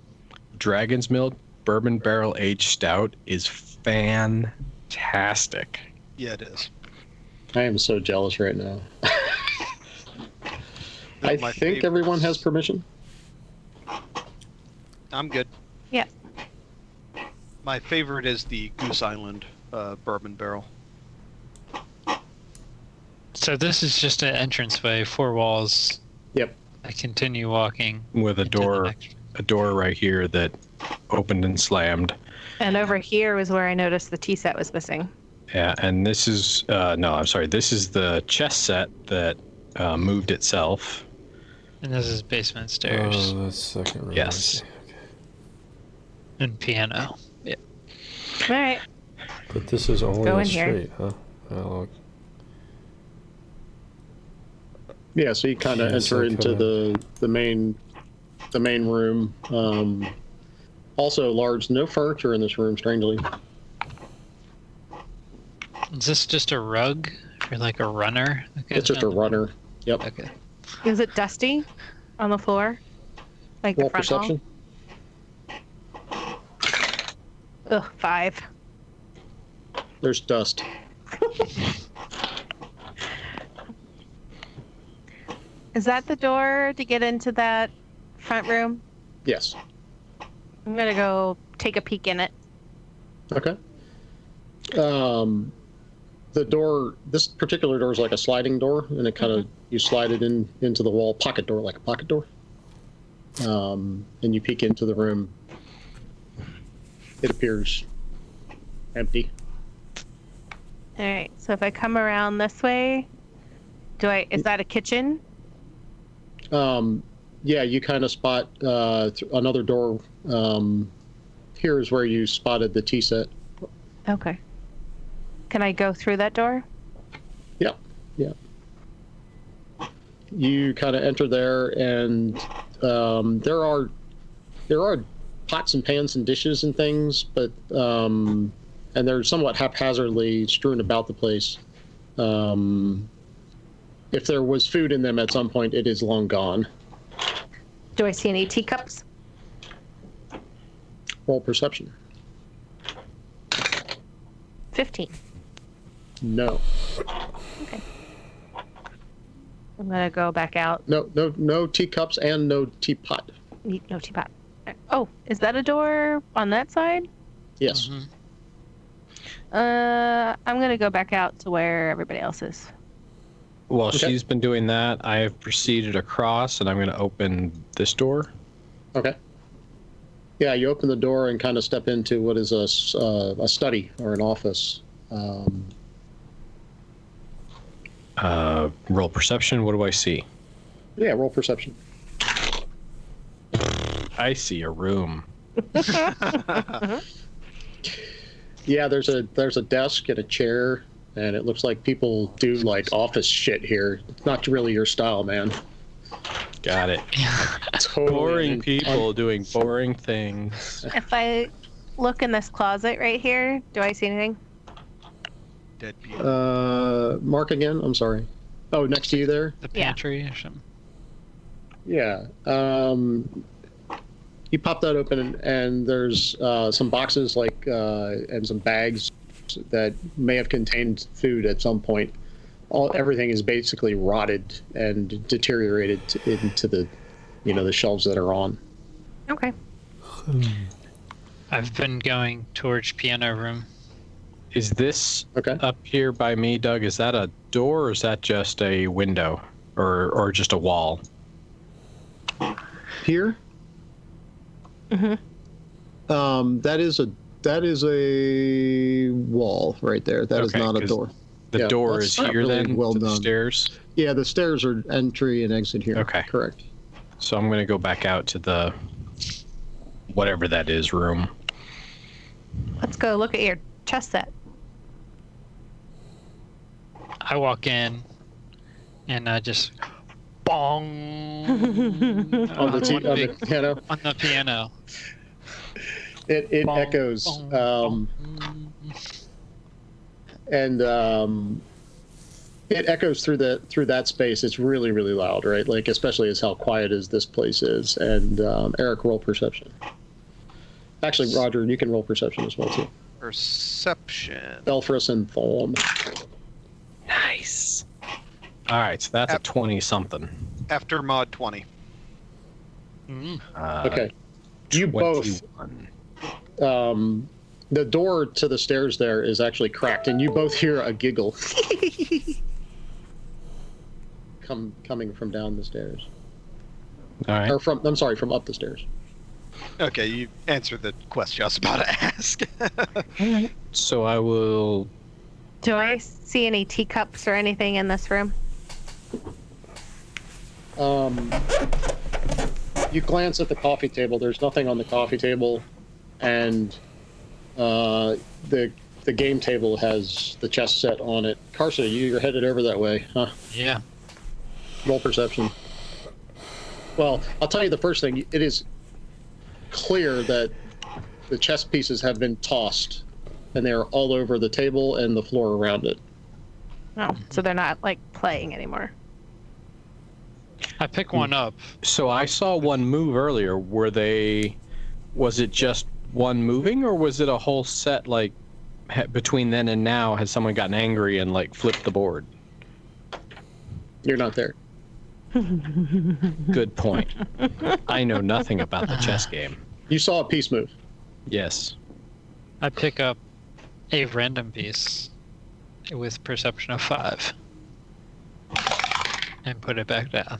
Speaker 5: Dragon's Milk Bourbon Barrel Aged Stout is fantastic.
Speaker 3: Yeah, it is.
Speaker 2: I am so jealous right now. I
Speaker 3: My
Speaker 2: think
Speaker 3: favorite.
Speaker 2: everyone has permission.
Speaker 3: I'm good.
Speaker 4: Yeah.
Speaker 3: My favorite is the Goose Island bourbon barrel.
Speaker 6: So this is just an entranceway, 4 walls.
Speaker 2: Yep.
Speaker 6: I continue walking.
Speaker 5: With a
Speaker 6: into the
Speaker 5: door,
Speaker 6: next-
Speaker 5: a door right here that opened and slammed.
Speaker 4: And over here was where I noticed the tea set was missing.
Speaker 5: Yeah, and this is no, I'm sorry. This is the chess set that moved itself.
Speaker 6: And this is basement stairs
Speaker 1: Oh, that's second row.
Speaker 5: Yes.
Speaker 1: Okay.
Speaker 6: and piano. Yeah.
Speaker 4: All right.
Speaker 1: But this is only
Speaker 4: go
Speaker 1: a
Speaker 4: in here.
Speaker 1: straight, huh? Well,
Speaker 2: Yeah, so you kind of
Speaker 1: Yeah, so
Speaker 2: enter into
Speaker 1: kinda-
Speaker 2: the main room. Also large, no furniture in this room, strangely.
Speaker 6: Is this just a rug or like a runner? Okay,
Speaker 2: It's just a runner. Yep.
Speaker 6: Okay.
Speaker 4: Is it dusty on the floor? Like the
Speaker 2: Roll
Speaker 4: front
Speaker 2: perception.
Speaker 4: wall? Ugh, 5.
Speaker 2: There's dust.
Speaker 4: Is that the door to get into that front room?
Speaker 2: Yes.
Speaker 4: I'm gonna go take a peek in it.
Speaker 2: Okay. The door, this particular door is like a sliding door, and it kind of, you slide it into the wall, pocket door, like a pocket door. And you peek into the room. It appears empty.
Speaker 4: All right. So if I come around this way, is that a kitchen?
Speaker 2: Yeah, you kind of spot another door. Here is where you spotted the tea set.
Speaker 4: Okay. Can I go through that door?
Speaker 2: Yeah, yeah. You kind of enter there, and there are pots and pans and dishes and things, but and they're somewhat haphazardly strewn about the place. If there was food in them at some point, it is long gone.
Speaker 4: Do I see any teacups?
Speaker 2: Roll perception.
Speaker 4: 15.
Speaker 2: No,
Speaker 4: I'm gonna go back out.
Speaker 2: no teacups and no teapot.
Speaker 4: No teapot. Oh, is that a door on that side?
Speaker 2: Yes.
Speaker 6: Mhm.
Speaker 4: I'm gonna go back out to where everybody else is.
Speaker 5: While
Speaker 2: Okay.
Speaker 5: she's been doing that, I have proceeded across, and I'm going to open this door.
Speaker 2: Okay. Yeah, you open the door and kind of step into what is a study or an office.
Speaker 5: Roll perception. What do I see?
Speaker 2: Yeah, roll perception.
Speaker 5: I see a room.
Speaker 2: Yeah, there's a desk and a chair, and it looks like people do like office shit here. It's not really your style, man.
Speaker 5: Got it.
Speaker 2: Totally
Speaker 5: Boring people doing boring things.
Speaker 4: If I look in this closet right here, do I see anything?
Speaker 3: Dead people.
Speaker 2: Mark again. I'm sorry. Oh, next to you there.
Speaker 6: The
Speaker 4: Yeah.
Speaker 6: pantry or something.
Speaker 2: Yeah. You pop that open, and there's some boxes and some bags that may have contained food at some point. Everything is basically rotted and deteriorated into the shelves that are on.
Speaker 4: Okay.
Speaker 6: I've been going towards piano room.
Speaker 5: Is this
Speaker 2: Okay.
Speaker 5: up here by me, Doug? Is that a door or is that just a window or just a wall?
Speaker 2: Here.
Speaker 4: Mm-hmm.
Speaker 2: That is a wall right there. That is
Speaker 5: Okay,
Speaker 2: not a
Speaker 5: 'cause
Speaker 2: door.
Speaker 5: The
Speaker 2: Yeah,
Speaker 5: door
Speaker 2: that's
Speaker 5: is
Speaker 2: not
Speaker 5: here
Speaker 2: really
Speaker 5: then,
Speaker 2: well
Speaker 5: to the
Speaker 2: done.
Speaker 5: stairs.
Speaker 2: Yeah, the stairs are entry and exit here.
Speaker 5: Okay.
Speaker 2: Correct.
Speaker 5: So I'm going to go back out to the whatever that is room.
Speaker 4: Let's go look at your chess set.
Speaker 6: I walk in, and I just bong
Speaker 2: On the piano.
Speaker 6: on the piano.
Speaker 2: It
Speaker 6: Bong,
Speaker 2: echoes.
Speaker 6: bong,
Speaker 2: And it echoes through that space. It's really, really loud, right? Like, especially as how quiet as this place is. And Eric, roll perception. Actually, Roger, you can roll perception as well too.
Speaker 3: Perception.
Speaker 2: Belfrus and Thorm.
Speaker 5: Nice. All right, so that's a 20-something.
Speaker 3: After mod 20.
Speaker 2: Okay. You both.
Speaker 5: 21.
Speaker 2: The door to the stairs there is actually cracked, and you both hear a giggle coming from down the stairs,
Speaker 5: All right.
Speaker 2: or from up the stairs.
Speaker 3: Okay, you answered the question I was about to ask.
Speaker 5: So I will.
Speaker 4: Do I see any teacups or anything in this room?
Speaker 2: You glance at the coffee table. There's nothing on the coffee table, and the game table has the chess set on it. Carson, you're headed over that way, huh?
Speaker 6: Yeah.
Speaker 2: Roll perception. Well, I'll tell you the first thing. It is clear that the chess pieces have been tossed, and they are all over the table and the floor around it.
Speaker 4: Oh, so they're not like playing anymore.
Speaker 6: I pick one up.
Speaker 5: So I saw one move earlier. Was it just one moving, or was it a whole set? Like between then and now, has someone gotten angry and like flipped the board?
Speaker 2: You're not there.
Speaker 5: Good point. I know nothing about the chess game.
Speaker 2: You saw a piece move.
Speaker 5: Yes.
Speaker 6: I pick up a random piece with perception of 5 and put it back down.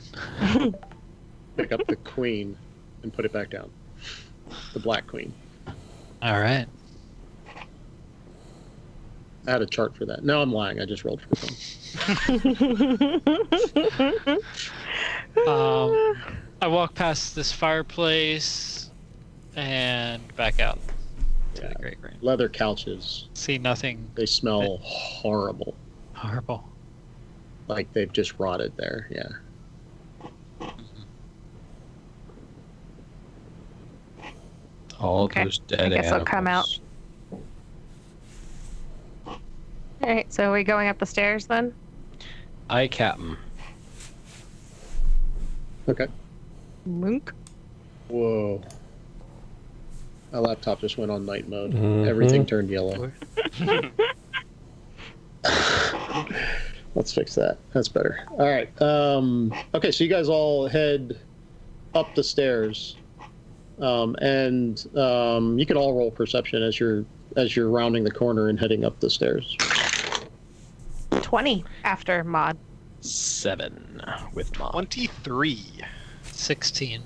Speaker 2: Pick up the queen and put it back down. The black queen.
Speaker 6: All right.
Speaker 2: I had a chart for that. No, I'm lying. I just rolled for fun.
Speaker 6: I walk past this fireplace and back out to the great room.
Speaker 2: Leather couches.
Speaker 6: See nothing
Speaker 2: They smell horrible.
Speaker 6: horrible.
Speaker 2: Like they've just rotted there. Yeah.
Speaker 5: All
Speaker 4: Okay,
Speaker 5: those dead
Speaker 4: I guess
Speaker 5: animals.
Speaker 4: I'll come out. All right, so are we going up the stairs then?
Speaker 5: Aye, Captain.
Speaker 2: Okay.
Speaker 4: Munk.
Speaker 2: Whoa. My laptop just went on night mode.
Speaker 1: Mhm.
Speaker 2: Everything turned yellow. Let's fix that. That's better. All right. Okay, so you guys all head up the stairs, and you can all roll perception as you're rounding the corner and heading up the stairs.
Speaker 4: 20 after mod.
Speaker 5: 7 with mom.
Speaker 3: 23.
Speaker 6: 16.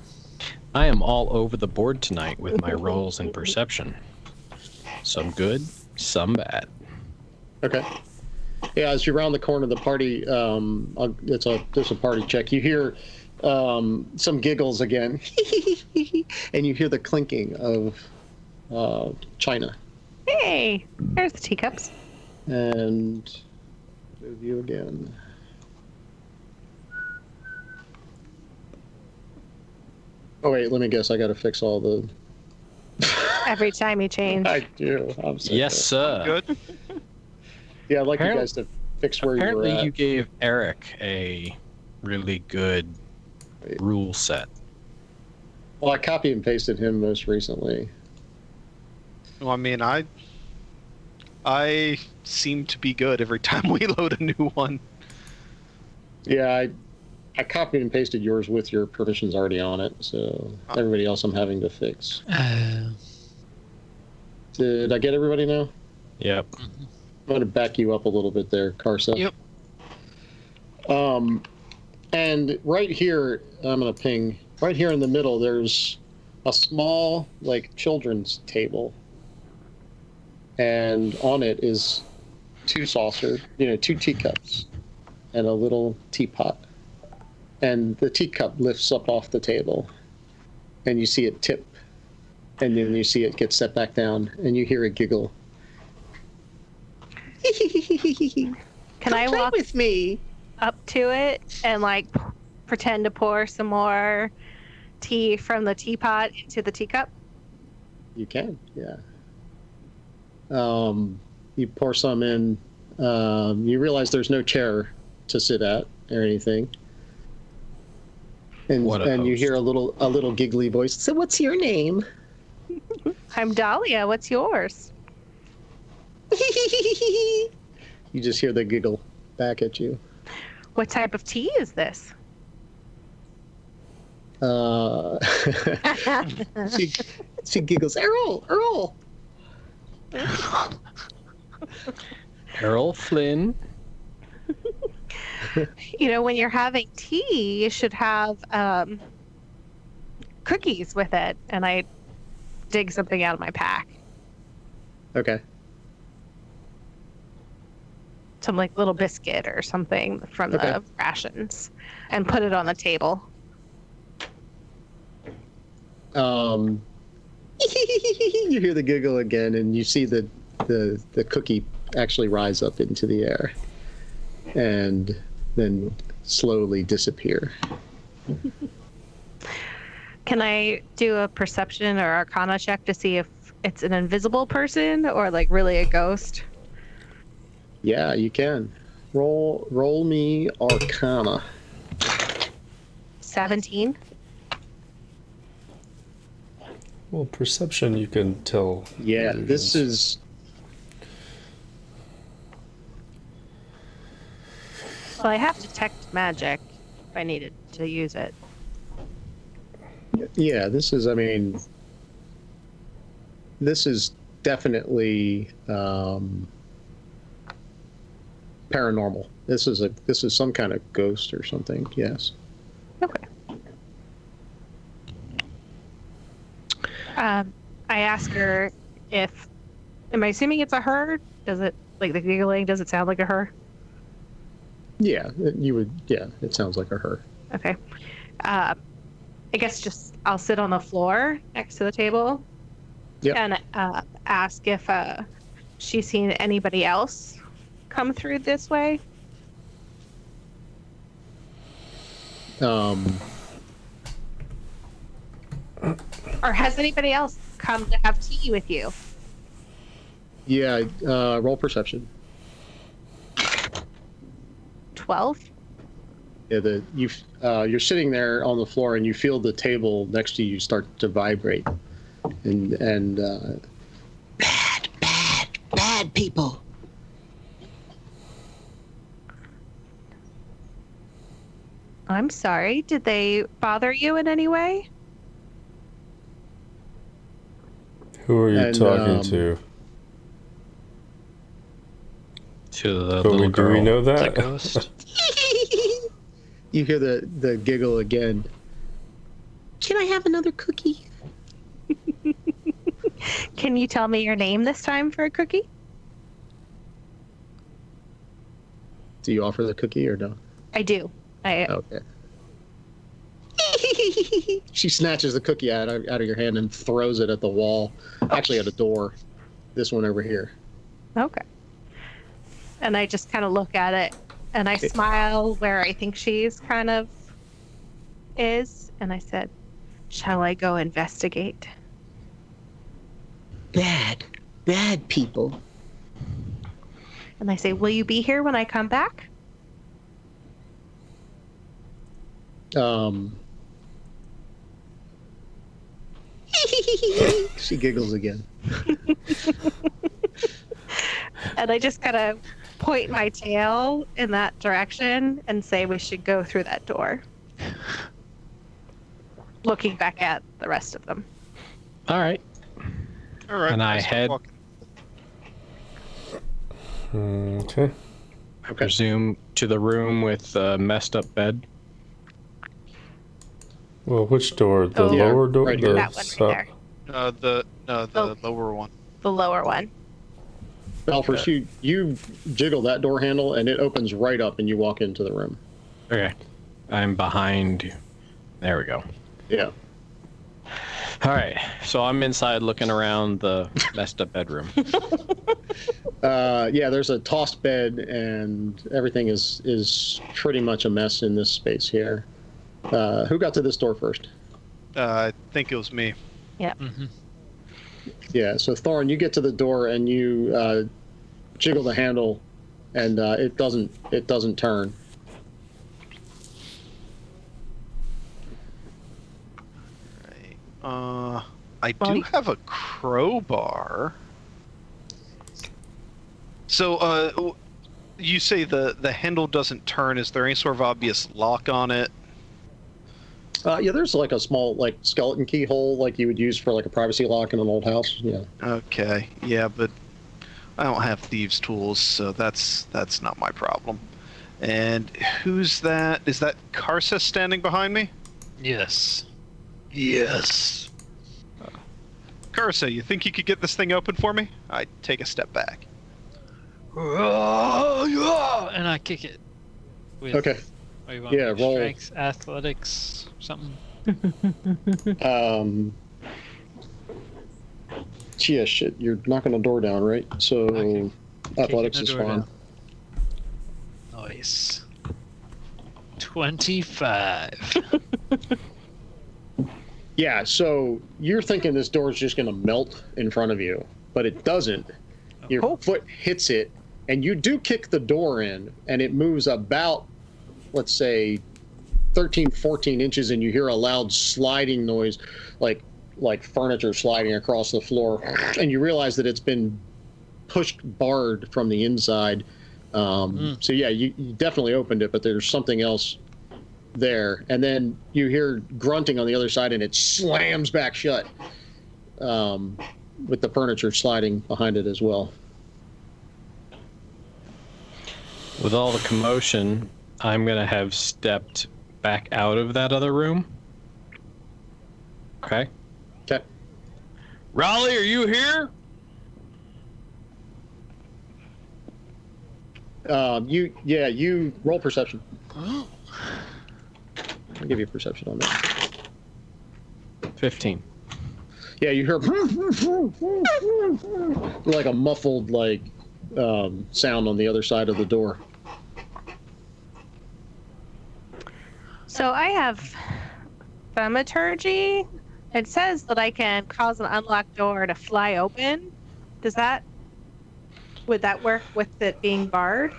Speaker 5: I am all over the board tonight with my rolls and perception. Some good, some bad.
Speaker 2: Okay. Yeah, as you round the corner of the party, it's a party check. You hear some giggles again, and you hear the clinking of china.
Speaker 4: Hey, there's the teacups.
Speaker 2: And move you again. Oh wait, let me guess. I got to fix all the.
Speaker 4: Every time you change.
Speaker 2: I do. I'm so
Speaker 5: Yes, sir.
Speaker 3: Good.
Speaker 2: Yeah, I'd like you guys to fix where you're
Speaker 5: Apparently,
Speaker 2: at.
Speaker 5: you gave Eric a really good rule set.
Speaker 2: Well, I copy and pasted him most recently.
Speaker 3: Well, I mean, I seem to be good every time we load a new one.
Speaker 2: Yeah, I copied and pasted yours with your permissions already on it, so everybody else I'm having to fix. Did I get everybody now?
Speaker 5: Yep.
Speaker 2: I'm going to back you up a little bit there, Carsa.
Speaker 6: Yep.
Speaker 2: And right here, I'm going to ping, right here in the middle, there's a small, like, children's table. And on it is two teacups and a little teapot. And the teacup lifts up off the table, and you see it tip, and then you see it get set back down, and you hear a giggle.
Speaker 4: Can I
Speaker 2: Play
Speaker 4: walk
Speaker 2: with me?
Speaker 4: up to it and like pretend to pour some more tea from the teapot into the teacup?
Speaker 2: You can, yeah. You pour some in. You realize there's no chair to sit at or anything. And
Speaker 5: What a
Speaker 2: you
Speaker 5: host.
Speaker 2: hear a little giggly voice. So what's your name?
Speaker 4: I'm Dahlia. What's yours?
Speaker 2: You just hear the giggle back at you.
Speaker 4: What type of tea is this?
Speaker 2: She giggles. Earl.
Speaker 5: Errol Flynn.
Speaker 4: You know, when you're having tea, you should have cookies with it. And I dig something out of my pack.
Speaker 2: Okay.
Speaker 4: Some like little biscuit or something from
Speaker 2: Okay.
Speaker 4: the rations and put it on the table.
Speaker 2: You hear the giggle again, and you see the cookie actually rise up into the air and then slowly disappear.
Speaker 4: Can I do a perception or arcana check to see if it's an invisible person or like really a ghost?
Speaker 2: Yeah, you can. Roll me Arcana.
Speaker 4: 17.
Speaker 1: Well, perception, you can tell.
Speaker 2: Yeah,
Speaker 1: illusions.
Speaker 2: this is.
Speaker 4: Well, I have detect magic if I needed to use it.
Speaker 2: Yeah, this is. I mean, this is definitely paranormal. This is some kind of ghost or something. Yes.
Speaker 4: Okay. I ask her if. Am I assuming it's a her? Does it, like the giggling, does it sound like a her?
Speaker 2: Yeah, you would. Yeah, it sounds like a her.
Speaker 4: Okay. I guess just I'll sit on the floor next to the table.
Speaker 2: Yep.
Speaker 4: And ask if she's seen anybody else come through this way. Or has anybody else come to have tea with you?
Speaker 2: Yeah. Roll perception.
Speaker 4: 12?
Speaker 2: Yeah. You're sitting there on the floor, and you feel the table next to you start to vibrate, and bad people.
Speaker 4: I'm sorry. Did they bother you in any way?
Speaker 1: Who are you
Speaker 2: And,
Speaker 1: talking to?
Speaker 5: To the
Speaker 1: Do
Speaker 5: little
Speaker 1: we
Speaker 5: girl.
Speaker 1: know
Speaker 6: The
Speaker 1: that?
Speaker 6: ghost.
Speaker 2: You hear the giggle again. Can I have another cookie?
Speaker 4: Can you tell me your name this time for a cookie?
Speaker 2: Do you offer the cookie or no?
Speaker 4: I do.
Speaker 2: Okay. She snatches the cookie out of your hand and throws it at the wall. Actually, at a door. This one over here.
Speaker 4: Okay. And I just kind of look at it and I smile where I think she's kind of is. And I said, shall I go investigate?
Speaker 2: Bad people.
Speaker 4: And I say, will you be here when I come back?
Speaker 2: She giggles again.
Speaker 4: And I just kind of point my tail in that direction and say we should go through that door. Looking back at the rest of them.
Speaker 5: All right.
Speaker 3: All right.
Speaker 5: And I head,
Speaker 1: Okay.
Speaker 5: I presume, to the room with the messed up bed.
Speaker 1: Well, which door? The
Speaker 4: Yeah,
Speaker 1: lower door?
Speaker 2: right here.
Speaker 1: The
Speaker 4: That one right there.
Speaker 3: The lower one.
Speaker 4: The lower one.
Speaker 2: Belfast, you jiggle that door handle and it opens right up and you walk into the room.
Speaker 5: Okay. I'm behind. There we go.
Speaker 2: Yeah.
Speaker 5: All right. So I'm inside looking around the messed up bedroom.
Speaker 2: Yeah, there's a tossed bed and everything is pretty much a mess in this space here. Who got to this door first?
Speaker 3: I think it was me.
Speaker 4: Yep.
Speaker 6: Mm-hmm.
Speaker 2: Yeah, so Thorn, you get to the door and you jiggle the handle, and it doesn't turn.
Speaker 3: I do have a crowbar. So, you say the handle doesn't turn. Is there any sort of obvious lock on it?
Speaker 2: Yeah, there's like a small like skeleton keyhole like you would use for like a privacy lock in an old house. Yeah.
Speaker 3: Okay, yeah, but I don't have thieves' tools, so that's not my problem. And who's that? Is that Karsa standing behind me?
Speaker 6: Yes.
Speaker 3: Yes. Karsa, you think you could get this thing open for me? I take a step back.
Speaker 6: And I kick it. With,
Speaker 2: Okay.
Speaker 6: what do you want?
Speaker 2: Yeah, roll.
Speaker 6: Strength, athletics, something.
Speaker 2: Yeah, shit. You're knocking the door down, right? So
Speaker 6: Okay.
Speaker 2: athletics
Speaker 6: Kicking
Speaker 2: is
Speaker 6: the door
Speaker 2: fine.
Speaker 6: down. Nice. 25.
Speaker 2: Yeah, so you're thinking this door is just going to melt in front of you, but it doesn't. Your
Speaker 4: Oh.
Speaker 2: foot hits it, and you do kick the door in, and it moves about, let's say, 13, 14 inches, and you hear a loud sliding noise, like furniture sliding across the floor, and you realize that it's been pushed barred from the inside. So yeah, you definitely opened it, but there's something else there, and then you hear grunting on the other side, and it slams back shut, with the furniture sliding behind it as well.
Speaker 5: With all the commotion, I'm going to have stepped back out of that other room. Okay.
Speaker 2: Okay.
Speaker 5: Raleigh, are you here?
Speaker 2: You roll perception. I'll give you a perception on that.
Speaker 5: 15.
Speaker 2: Yeah, you hear like a muffled sound on the other side of the door.
Speaker 4: So I have thaumaturgy. It says that I can cause an unlocked door to fly open. Would that work with it being barred?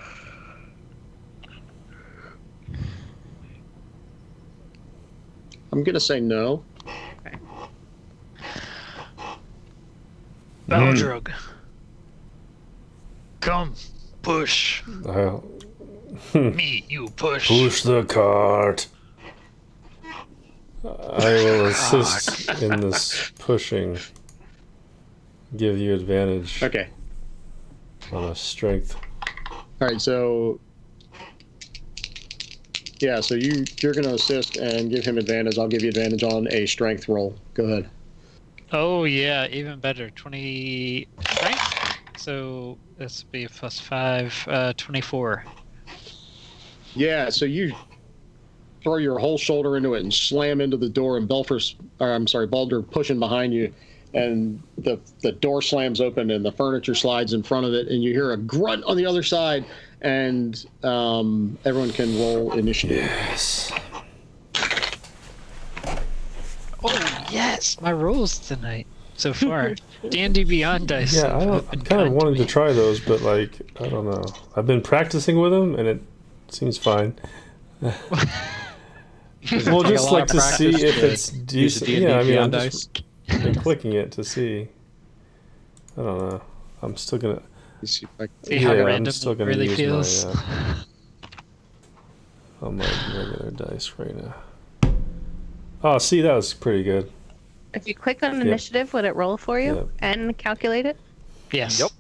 Speaker 2: I'm gonna say no.
Speaker 6: Baldrug. Come, push. Me, you push.
Speaker 1: Push the cart. I will assist in this pushing. Give you advantage
Speaker 2: Okay.
Speaker 1: on a strength.
Speaker 2: All right. So yeah. So you're gonna assist and give him advantage. I'll give you advantage on a strength roll. Go ahead.
Speaker 6: Oh yeah, even better. 20 strength. So this would be +5, 24.
Speaker 2: Yeah, so you throw your whole shoulder into it and slam into the door, and Baldur pushing behind you, and the door slams open and the furniture slides in front of it, and you hear a grunt on the other side, and everyone can roll initiative.
Speaker 1: Yes.
Speaker 6: Oh yes, my rolls tonight so far. D&D Beyond dice.
Speaker 1: Yeah, I kind of wanted to try those, but like I don't know. I've been practicing with them, and it seems fine. Well,
Speaker 5: take a
Speaker 1: just
Speaker 5: lot
Speaker 1: like
Speaker 5: of
Speaker 1: to see
Speaker 5: practice
Speaker 1: if
Speaker 5: to
Speaker 1: it's
Speaker 5: use the
Speaker 1: decent.
Speaker 5: D&D
Speaker 1: Yeah, I mean, I'm
Speaker 5: Beyond
Speaker 1: just been clicking it to see. I don't know. I'm still gonna.
Speaker 6: See how
Speaker 1: I'm
Speaker 6: random
Speaker 1: still
Speaker 6: it
Speaker 1: gonna
Speaker 6: really
Speaker 1: use
Speaker 6: feels.
Speaker 1: my on my regular dice right now. Oh, see, that was pretty good.
Speaker 4: If you click on initiative, would it roll for you
Speaker 1: Yep.
Speaker 4: and calculate it?
Speaker 6: Yes.
Speaker 3: Yep.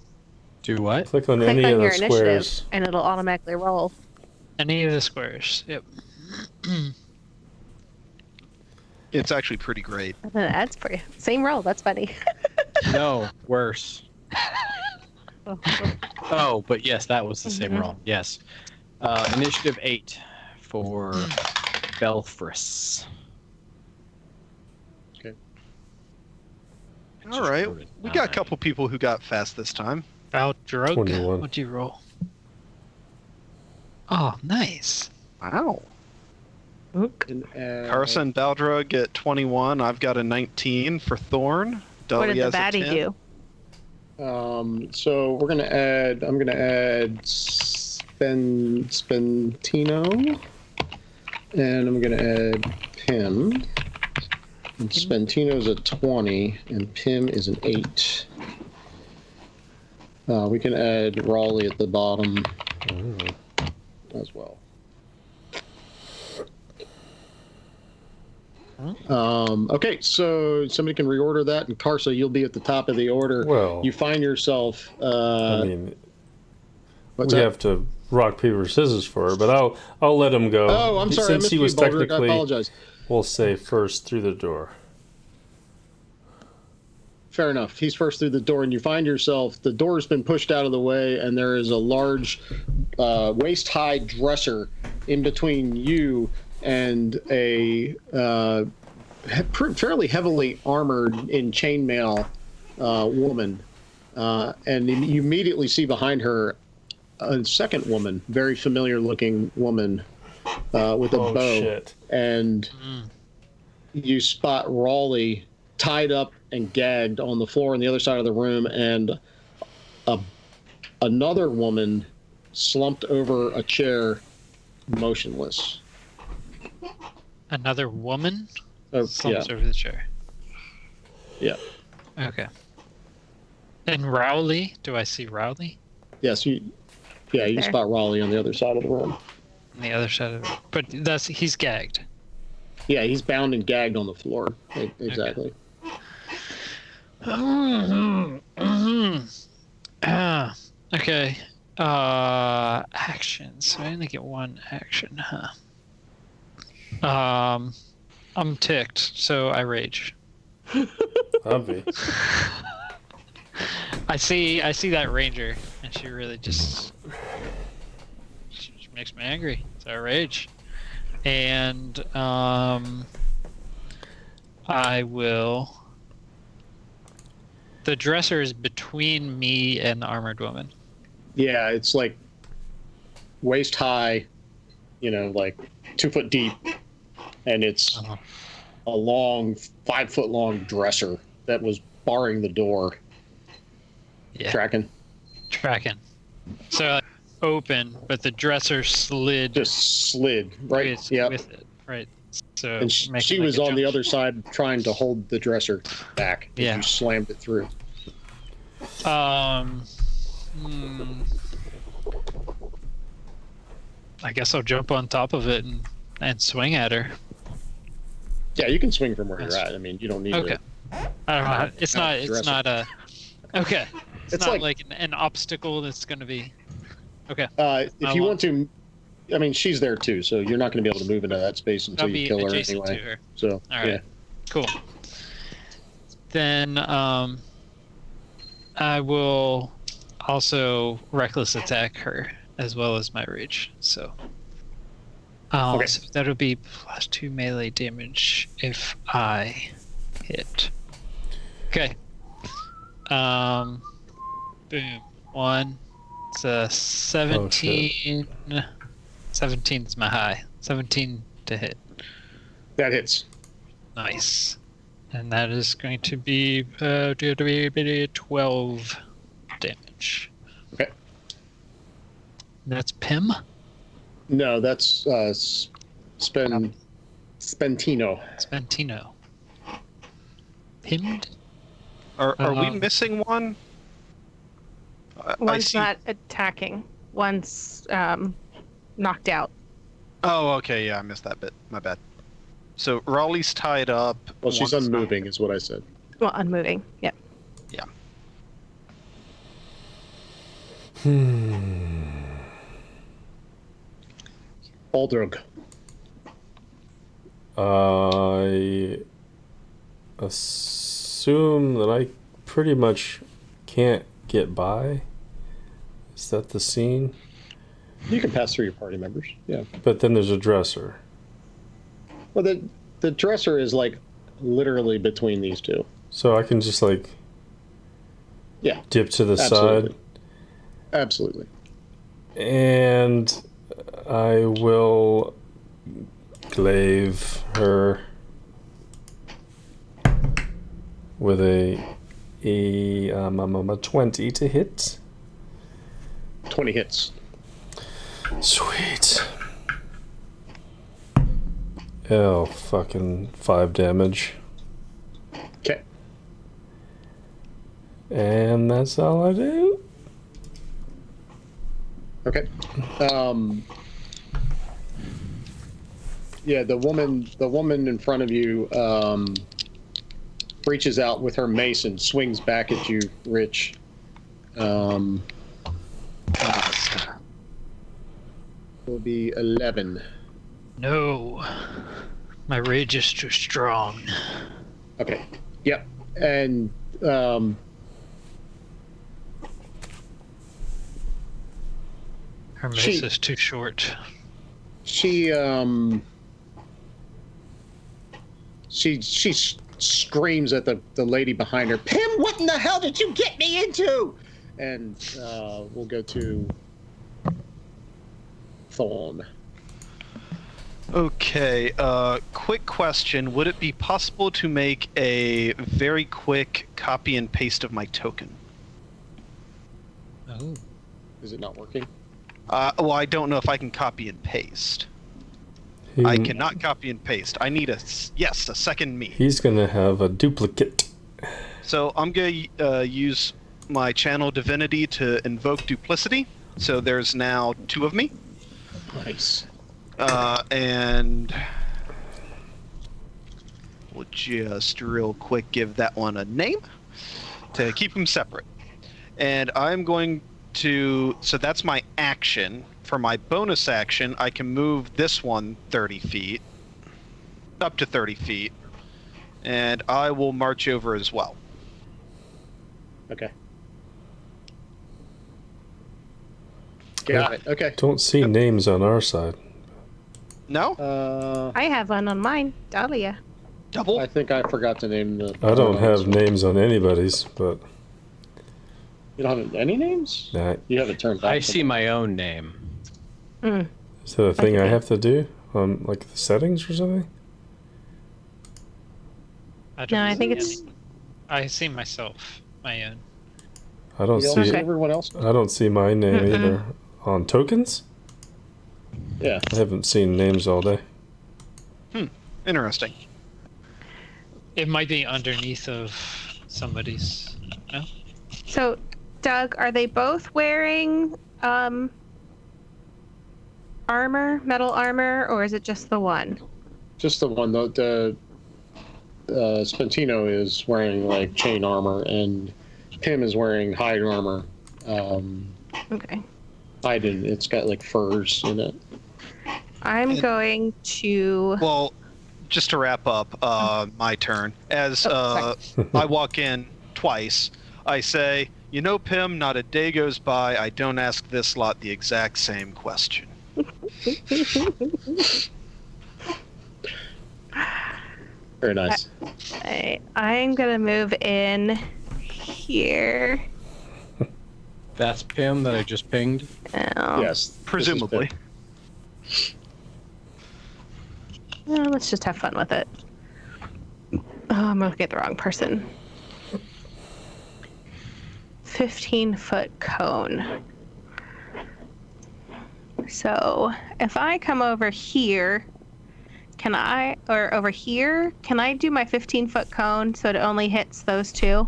Speaker 5: Do what?
Speaker 1: Click on
Speaker 4: Click
Speaker 1: any
Speaker 4: on
Speaker 1: of
Speaker 4: your
Speaker 1: the
Speaker 4: initiative,
Speaker 1: squares.
Speaker 4: and it'll automatically roll.
Speaker 6: Any of the squares. Yep.
Speaker 3: It's actually pretty great.
Speaker 4: And then it adds for you. Same roll. That's funny.
Speaker 5: No, worse. Oh, but yes, that was the same roll. Yes. Initiative 8 for Belfris.
Speaker 3: All right. We got a couple people who got fast this time.
Speaker 6: About drug.
Speaker 1: 21.
Speaker 6: What'd you roll? Oh, nice.
Speaker 3: Wow.
Speaker 2: And,
Speaker 3: Carson Baldrug at 21. I've got a 19 for Thorn.
Speaker 4: What did
Speaker 3: Dudley
Speaker 4: the
Speaker 3: has a
Speaker 4: baddie
Speaker 3: 10.
Speaker 4: do?
Speaker 2: So we're gonna add. I'm gonna add Spentino, and I'm gonna add Pim. And Spentino's a 20, and Pim is an 8. We can add Raleigh at the bottom as well. Okay, so somebody can reorder that, and Karsa, you'll be at the top of the order.
Speaker 1: Well,
Speaker 2: You find yourself.
Speaker 1: I mean,
Speaker 2: What's
Speaker 1: we
Speaker 2: that?
Speaker 1: have to rock paper scissors for her, but I'll let him go.
Speaker 2: Oh, I'm sorry. I
Speaker 1: Since
Speaker 2: missed
Speaker 1: he
Speaker 2: you,
Speaker 1: was
Speaker 2: Baldric. I
Speaker 1: technically,
Speaker 2: apologize.
Speaker 1: we'll say first through the door.
Speaker 2: Fair enough. He's first through the door, and you find yourself. The door's been pushed out of the way, and there is a large, waist-high dresser in between you and a fairly heavily armored in chainmail woman. And you immediately see behind her a second woman, very familiar-looking woman with a bow.
Speaker 1: Shit.
Speaker 2: And you spot Raleigh tied up and gagged on the floor on the other side of the room, and another woman slumped over a chair, motionless.
Speaker 6: Another woman
Speaker 2: Oh,
Speaker 6: slumps
Speaker 2: yeah.
Speaker 6: over the chair.
Speaker 2: Yeah.
Speaker 6: Okay. And Rowley? Do I see Rowley?
Speaker 2: Yes, you
Speaker 4: There.
Speaker 2: spot Raleigh on the other side of the room.
Speaker 6: On the other side of it. But he's gagged.
Speaker 2: Yeah, he's bound and gagged on the floor. Exactly.
Speaker 6: Okay. Actions. So I only get one action, huh? I'm ticked, so I rage.
Speaker 1: Obvi.
Speaker 6: I see that ranger, and she really she makes me angry. So I rage, and I will. The dresser is between me and the armored woman.
Speaker 2: Yeah, it's like waist high, like 2 foot deep, and it's a long 5 foot long dresser that was barring the door.
Speaker 6: Yeah.
Speaker 2: Tracking.
Speaker 6: So open, but the dresser slid.
Speaker 2: Just slid right.
Speaker 6: with it, right? So
Speaker 2: And she was on the other side trying to hold the dresser back.
Speaker 6: Yeah.
Speaker 2: You slammed it through.
Speaker 6: I guess I'll jump on top of it and swing at her.
Speaker 2: Yeah, you can swing from where
Speaker 6: Yes.
Speaker 2: you're at. I mean, you don't need
Speaker 6: Okay.
Speaker 2: to.
Speaker 6: I don't know. It's not a. Okay. It's not
Speaker 2: like-
Speaker 6: like an obstacle that's going to be. Okay.
Speaker 2: If you want to, I mean, she's there too, so you're not going to be able to move into that space until
Speaker 6: I'll
Speaker 2: you
Speaker 6: be
Speaker 2: kill her
Speaker 6: adjacent
Speaker 2: anyway.
Speaker 6: to her.
Speaker 2: So,
Speaker 6: All right.
Speaker 2: yeah.
Speaker 6: Cool. Then I will also reckless attack her as well as my rage. So
Speaker 2: Okay.
Speaker 6: So that'll be +2 melee damage if I hit. Okay. Boom. 1. It's a 17. 17 is my high. 17 to hit.
Speaker 2: That hits.
Speaker 6: Nice. And that is going to be 12 damage.
Speaker 2: Okay.
Speaker 6: That's Pim.
Speaker 2: No, that's Spentino.
Speaker 6: Spentino. Pimmed?
Speaker 3: Are we missing one? I
Speaker 4: One's
Speaker 3: see.
Speaker 4: not attacking. One's knocked out.
Speaker 3: Oh, okay. Yeah, I missed that bit. My bad. So Raleigh's tied up.
Speaker 2: Well, she's
Speaker 3: one's not-
Speaker 2: unmoving, is what I said.
Speaker 4: Well, unmoving. Yep.
Speaker 3: Yeah.
Speaker 2: Baldrog.
Speaker 1: I assume that I pretty much can't get by. Is that the scene?
Speaker 2: You can pass through your party members. Yeah.
Speaker 1: But then there's a dresser.
Speaker 2: Well, the dresser is like literally between these two.
Speaker 1: So I can just like
Speaker 2: Yeah.
Speaker 1: dip to the
Speaker 2: Absolutely.
Speaker 1: side.
Speaker 2: Absolutely.
Speaker 1: And I will glaive her with a 20 to hit.
Speaker 2: 20 hits.
Speaker 1: Sweet. Oh, fucking 5 damage.
Speaker 2: Okay.
Speaker 1: And that's all I do.
Speaker 2: Okay. Yeah, the woman in front of you reaches out with her mace and swings back at you, Rich. Will be 11.
Speaker 6: No. My rage is too strong.
Speaker 2: Okay. Yep. And
Speaker 6: Her mace
Speaker 2: She-
Speaker 6: is too short.
Speaker 2: she screams at the lady behind her, Pim, what in the hell did you get me into? And we'll go to Thorn.
Speaker 3: Okay, quick question. Would it be possible to make a very quick copy and paste of my token?
Speaker 6: Oh.
Speaker 2: Is it not working?
Speaker 3: Well, I don't know if I can copy and paste.
Speaker 1: He-
Speaker 3: I cannot copy and paste. I need a second me.
Speaker 1: He's gonna have a duplicate.
Speaker 3: So I'm going to use my channel divinity to invoke duplicity. So there's now 2 of me.
Speaker 2: Nice.
Speaker 3: And we'll just real quick give that one a name to keep them separate. And I'm going to, so that's my action. For my bonus action, I can move this one 30 feet, up to 30 feet, and I will march over as well.
Speaker 2: Okay. Got it. Okay.
Speaker 1: Don't see names on our side.
Speaker 3: No?
Speaker 4: I have one on mine. Dahlia.
Speaker 3: Double?
Speaker 2: I think I forgot to name the.
Speaker 1: I don't have names on anybody's, but
Speaker 2: You don't have any names?
Speaker 1: nah,
Speaker 2: You have it turned back.
Speaker 5: I see my own name.
Speaker 4: Mm.
Speaker 1: is that a thing I
Speaker 4: Okay.
Speaker 1: have to do on like the settings or something?
Speaker 6: I don't
Speaker 4: No, I think
Speaker 6: see
Speaker 4: it's.
Speaker 6: any. I see myself, my own.
Speaker 1: I don't
Speaker 2: You don't
Speaker 1: see.
Speaker 2: see everyone else?
Speaker 1: I don't see my name
Speaker 4: Mm-mm.
Speaker 1: either on tokens.
Speaker 2: Yeah.
Speaker 1: I haven't seen names all day.
Speaker 3: Interesting.
Speaker 6: It might be underneath of somebody's. No?
Speaker 4: So, Doug, are they both wearing armor, metal armor, or is it just the one?
Speaker 2: Just the one. The Spentino is wearing like chain armor, and Pim is wearing hide armor.
Speaker 4: Okay.
Speaker 2: I didn't. It's got like furs in it.
Speaker 4: I'm
Speaker 3: And-
Speaker 4: going to.
Speaker 3: Well, just to wrap up, my turn. As
Speaker 4: Oh,
Speaker 3: I walk in twice, I say, Pim, not a day goes by I don't ask this lot the exact same question.
Speaker 2: Very nice.
Speaker 4: I'm gonna move in here.
Speaker 5: That's Pim that I just pinged.
Speaker 2: Yes. this is
Speaker 3: Presumably.
Speaker 4: Well, let's just have fun with it. Oh, I'm looking at the wrong person. 15-foot cone. So if I come over here, or over here, can I do my 15-foot cone so it only hits those two?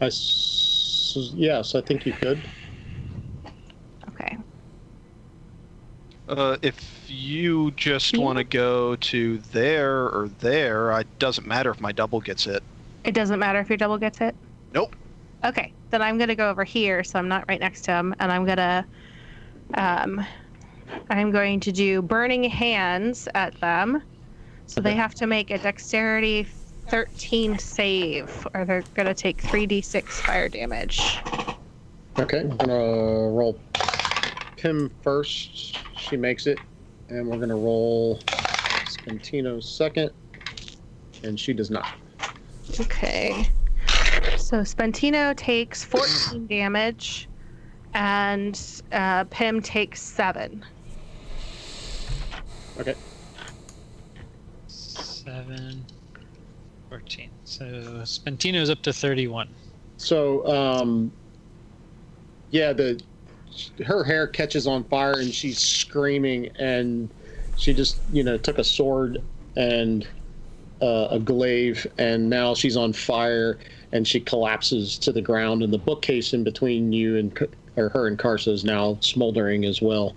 Speaker 2: Yes, I think you could.
Speaker 4: Okay.
Speaker 3: If you just want to go to there or there, it doesn't matter if my double gets hit.
Speaker 4: It doesn't matter if your double gets hit?
Speaker 3: Nope.
Speaker 4: Okay, then I'm gonna go over here so I'm not right next to him, and I'm going to do burning hands at them. So they have to make a dexterity 13 save, or they're gonna take 3d6 fire damage.
Speaker 2: Okay, I'm gonna roll Pim first. She makes it, and we're gonna roll Spantino second, and she does not.
Speaker 4: Okay. So Spantino takes 14 damage, and Pim takes 7.
Speaker 2: Okay.
Speaker 6: 7, 14. So Spantino's up to 31.
Speaker 2: So, yeah, her hair catches on fire, and she's screaming, and she just, took a sword and a glaive, and now she's on fire, and she collapses to the ground, and the bookcase in between you and her and Karsa is now smoldering as well.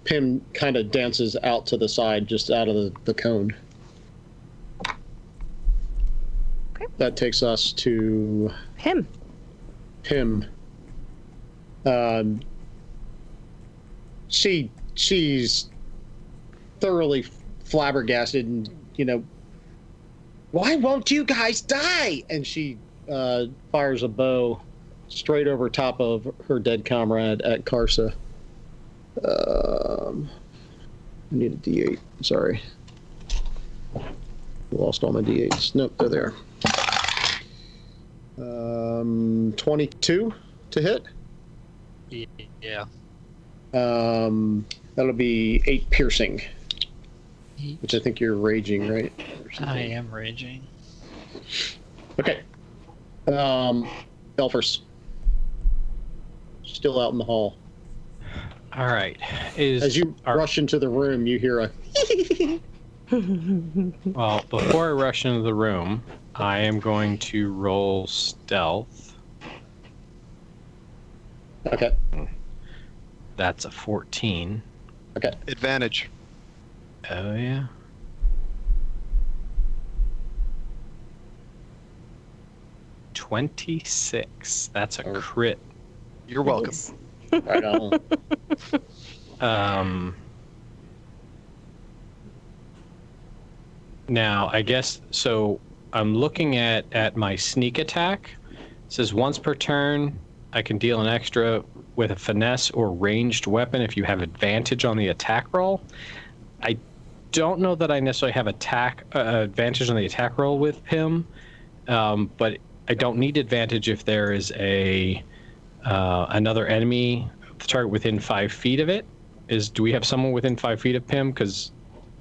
Speaker 2: Pim kind of dances out to the side, just out of the cone.
Speaker 4: Okay.
Speaker 2: That takes us to
Speaker 4: Pim.
Speaker 2: She's thoroughly flabbergasted, and why won't you guys die? And she fires a bow straight over top of her dead comrade at Karsa. I need a D8. Sorry. Lost all my D8s. Nope, they're there. 22 to hit.
Speaker 6: Yeah.
Speaker 2: That'll be 8 piercing, which I think you're raging, right?
Speaker 6: I am raging.
Speaker 2: Okay. Elfers. Still out in the hall.
Speaker 5: All right.
Speaker 2: As you rush into the room, you hear a...
Speaker 5: Well, before I rush into the room, I am going to roll stealth.
Speaker 2: Okay.
Speaker 5: That's a 14.
Speaker 2: Okay.
Speaker 3: Advantage.
Speaker 5: Oh, yeah. $26. That's a crit.
Speaker 3: You're welcome.
Speaker 2: Right on.
Speaker 5: Now, I guess, so I'm looking at my sneak attack. It says once per turn, I can deal an extra with a finesse or ranged weapon if you have advantage on the attack roll. I don't know that I necessarily have advantage on the attack roll with Pim, but I don't need advantage if there is another enemy target within 5 feet of it. Do we have someone within 5 feet of Pim? Because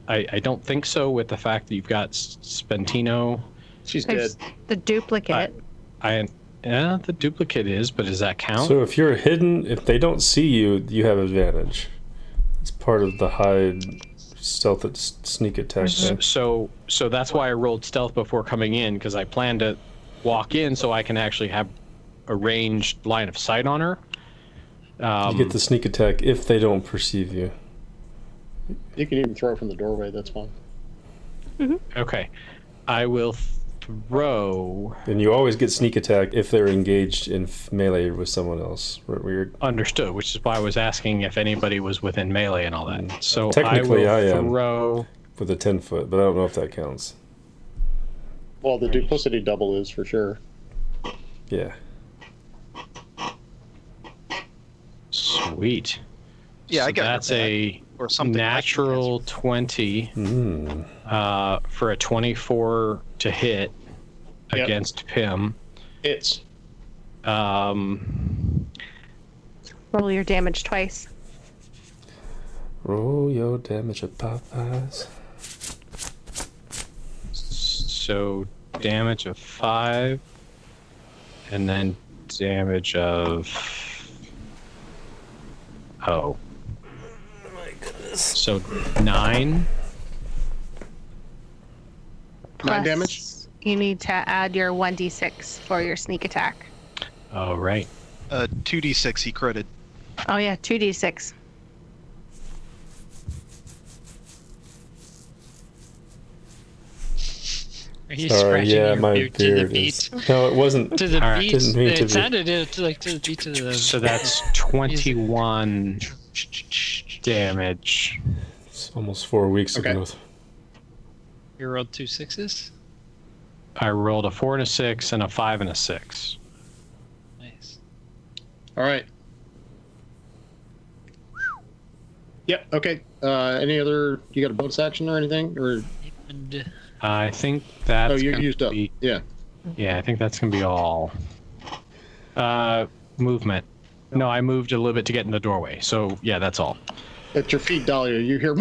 Speaker 5: I don't think so, with the fact that you've got Spantino.
Speaker 2: She's dead.
Speaker 4: There's the duplicate.
Speaker 5: Yeah, the duplicate is, but does that count?
Speaker 1: So if you're hidden, if they don't see you, you have advantage. It's part of the hide stealth sneak attack thing.
Speaker 5: So that's why I rolled stealth before coming in, because I plan to walk in so I can actually have a ranged line of sight on her.
Speaker 1: You get the sneak attack if they don't perceive you.
Speaker 2: You can even throw from the doorway. That's fine.
Speaker 5: Okay. I will throw...
Speaker 1: And you always get sneak attack if they're engaged in melee with someone else. Weird.
Speaker 5: Understood, which is why I was asking if anybody was within melee and all that. So
Speaker 1: Technically,
Speaker 5: I will
Speaker 1: am
Speaker 5: throw...
Speaker 1: with a 10-foot, but I don't know if that counts.
Speaker 2: Well, the duplicity double is for sure.
Speaker 1: Yeah.
Speaker 5: Sweet. Sweet.
Speaker 3: Yeah,
Speaker 5: So
Speaker 3: I got your
Speaker 5: that's
Speaker 3: back.
Speaker 5: a
Speaker 3: Or something like
Speaker 5: natural 20 for a 24 to hit
Speaker 2: Yep.
Speaker 5: against Pim.
Speaker 2: It's
Speaker 4: Roll your damage twice.
Speaker 1: Roll your damage at Popeyes.
Speaker 5: So damage of 5, and then damage of oh
Speaker 1: My goodness.
Speaker 5: so 9.
Speaker 2: 9 damage.
Speaker 4: Plus, you need to add your 1d6 for your sneak attack.
Speaker 5: Oh right.
Speaker 3: 2d6 he critted.
Speaker 4: Oh yeah, 2d6.
Speaker 6: Are you
Speaker 1: Sorry,
Speaker 6: scratching
Speaker 1: yeah,
Speaker 6: your
Speaker 1: my
Speaker 6: beard to the
Speaker 1: beard
Speaker 6: beat?
Speaker 1: is. No, it wasn't.
Speaker 6: To the
Speaker 5: All right.
Speaker 6: beat?
Speaker 1: Didn't mean to
Speaker 6: It
Speaker 1: be.
Speaker 6: sounded like to the beat of the.
Speaker 5: So that's 21 damage.
Speaker 1: It's almost 4 weeks
Speaker 2: Okay.
Speaker 1: ago.
Speaker 6: You rolled 2 6s?
Speaker 5: I rolled a 4 and a 6 and a 5 and a 6.
Speaker 6: Nice.
Speaker 2: All right. Yep. Okay. Any other? You got a bonus action or anything? Or
Speaker 6: And
Speaker 5: I think that's
Speaker 2: oh, you're
Speaker 5: gonna
Speaker 2: used up.
Speaker 5: be-
Speaker 2: Yeah.
Speaker 5: Yeah, I think that's gonna be all. Movement. No, I moved a little bit to get in the doorway. So yeah, that's all.
Speaker 2: At your feet, Dahlia, you hear,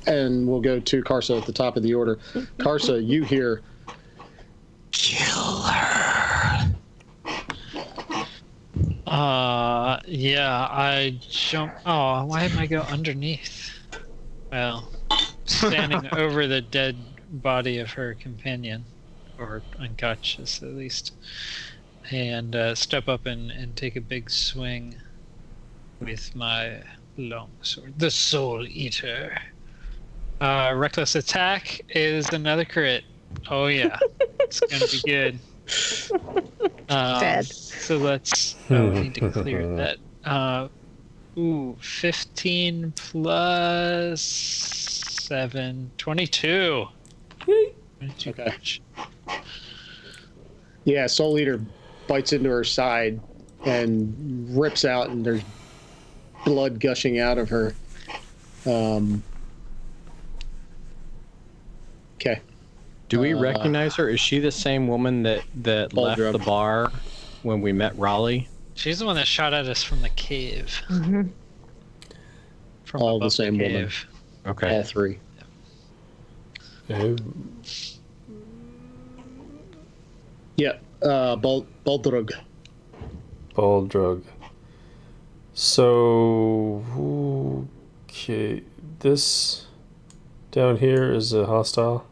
Speaker 2: and we'll go to Karsa at the top of the order. Karsa, you hear,
Speaker 6: yeah, I jump. Oh, why didn't I go underneath? Well, standing over the dead body of her companion, or unconscious at least, and step up and take a big swing with my long sword, the Soul Eater. Reckless attack is another crit. Oh yeah, it's gonna be good.
Speaker 4: Dead.
Speaker 6: So let's. Oh, we need to clear that. 15 plus 7, 22. 22
Speaker 2: Okay.
Speaker 6: damage.
Speaker 2: yeah, Soul Eater bites into her side and rips out, and there's blood gushing out of her. Okay.
Speaker 5: Do we recognize her? Is she the same woman that left
Speaker 2: Baldrug.
Speaker 5: the bar when we met Raleigh?
Speaker 6: She's the one that shot at us from the cave.
Speaker 4: Mm-hmm.
Speaker 6: From
Speaker 2: All the
Speaker 6: above
Speaker 2: same woman.
Speaker 6: cave.
Speaker 5: Okay.
Speaker 2: All three.
Speaker 1: Oh,
Speaker 2: Yeah. Baldrug.
Speaker 1: ball drug. So, okay, this down here is a hostile.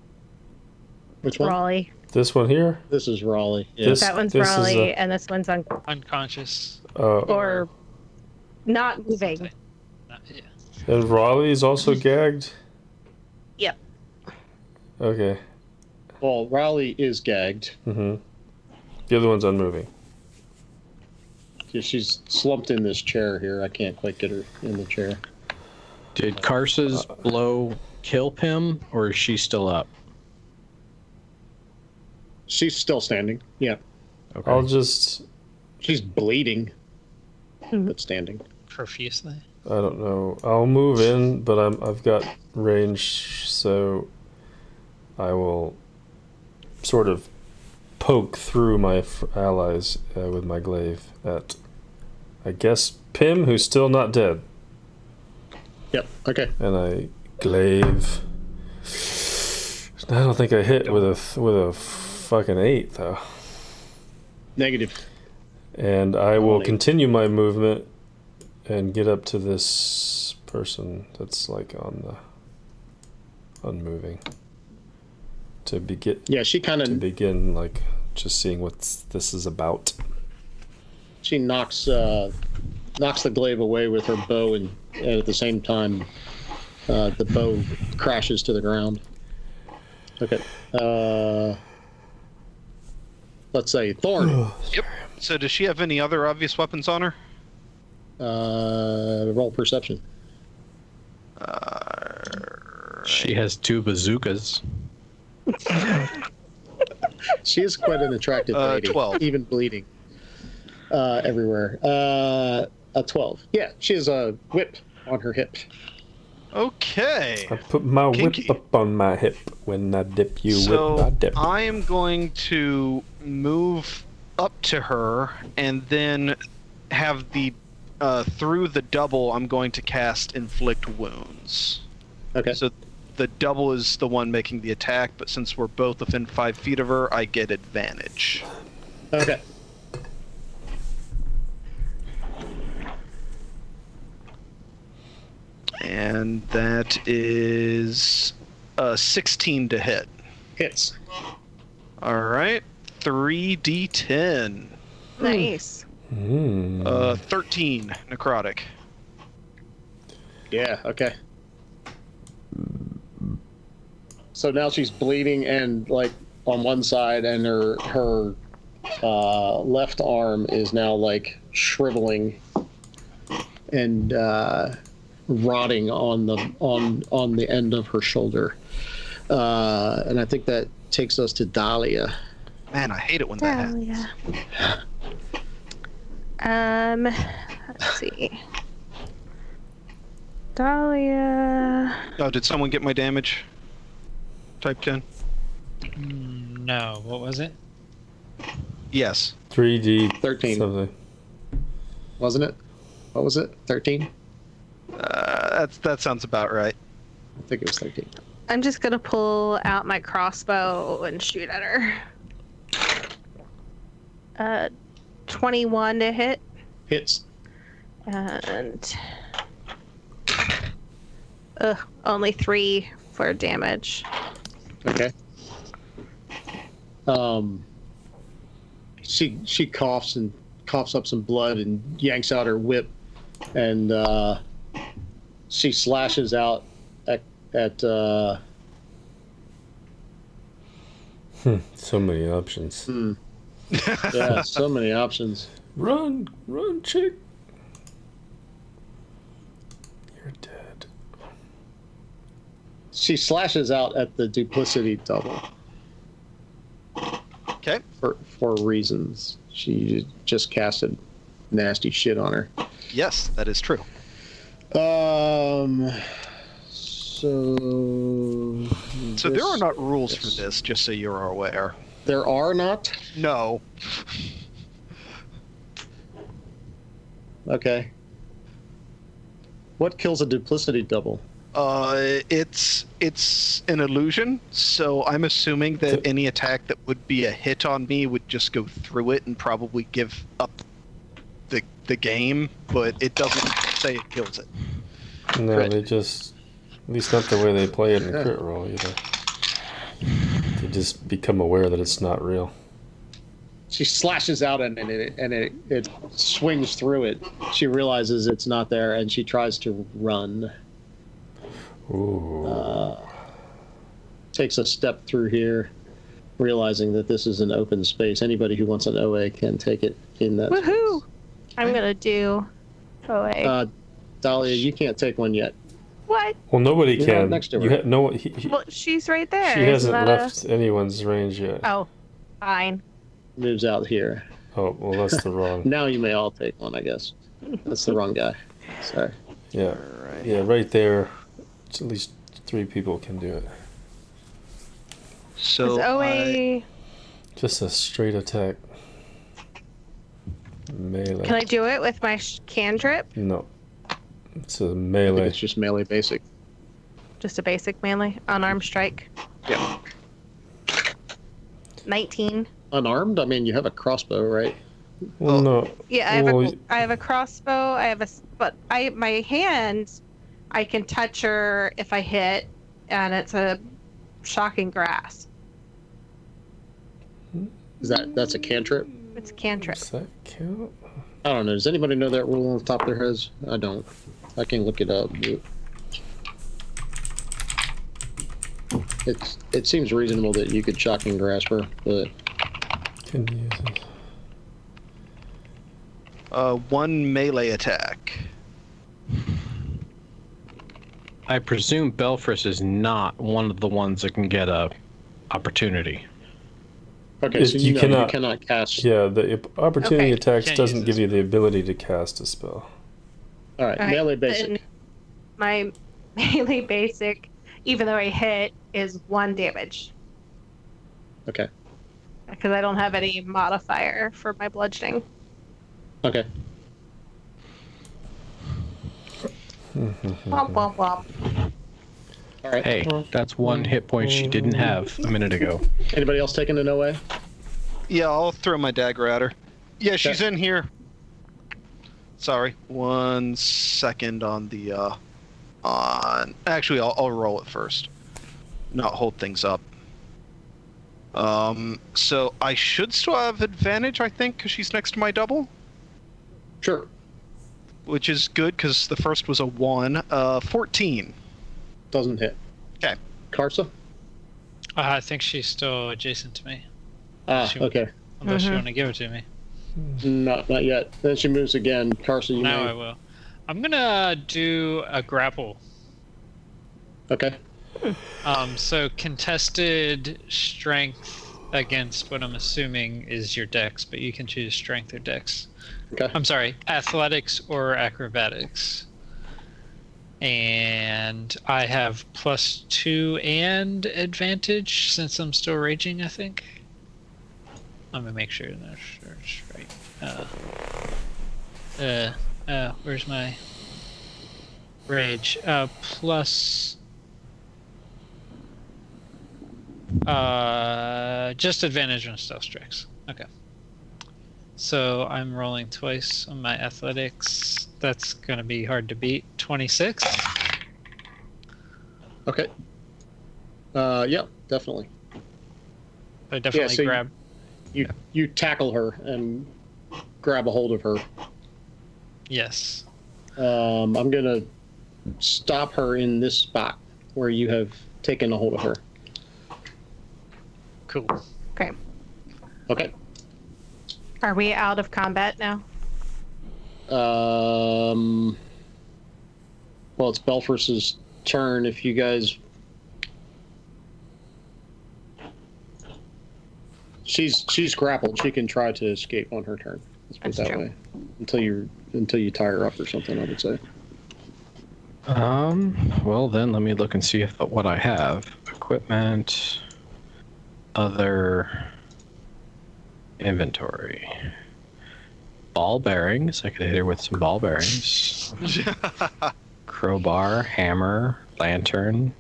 Speaker 2: Which one?
Speaker 4: Raleigh.
Speaker 1: This one here?
Speaker 2: This is Raleigh. Yeah.
Speaker 1: This-
Speaker 4: That one's
Speaker 1: is
Speaker 4: Raleigh,
Speaker 1: a-
Speaker 4: and this one's on
Speaker 6: Unconscious.
Speaker 4: or not moving.
Speaker 6: Yeah.
Speaker 1: And Raleigh's also gagged?
Speaker 4: Yep.
Speaker 1: Okay.
Speaker 2: Well, Raleigh is gagged.
Speaker 1: Mm-hmm. The other one's unmoving.
Speaker 2: She's slumped in this chair here. I can't quite get her in the chair.
Speaker 5: Did Karsa's blow kill Pim, or is she still up?
Speaker 2: She's still standing. Yeah.
Speaker 5: Okay.
Speaker 1: I'll just,
Speaker 2: She's bleeding, but standing.
Speaker 6: Profusely.
Speaker 1: I don't know. I'll move in, but I've got range, so I will sort of poke through my allies with my glaive at, I guess, Pim, who's still not dead.
Speaker 2: Yep. Okay.
Speaker 1: And I glaive. I don't think I hit with a fucking 8 though.
Speaker 2: Negative.
Speaker 1: And I will
Speaker 2: Only.
Speaker 1: continue my movement and get up to this person that's like on the unmoving to
Speaker 2: Yeah, she kind of
Speaker 1: begin like just seeing what this is about.
Speaker 2: she knocks the glaive away with her bow, and at the same time, the bow crashes to the ground. Okay. Let's say Thorn.
Speaker 3: Yep. So does she have any other obvious weapons on her?
Speaker 2: Roll perception.
Speaker 5: She has 2 bazookas.
Speaker 2: She is quite an attractive lady,
Speaker 3: 12.
Speaker 2: even bleeding. everywhere. A 12. Yeah, she has a whip on her hip.
Speaker 3: Okay.
Speaker 1: I put my
Speaker 3: Kinky.
Speaker 1: whip up on my hip. When I dip, you
Speaker 3: So
Speaker 1: whip, I dip.
Speaker 3: I am going to move up to her and then have the through the double. I'm going to cast inflict wounds.
Speaker 2: Okay.
Speaker 3: So the double is the one making the attack, but since we're both within 5 feet of her, I get advantage.
Speaker 2: Okay.
Speaker 3: And that is 16 to hit.
Speaker 2: Hits.
Speaker 3: All right, 3d10.
Speaker 4: Nice.
Speaker 3: 13 necrotic.
Speaker 2: Yeah, okay. So now she's bleeding and like on one side, and her left arm is now like shriveling and rotting on the end of her shoulder. And I think that takes us to Dahlia.
Speaker 3: Man, I hate it when that happens.
Speaker 4: Let's see. Dahlia.
Speaker 3: Oh, did someone get my damage? Type 10?
Speaker 6: No, what was it?
Speaker 3: Yes.
Speaker 1: 3D
Speaker 2: 13.
Speaker 1: something.
Speaker 2: Wasn't it? What was it? 13?
Speaker 3: That sounds about right.
Speaker 2: I think it was 13.
Speaker 4: I'm just gonna pull out my crossbow and shoot at her. 21 to hit,
Speaker 2: Hits.
Speaker 4: and only 3 for damage.
Speaker 2: Okay. She coughs up some blood and yanks out her whip, and she slashes out at
Speaker 1: So many options.
Speaker 2: yeah, so many options.
Speaker 1: Run, chick. You're dead.
Speaker 2: She slashes out at the duplicity double
Speaker 3: Okay.
Speaker 2: for reasons. She just casted nasty shit on her.
Speaker 3: Yes, that is true. So there are not rules for this, just so you're aware.
Speaker 2: There are not?
Speaker 3: No.
Speaker 2: Okay. What kills a duplicity double?
Speaker 3: It's an illusion, so I'm assuming that any attack that would be a hit on me would just go through it and probably give up the game, but it doesn't say it kills it.
Speaker 1: No,
Speaker 2: Crit.
Speaker 1: they just, at least not the way they play it in crit roll either. They just become aware that it's not real.
Speaker 2: She slashes out and it swings through it. She realizes it's not there and she tries to run.
Speaker 1: Ooh.
Speaker 2: Takes a step through here, realizing that this is an open space. Anybody who wants an OA can take it in that
Speaker 4: Woohoo!
Speaker 2: space.
Speaker 4: I'm gonna do OA.
Speaker 2: Dahlia, you can't take one yet.
Speaker 4: What?
Speaker 1: Well, nobody
Speaker 2: You're
Speaker 1: can.
Speaker 2: right next to her.
Speaker 1: You no,
Speaker 4: Well, she's right there.
Speaker 1: she
Speaker 4: Isn't
Speaker 1: hasn't
Speaker 4: that
Speaker 1: left anyone's range yet.
Speaker 4: Oh, fine.
Speaker 2: Moves out here.
Speaker 1: Oh, well, that's the wrong.
Speaker 2: Now you may all take one, I guess. That's the wrong guy. Sorry.
Speaker 1: Yeah, yeah, right there. At least 3 people can do it.
Speaker 3: So
Speaker 4: Is OA?
Speaker 1: Just a straight attack. Melee.
Speaker 4: Can I do it with my cantrip?
Speaker 1: No. It's a
Speaker 2: I think
Speaker 1: melee.
Speaker 2: it's just melee basic.
Speaker 4: Just a basic melee unarmed strike.
Speaker 2: Yeah.
Speaker 4: 19.
Speaker 2: Unarmed? I mean, you have a crossbow, right?
Speaker 1: Well, no.
Speaker 4: Yeah, I have a crossbow. But my hand, I can touch her if I hit, and it's a shocking grasp.
Speaker 2: That's a cantrip?
Speaker 4: It's a cantrip.
Speaker 1: Does that count?
Speaker 2: I don't know. Does anybody know that rule on the top of their heads? I don't. I can look it up. It seems reasonable that you could shocking grasp her, but
Speaker 1: Can use it.
Speaker 3: 1 melee attack.
Speaker 5: I presume Belfris is not one of the ones that can get a opportunity.
Speaker 2: Okay,
Speaker 1: If
Speaker 2: so
Speaker 1: you
Speaker 2: you
Speaker 1: cannot-
Speaker 2: cannot cast.
Speaker 1: Yeah, the opportunity
Speaker 4: Okay.
Speaker 1: attacks
Speaker 6: Can't
Speaker 1: doesn't
Speaker 6: use
Speaker 1: give
Speaker 6: this
Speaker 1: you the ability to cast a spell.
Speaker 2: All right,
Speaker 4: All right,
Speaker 2: melee
Speaker 4: then
Speaker 2: basic.
Speaker 4: my melee basic, even though I hit, is 1 damage
Speaker 2: Okay.
Speaker 4: because I don't have any modifier for my bludgeoning.
Speaker 2: Okay.
Speaker 4: Womp womp womp.
Speaker 2: All right.
Speaker 5: Hey, that's 1 hit point she didn't have a minute ago.
Speaker 2: Anybody else taking an away?
Speaker 3: Yeah, I'll throw my dagger at her. Yeah, she's
Speaker 2: Okay.
Speaker 3: in here. Sorry, 1 second on the on. Actually, I'll roll it first, not hold things up. So I should still have advantage, I think, because she's next to my double,
Speaker 2: Sure.
Speaker 3: which is good because the first was a 1. 14.
Speaker 2: Doesn't hit.
Speaker 3: Okay.
Speaker 2: Karsa?
Speaker 6: I think she's still adjacent to me.
Speaker 2: Ah,
Speaker 6: She-
Speaker 2: okay.
Speaker 6: Unless you want to give it to me.
Speaker 2: Not yet. Then she moves again. Karsa, you
Speaker 6: Now
Speaker 2: may.
Speaker 6: I will. I'm gonna do a grapple.
Speaker 2: Okay.
Speaker 6: So contested strength against what I'm assuming is your dex, but you can choose strength or dex.
Speaker 2: Okay.
Speaker 6: I'm sorry, athletics or acrobatics. And I have +2 and advantage since I'm still raging, I think. Let me make sure that's right. Where's my rage? Plus just advantage on stealth checks. Okay. So I'm rolling twice on my athletics. That's gonna be hard to beat. 26.
Speaker 2: Okay. Yeah, definitely.
Speaker 6: I definitely
Speaker 2: so
Speaker 6: grab.
Speaker 2: You tackle her and grab a hold of her.
Speaker 6: Yes.
Speaker 2: I'm gonna stop her in this spot where you have taken a hold of her.
Speaker 6: Cool.
Speaker 4: Okay.
Speaker 2: Okay.
Speaker 4: Are we out of combat now?
Speaker 2: Well, it's Belfris's turn. If you guys, she's grappled. She can try to escape on her turn. Let's put it
Speaker 4: That's
Speaker 2: that
Speaker 4: true.
Speaker 2: way. Until you tie her up or something, I would say.
Speaker 5: Well then, let me look and see if what I have. Equipment, other, inventory. Ball bearings. I could hit her with some ball bearings. Crowbar, hammer, lantern.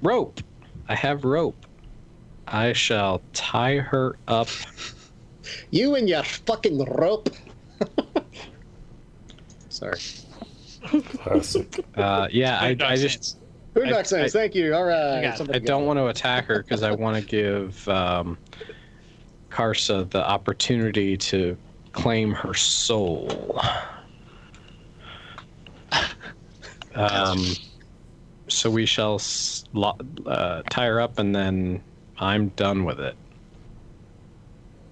Speaker 5: Rope. I have rope. I shall tie her up.
Speaker 2: You and your fucking rope. Sorry.
Speaker 1: Classic.
Speaker 5: Yeah, I just
Speaker 2: Boondock Saints, thank you. All right.
Speaker 6: got it.
Speaker 2: Somebody
Speaker 5: I don't want to attack her because I want to give Karsa the opportunity to claim her soul. So we shall tie her up, and then I'm done with it.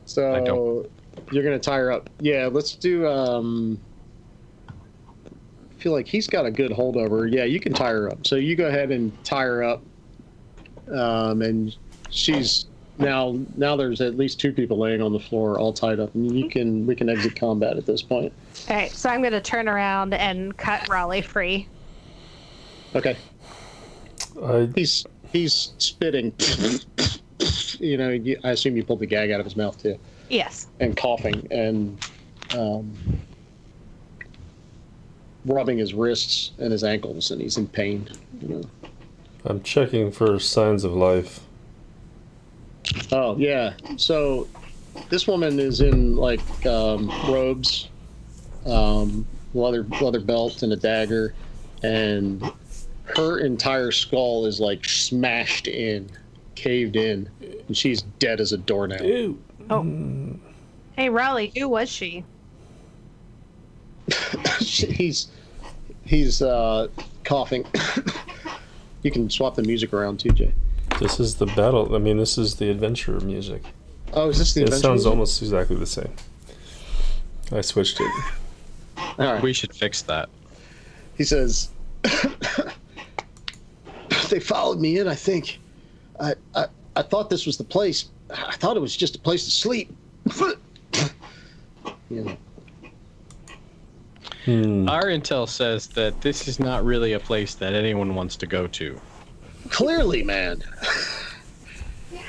Speaker 2: So
Speaker 5: I don't-
Speaker 2: you're gonna tie her up. Yeah, let's do. I feel like he's got a good hold over her. Yeah, you can tie her up. So you go ahead and tie her up, and she's now. There's at least 2 people laying on the floor, all tied up, and we can exit combat at this point.
Speaker 4: All right, so I'm going to turn around and cut Raleigh free.
Speaker 2: Okay.
Speaker 1: I
Speaker 2: He's spitting. I assume you pulled the gag out of his mouth too,
Speaker 4: Yes.
Speaker 2: and coughing and rubbing his wrists and his ankles, and he's in pain.
Speaker 1: I'm checking for signs of life.
Speaker 2: Oh yeah. So this woman is in like robes, leather belt, and a dagger, and her entire skull is like smashed in, caved in, and she's dead as a doornail.
Speaker 1: Ew.
Speaker 4: Oh. Hey, Raleigh, who was she?
Speaker 2: he's coughing. You can swap the music around too, Jay.
Speaker 1: This is the battle. I mean, this is the adventure music.
Speaker 2: Oh, is this the
Speaker 1: It
Speaker 2: adventure
Speaker 1: sounds
Speaker 2: music?
Speaker 1: almost exactly the same. I switched it.
Speaker 2: All right.
Speaker 5: We should fix that.
Speaker 2: He says, "They followed me in. I think. I thought this was the place. I thought it was just a place to sleep. You know.
Speaker 5: Our intel says that this is not really a place that anyone wants to go to.
Speaker 2: Clearly, man.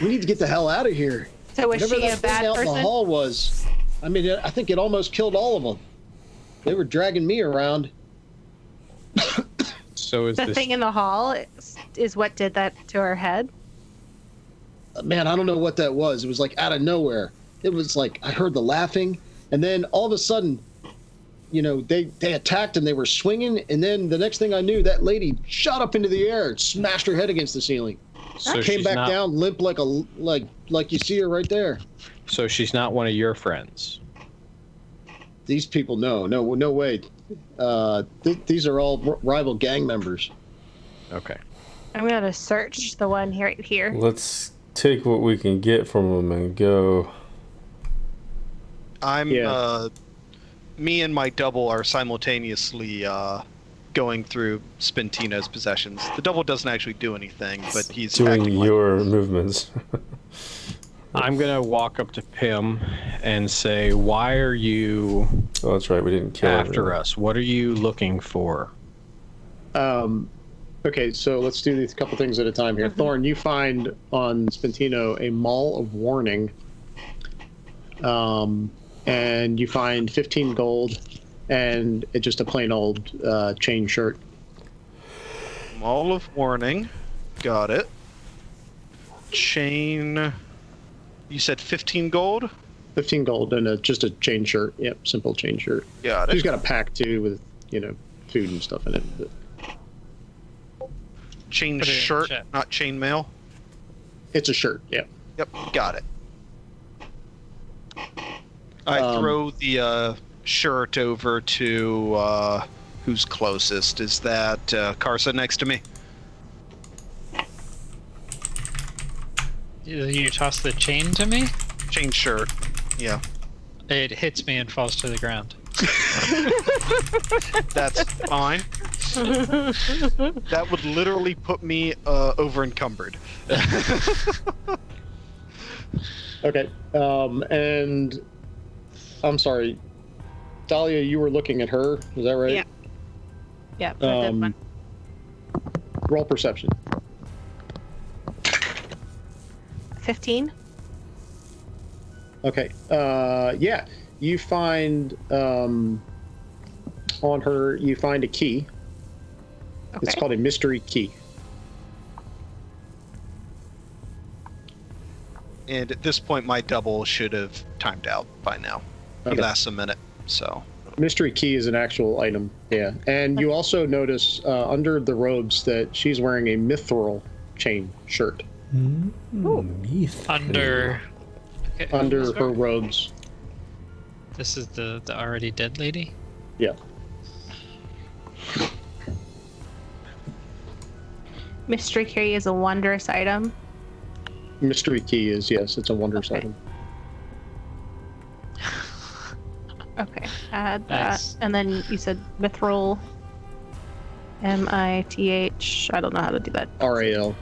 Speaker 2: We need to get the hell out of here.
Speaker 4: So was
Speaker 2: Whatever
Speaker 4: she a
Speaker 2: that thing
Speaker 4: bad
Speaker 2: out in the
Speaker 4: person?
Speaker 2: hall was, I mean, I think it almost killed all of them. They were dragging me around.
Speaker 5: So is
Speaker 4: The
Speaker 5: this
Speaker 4: thing in the hall is what did that to her head?
Speaker 2: Man, I don't know what that was. It was like out of nowhere. It was like I heard the laughing, and then all of a sudden, you know, they attacked and they were swinging, and then the next thing I knew, that lady shot up into the air and smashed her head against the ceiling.
Speaker 5: so
Speaker 2: Came
Speaker 5: she's
Speaker 2: back
Speaker 5: not,
Speaker 2: down limp like you see her right there.
Speaker 5: So she's not one of your friends.
Speaker 2: These people, no way. These are all rival gang members.
Speaker 5: Okay.
Speaker 4: I'm gonna search the one right here.
Speaker 1: Let's take what we can get from them and go.
Speaker 3: Me and my double are simultaneously going through Spintino's possessions. The double doesn't actually do anything, but he's
Speaker 1: Doing
Speaker 3: acting like
Speaker 1: your movements.
Speaker 5: I'm gonna walk up to Pim and say, "Why are you
Speaker 1: Oh, that's right. We didn't kill
Speaker 5: after
Speaker 1: everyone.
Speaker 5: us? What are you looking for?"
Speaker 2: Okay, so let's do these couple things at a time here. Thorn, you find on Spintino a Maul of Warning, and you find 15 gold and just a plain old chain shirt.
Speaker 3: Maul of Warning. Got it. Chain. You said 15 gold?
Speaker 2: 15 gold and just a chain shirt. Yep, simple chain shirt.
Speaker 3: Got
Speaker 2: She's
Speaker 3: it.
Speaker 2: got a pack too with, you know, food and stuff in it. But
Speaker 3: Chain
Speaker 6: Put it in
Speaker 3: shirt,
Speaker 6: chat.
Speaker 3: not chain mail.
Speaker 2: it's a shirt, yeah.
Speaker 3: Yep, got it. I throw the shirt over to who's closest. Is that Karsa next to me?
Speaker 6: You toss the chain to me?
Speaker 3: Chain shirt. Yeah,
Speaker 6: It hits me and falls to the ground.
Speaker 3: that's fine. That would literally put me over encumbered.
Speaker 2: Okay, and I'm sorry, Dahlia, you were looking at her, is that right?
Speaker 4: Yeah. Yeah, I did one.
Speaker 2: Roll perception.
Speaker 4: 15.
Speaker 2: Okay. Yeah. You find on her. You find a key. It's
Speaker 4: Okay.
Speaker 2: called a mystery key.
Speaker 3: And at this point, my double should have timed out by now. He
Speaker 2: Okay.
Speaker 3: lasts a minute, so.
Speaker 2: Mystery key is an actual item. Yeah. And you also notice under the robes that she's wearing a mithril chain shirt
Speaker 6: Under. Okay,
Speaker 2: under
Speaker 6: who's
Speaker 2: her
Speaker 6: going?
Speaker 2: robes.
Speaker 6: This is the already dead lady?
Speaker 2: Yeah.
Speaker 4: Mystery key is a wondrous item.
Speaker 2: Mystery key is, yes, it's a wondrous
Speaker 4: Okay.
Speaker 2: item.
Speaker 4: Okay, add that.
Speaker 6: Nice.
Speaker 4: And then you said mithril. M-I-T-H. I don't know how to do that.
Speaker 2: RAL.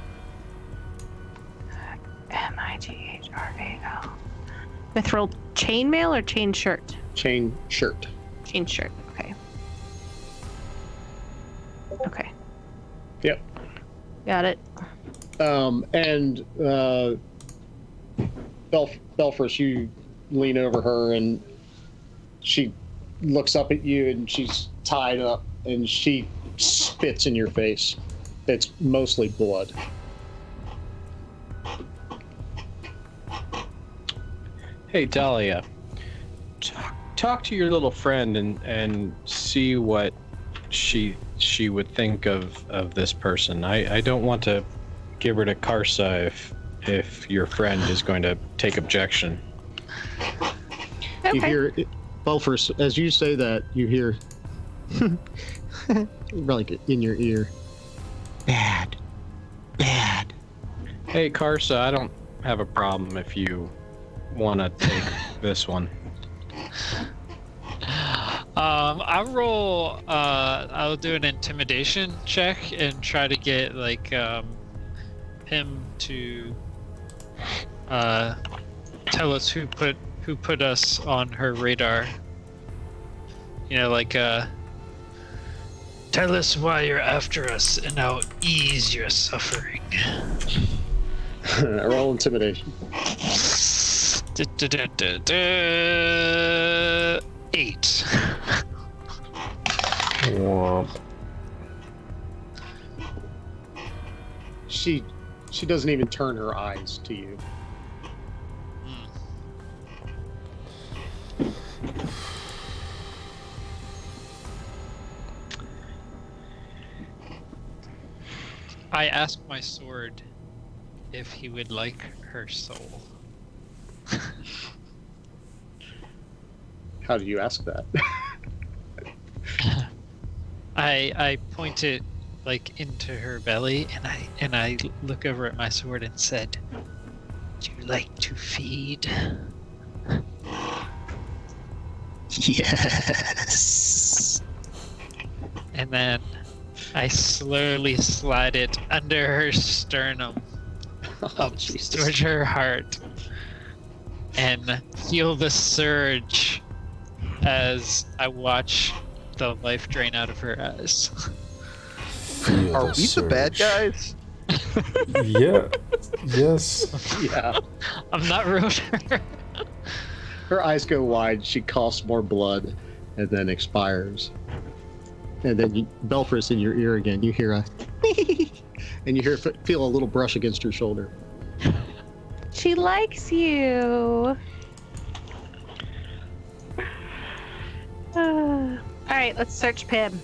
Speaker 4: M-I-T-H-R-A-L. Mithril chainmail or chain shirt?
Speaker 2: Chain shirt.
Speaker 4: Chain shirt. Okay. Okay.
Speaker 2: Yep.
Speaker 4: Got it.
Speaker 2: And Belfris, you lean over her and she looks up at you and she's tied up and she spits in your face. It's mostly blood.
Speaker 5: Hey, Dahlia. Talk to your little friend and see what she would think of this person. I don't want to give her to Karsa if your friend is going to take objection.
Speaker 2: You
Speaker 4: Okay.
Speaker 2: hear, Belfris, as you say that, you hear, like in your ear, bad, bad.
Speaker 5: Hey, Karsa, I don't have a problem if you want to take this one.
Speaker 6: I'll do an intimidation check and try to get like him to tell us who put us on her radar. You know, like tell us why you're after us, and I'll ease your suffering.
Speaker 2: Roll intimidation.
Speaker 6: 8.
Speaker 1: Womp.
Speaker 2: She doesn't even turn her eyes to you.
Speaker 6: I asked my sword if he would like her soul.
Speaker 2: How do you ask that?
Speaker 6: I point it like into her belly, and I look over at my sword and said, "Do you like to feed?"
Speaker 7: Yes.
Speaker 6: And then I slowly slide it under her sternum, up towards her heart, and feel the surge as I watch the life drain out of her eyes.
Speaker 1: Feel
Speaker 3: Are we the bad
Speaker 1: surge.
Speaker 3: guys?
Speaker 1: Yeah. Yes.
Speaker 2: Yeah.
Speaker 6: I'm not real sure.
Speaker 2: Her eyes go wide. She coughs more blood, and then expires. And then Belfris in your ear again. You hear a, and you feel a little brush against her shoulder.
Speaker 4: She likes you. All right, let's search Pim.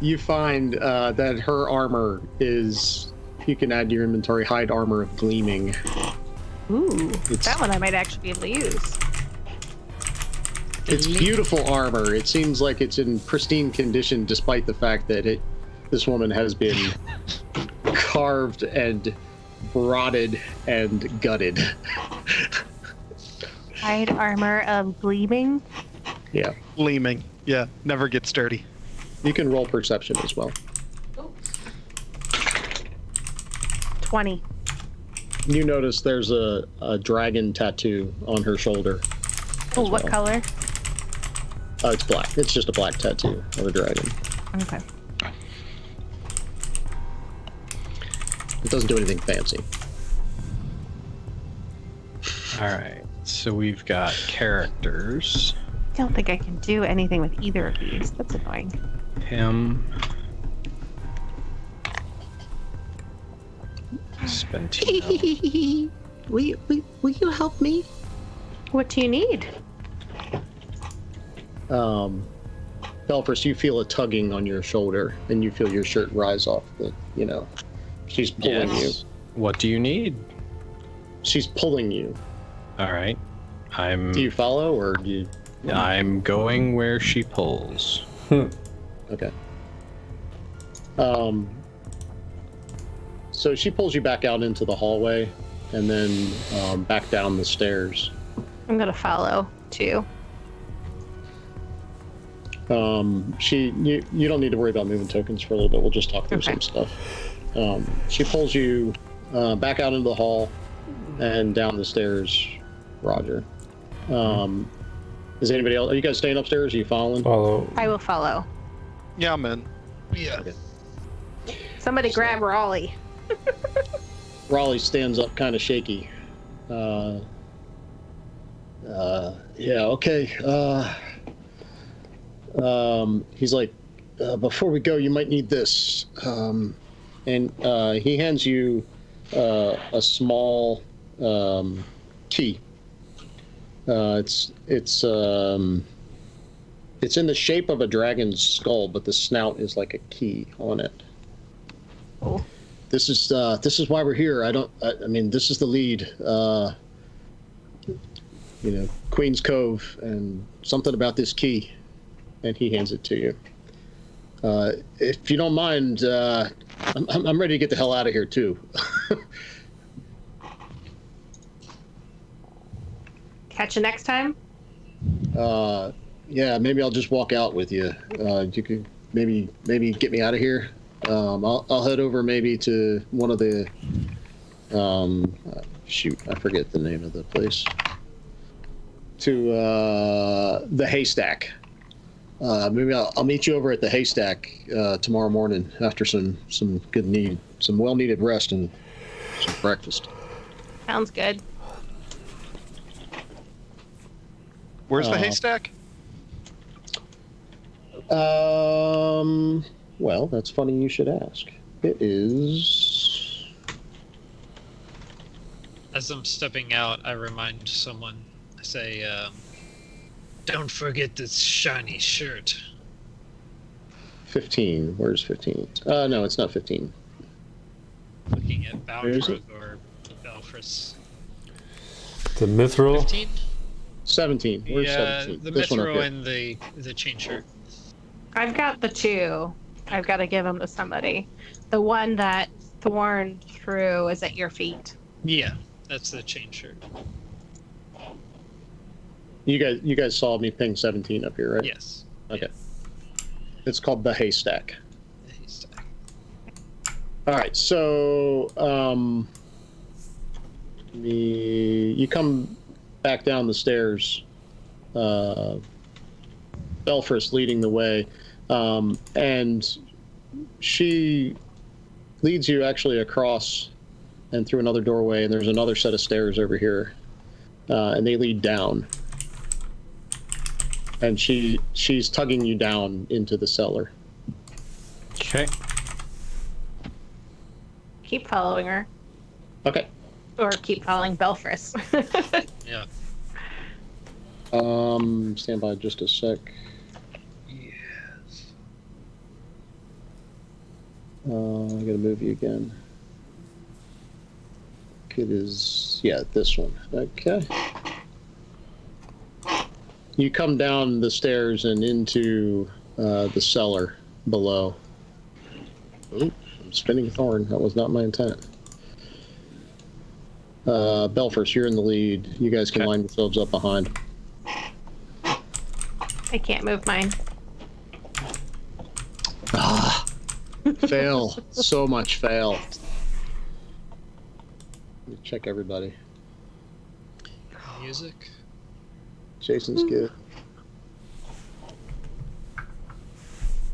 Speaker 2: You find that her armor is, you can add to your inventory, hide armor of gleaming.
Speaker 4: Ooh, that one I might actually be able to use.
Speaker 2: It's beautiful armor. It seems like it's in pristine condition, despite the fact that this woman has been carved and rotted and gutted.
Speaker 4: Hide armor of gleaming.
Speaker 2: Yeah.
Speaker 3: Gleaming. Yeah, never gets dirty.
Speaker 2: You can roll perception as well.
Speaker 4: 20.
Speaker 2: You notice there's a dragon tattoo on her shoulder.
Speaker 4: Oh, what color?
Speaker 2: It's black. It's just a black tattoo of a dragon.
Speaker 4: Okay.
Speaker 2: It doesn't do anything fancy.
Speaker 5: All right. So we've got characters.
Speaker 4: I don't think I can do anything with either of these. That's annoying.
Speaker 5: Him. Spentino.
Speaker 2: Will you help me?
Speaker 4: What do you need?
Speaker 2: Belfris, you feel a tugging on your shoulder, and you feel your shirt rise off. She's pulling
Speaker 5: Yes. What do you need?
Speaker 2: you. She's pulling you.
Speaker 5: All right.
Speaker 2: Do you follow, or do you?
Speaker 5: I'm going where she pulls.
Speaker 2: Okay. So she pulls you back out into the hallway, and then back down the stairs.
Speaker 4: I'm gonna follow too.
Speaker 2: You don't need to worry about moving tokens for a little bit. We'll just talk through some stuff. She pulls you back out into the hall and down the stairs, Roger. Is anybody else? Are you guys staying upstairs? Are you following?
Speaker 1: Follow.
Speaker 4: I will follow.
Speaker 3: Yeah, I'm in.
Speaker 6: Yeah.
Speaker 2: Okay.
Speaker 4: Somebody grab Raleigh.
Speaker 2: Raleigh stands up kind of shaky. Yeah, okay. He's like, before we go, you might need this. And he hands you a small key. It's in the shape of a dragon's skull, but the snout is like a key on it.
Speaker 4: Oh.
Speaker 2: This is why we're here. I mean, this is the lead. Queen's Cove, and something about this key. And he hands it to you. If you don't mind, I'm ready to get the hell out of here too.
Speaker 4: Catch you next time.
Speaker 2: Yeah, maybe I'll just walk out with you. maybe get me out of here. I'll head over maybe to one of the shoot, I forget the name of the place. To the haystack. Maybe I'll meet you over at the haystack tomorrow morning after some well needed rest and some breakfast.
Speaker 4: Sounds good.
Speaker 3: Where's the haystack?
Speaker 2: Well, that's funny you should ask. It is.
Speaker 6: As I'm stepping out, I remind someone, I say, don't forget this shiny shirt.
Speaker 2: 15. Where's 15? No, it's not 15.
Speaker 6: Looking at
Speaker 2: Where's
Speaker 6: Balrog
Speaker 2: it?
Speaker 6: or Belfris.
Speaker 1: The mithril.
Speaker 6: 15?
Speaker 2: 17. Where's
Speaker 6: Yeah,
Speaker 2: 17?
Speaker 6: the
Speaker 2: This one up
Speaker 6: Metro
Speaker 2: here.
Speaker 6: and the chain shirt.
Speaker 4: I've got the two. I've got to give them to somebody. The one that Thorn threw is at your feet.
Speaker 6: Yeah, that's the chain shirt.
Speaker 2: You guys saw me ping 17 up here, right?
Speaker 6: Yes.
Speaker 2: Okay. It's called the haystack.
Speaker 6: The haystack.
Speaker 2: All right, so you come back down the stairs. Belfris leading the way, and she leads you actually across and through another doorway, and there's another set of stairs over here, and they lead down. And she's tugging you down into the cellar.
Speaker 5: Okay.
Speaker 4: Keep following her.
Speaker 2: Okay.
Speaker 4: Or keep following Belfris.
Speaker 6: Yeah.
Speaker 2: Stand by just a sec.
Speaker 6: Yes.
Speaker 2: I gotta move you again. It is, yeah, this one. Okay. You come down the stairs and into the cellar below. Oop, I'm spinning Thorn. That was not my intent. Belfris, you're in the lead. You guys can
Speaker 5: Okay.
Speaker 2: line yourselves up behind.
Speaker 4: I can't move mine.
Speaker 2: Fail. So much fail. Let me check everybody.
Speaker 6: Music.
Speaker 2: Jason's good.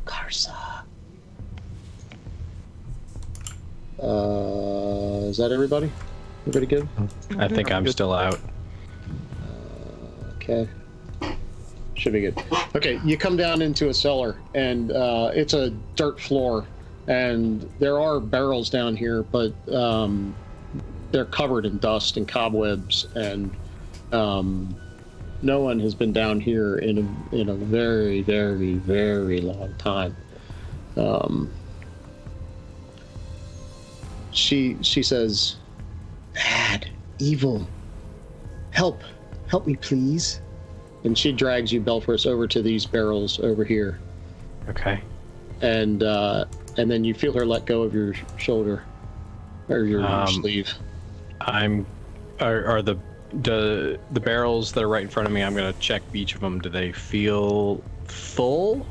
Speaker 2: Karsa. Is that everybody? Everybody good?
Speaker 5: I think I'm still out.
Speaker 2: Okay. Should be good. Okay, you come down into a cellar, and it's a dirt floor, and there are barrels down here, but they're covered in dust and cobwebs, and no one has been down here in a very, very, very long time. She says, "Bad, evil, help me, please." And she drags you, Belfris, over to these barrels over here,
Speaker 5: Okay.
Speaker 2: and then you feel her let go of your shoulder or your sleeve.
Speaker 5: Are the barrels that are right in front of me, I'm gonna check each of them. Do they feel full?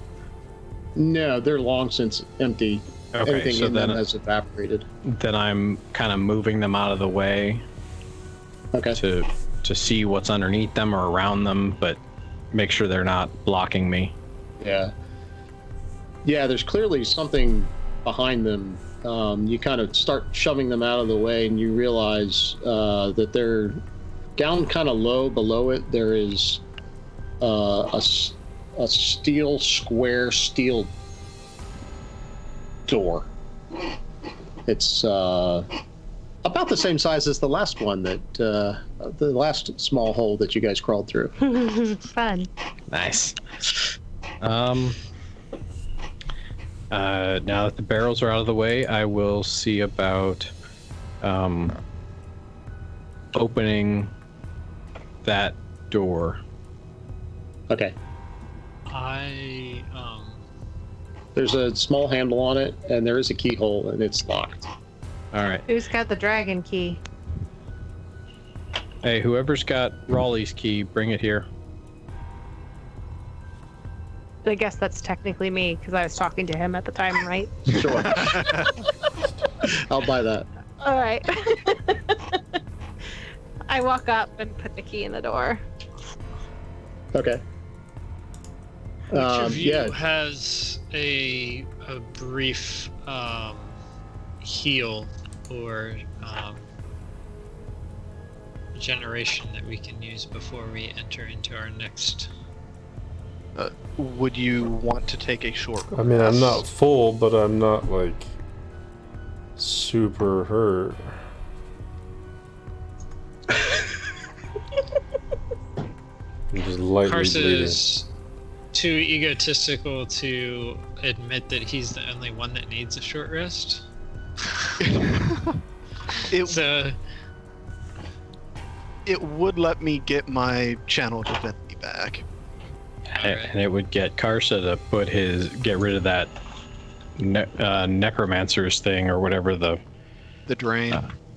Speaker 2: No, they're long since empty.
Speaker 5: Okay,
Speaker 2: Everything
Speaker 5: so
Speaker 2: in them
Speaker 5: then
Speaker 2: has evaporated.
Speaker 5: I'm kind of moving them out of the way
Speaker 2: Okay.
Speaker 5: to see what's underneath them or around them, but make sure they're not blocking me.
Speaker 2: Yeah. Yeah, there's clearly something behind them. You kind of start shoving them out of the way, and you realize that they're down kind of low below it. There is a square steel door. It's about the same size as the last one the last small hole that you guys crawled through.
Speaker 4: Fun.
Speaker 5: Nice. Now that the barrels are out of the way, I will see about opening that door.
Speaker 2: Okay. There's a small handle on it, and there is a keyhole, and it's locked.
Speaker 5: All right.
Speaker 4: Who's got the dragon key?
Speaker 5: Hey, whoever's got Raleigh's key, bring it here.
Speaker 4: I guess that's technically me because I was talking to him at the time, right?
Speaker 2: Sure. I'll buy that.
Speaker 4: All right. I walk up and put the key in the door.
Speaker 2: Okay.
Speaker 8: Which of you
Speaker 2: Yeah.
Speaker 8: has a brief heal or generation that we can use before we enter into our next?
Speaker 3: Would you want to take a short rest?
Speaker 1: I mean, I'm not full, but I'm not like super hurt. I'm just lightly
Speaker 8: Karsa
Speaker 1: bleeding.
Speaker 8: is too egotistical to admit that he's the only one that needs a short rest.
Speaker 3: It would let me get my channel divinity back.
Speaker 5: And it would get Karsa to get rid of that necromancer's thing or whatever the
Speaker 3: Drain.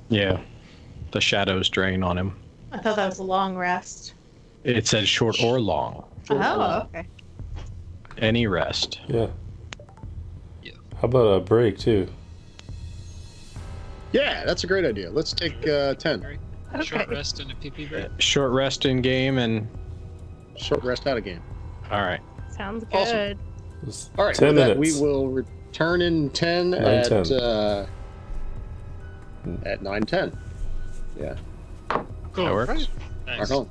Speaker 5: the shadows drain on him.
Speaker 4: I thought that was a long rest.
Speaker 5: It said short or long.
Speaker 4: Oh, okay.
Speaker 5: Any rest.
Speaker 1: Yeah.
Speaker 8: Yeah.
Speaker 1: How about a break too?
Speaker 2: Yeah, that's a great idea. Let's take 10.
Speaker 8: Short
Speaker 4: Okay.
Speaker 8: rest and a PP break.
Speaker 5: Short rest in game and
Speaker 2: Short rest out of game.
Speaker 5: all right.
Speaker 4: Sounds good.
Speaker 2: Awesome.
Speaker 1: It's
Speaker 2: All right.
Speaker 1: 10
Speaker 2: with that,
Speaker 1: minutes.
Speaker 2: we will return in 10
Speaker 1: 9:10.
Speaker 2: At 9:10. Yeah.
Speaker 8: Cool.
Speaker 5: That works.
Speaker 8: Nice.
Speaker 2: Rock on.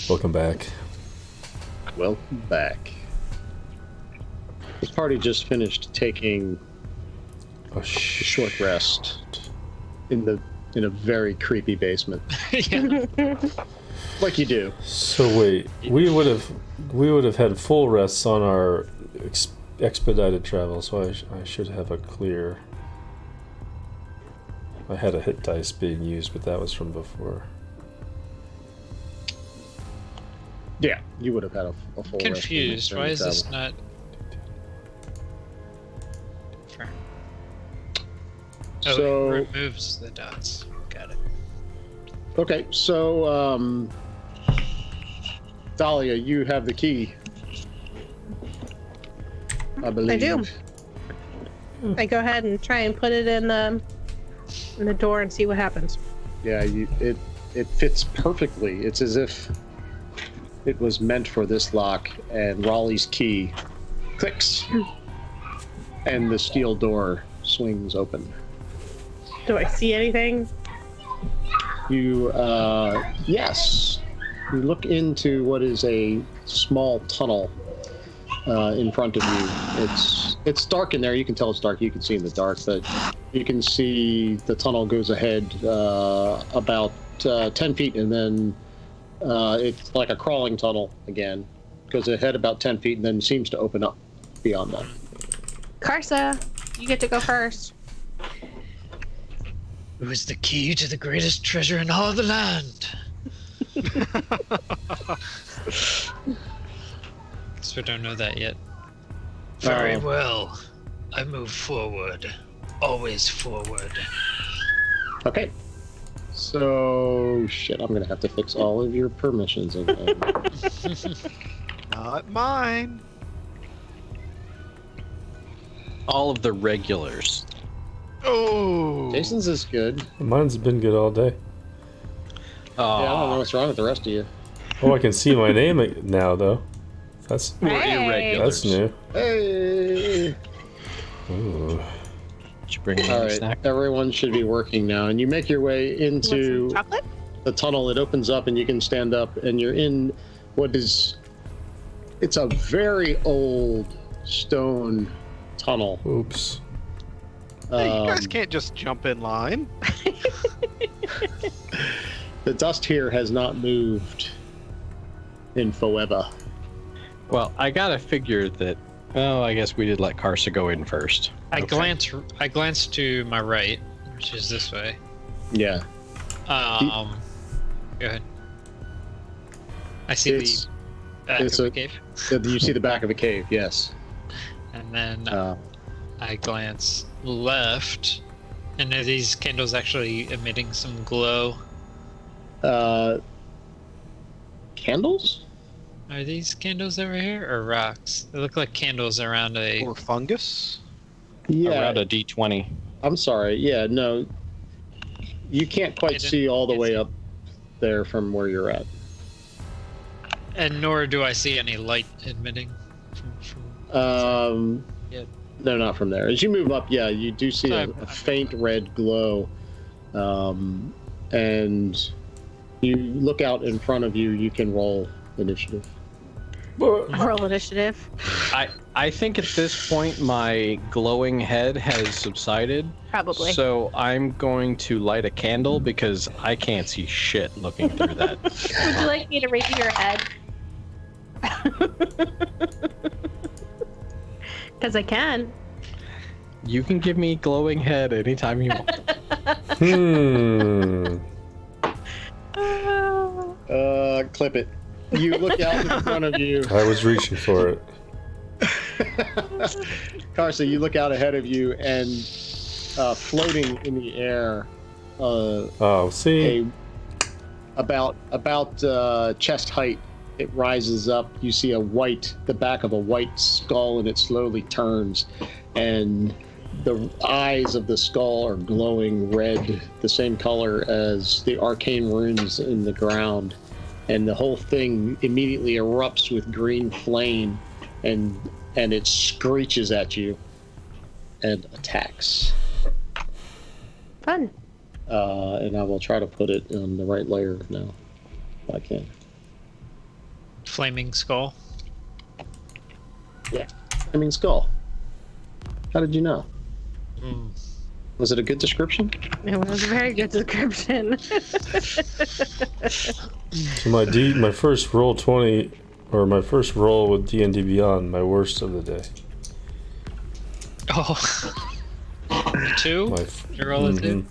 Speaker 1: Welcome back.
Speaker 2: Welcome back. This party just finished taking
Speaker 1: A
Speaker 2: a short rest in a very creepy basement,
Speaker 8: Yeah.
Speaker 2: like you do.
Speaker 1: So wait, we would have had full rests on our expedited travel, so I should have a clear. I had a hit dice being used, but that was from before.
Speaker 2: Yeah, you would have had a full
Speaker 8: Confused.
Speaker 2: rest.
Speaker 8: Why is this not? Fair. Oh,
Speaker 2: So-
Speaker 8: it removes the dots. Got it.
Speaker 2: Okay, so Dahlia, you have the key. I believe.
Speaker 4: I do. I go ahead and try and put it in the door and see what happens.
Speaker 2: Yeah, it fits perfectly. It's as if it was meant for this lock, and Raleigh's key clicks, and the steel door swings open.
Speaker 4: Do I see anything?
Speaker 2: You, yes, you look into what is a small tunnel in front of you. It's dark in there. You can tell it's dark. You can see in the dark, but you can see the tunnel goes ahead about 10 feet, and then it's like a crawling tunnel again. Goes ahead about 10 feet, and then seems to open up beyond that.
Speaker 4: Karsa, you get to go first.
Speaker 8: It was the key to the greatest treasure in all the land. Guess we don't know that yet. Very
Speaker 2: Oh.
Speaker 8: well. I move forward. Always forward.
Speaker 2: Okay. So, shit, I'm gonna have to fix all of your permissions again.
Speaker 3: Not mine.
Speaker 5: All of the regulars.
Speaker 3: Oh.
Speaker 2: Jason's is good.
Speaker 1: Mine's been good all day.
Speaker 2: Yeah, I don't know
Speaker 5: Oh,
Speaker 2: what's wrong with the rest of you.
Speaker 1: Oh, I can see my name now though. That's
Speaker 5: we're
Speaker 4: Hey.
Speaker 5: irregulars.
Speaker 1: that's new.
Speaker 2: Hey!
Speaker 1: Ooh.
Speaker 5: Did you bring
Speaker 2: All
Speaker 5: another
Speaker 2: right,
Speaker 5: snack?
Speaker 2: everyone should be working now, and you make your way
Speaker 4: Want some
Speaker 2: into
Speaker 4: chocolate?
Speaker 2: the tunnel. It opens up, and you can stand up, and you're in what is... It's a very old stone tunnel.
Speaker 1: Oops.
Speaker 3: Hey, you guys
Speaker 2: Um,
Speaker 3: can't just jump in line.
Speaker 2: The dust here has not moved in forever.
Speaker 5: Well, I gotta figure that. Oh, I guess we did let Karsa go in first.
Speaker 8: I
Speaker 5: Okay.
Speaker 8: glance to my right, which is this way.
Speaker 2: Yeah.
Speaker 8: Go ahead. I see
Speaker 2: It's-
Speaker 8: the back
Speaker 2: it's
Speaker 8: of
Speaker 2: a-
Speaker 8: the cave,
Speaker 2: You see the back of a cave, yes.
Speaker 8: and then
Speaker 2: Uh,
Speaker 8: I glance left, and are these candles actually emitting some glow?
Speaker 2: Candles?
Speaker 8: Are these candles over here or rocks? They look like candles around a.
Speaker 3: Or fungus.
Speaker 2: Yeah.
Speaker 5: Around a D20.
Speaker 2: I'm sorry. Yeah, no. You can't
Speaker 8: I
Speaker 2: quite
Speaker 8: didn't-
Speaker 2: see all the
Speaker 8: can't
Speaker 2: way
Speaker 8: see.
Speaker 2: up there from where you're at.
Speaker 8: And nor do I see any light emitting from Yeah.
Speaker 2: No, not from there. As you move up, yeah, you do see
Speaker 8: So
Speaker 2: a
Speaker 8: I'm-
Speaker 2: faint red glow. And you look out in front of you, you can roll initiative.
Speaker 4: Roll initiative.
Speaker 5: I think at this point my glowing head has subsided.
Speaker 4: Probably.
Speaker 5: So I'm going to light a candle because I can't see shit looking through that.
Speaker 4: Would you like me to raise your head? Because I can.
Speaker 5: You can give me glowing head anytime you want.
Speaker 2: Clip it. You look out in front of you.
Speaker 1: I was reaching for it.
Speaker 2: Karsa, you look out ahead of you, and floating in the air,
Speaker 1: Oh, see?
Speaker 2: about chest height, it rises up. You see the back of a white skull, and it slowly turns, and the eyes of the skull are glowing red, the same color as the arcane runes in the ground, and the whole thing immediately erupts with green flame, and it screeches at you and attacks.
Speaker 4: Fun.
Speaker 2: And I will try to put it on the right layer now, if I can.
Speaker 8: flaming skull.
Speaker 2: Yeah. Flaming skull. How did you know?
Speaker 8: Mm.
Speaker 2: Was it a good description?
Speaker 4: It was a very good description.
Speaker 1: So my first roll 20, or my first roll with D&D Beyond, my worst of the day.
Speaker 8: Oh. Two?
Speaker 1: My
Speaker 8: Did you roll a two?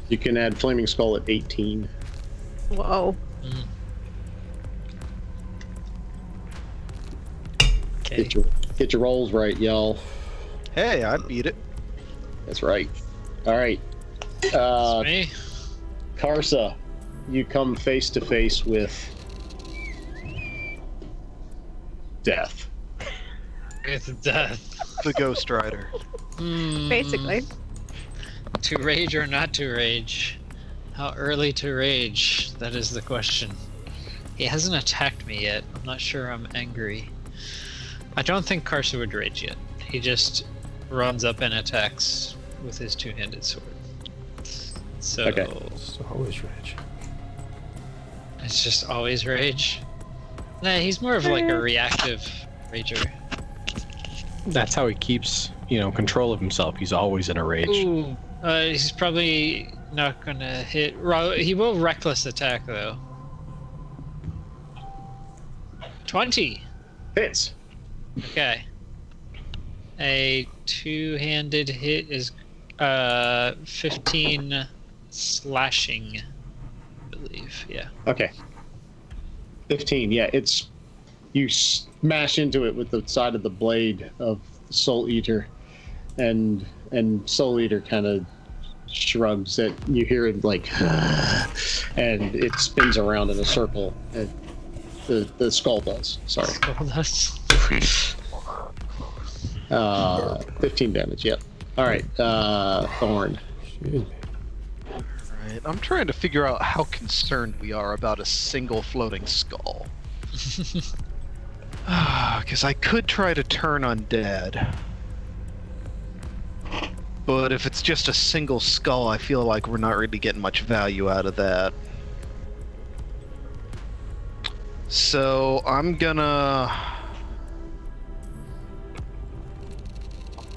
Speaker 2: You can add Flaming Skull at 18.
Speaker 4: Whoa.
Speaker 8: Okay.
Speaker 2: Get your rolls right, y'all.
Speaker 3: Hey, I beat it.
Speaker 2: That's right. All right.
Speaker 8: It's me.
Speaker 2: Karsa, you come face to face with death.
Speaker 8: With death.
Speaker 3: The Ghost Rider.
Speaker 4: Basically.
Speaker 8: To rage or not to rage? How early to rage? That is the question. He hasn't attacked me yet. I'm not sure I'm angry. I don't think Karsa would rage yet. He just runs up and attacks with his two-handed sword. So
Speaker 2: Okay.
Speaker 1: It's always rage.
Speaker 8: it's just always rage. Nah, he's more of like a reactive rager.
Speaker 5: That's how he keeps, control of himself. He's always in a rage.
Speaker 8: Ooh, he's probably not gonna hit. He will reckless attack though. 20.
Speaker 2: Hits.
Speaker 8: Okay. A two-handed hit is 15 slashing, I believe. Yeah.
Speaker 2: Okay. 15. Yeah, it's you smash into it with the side of the blade of Soul Eater, and Soul Eater kind of shrugs. That you hear it like, and it spins around in a circle. And the skull does. Sorry.
Speaker 8: Well, that's
Speaker 2: 15 damage. Yep. All right. Thorn.
Speaker 1: Excuse me.
Speaker 3: Right. I'm trying to figure out how concerned we are about a single floating skull. Because I could try to turn undead. But if it's just a single skull, I feel like we're not really getting much value out of that. So I'm gonna...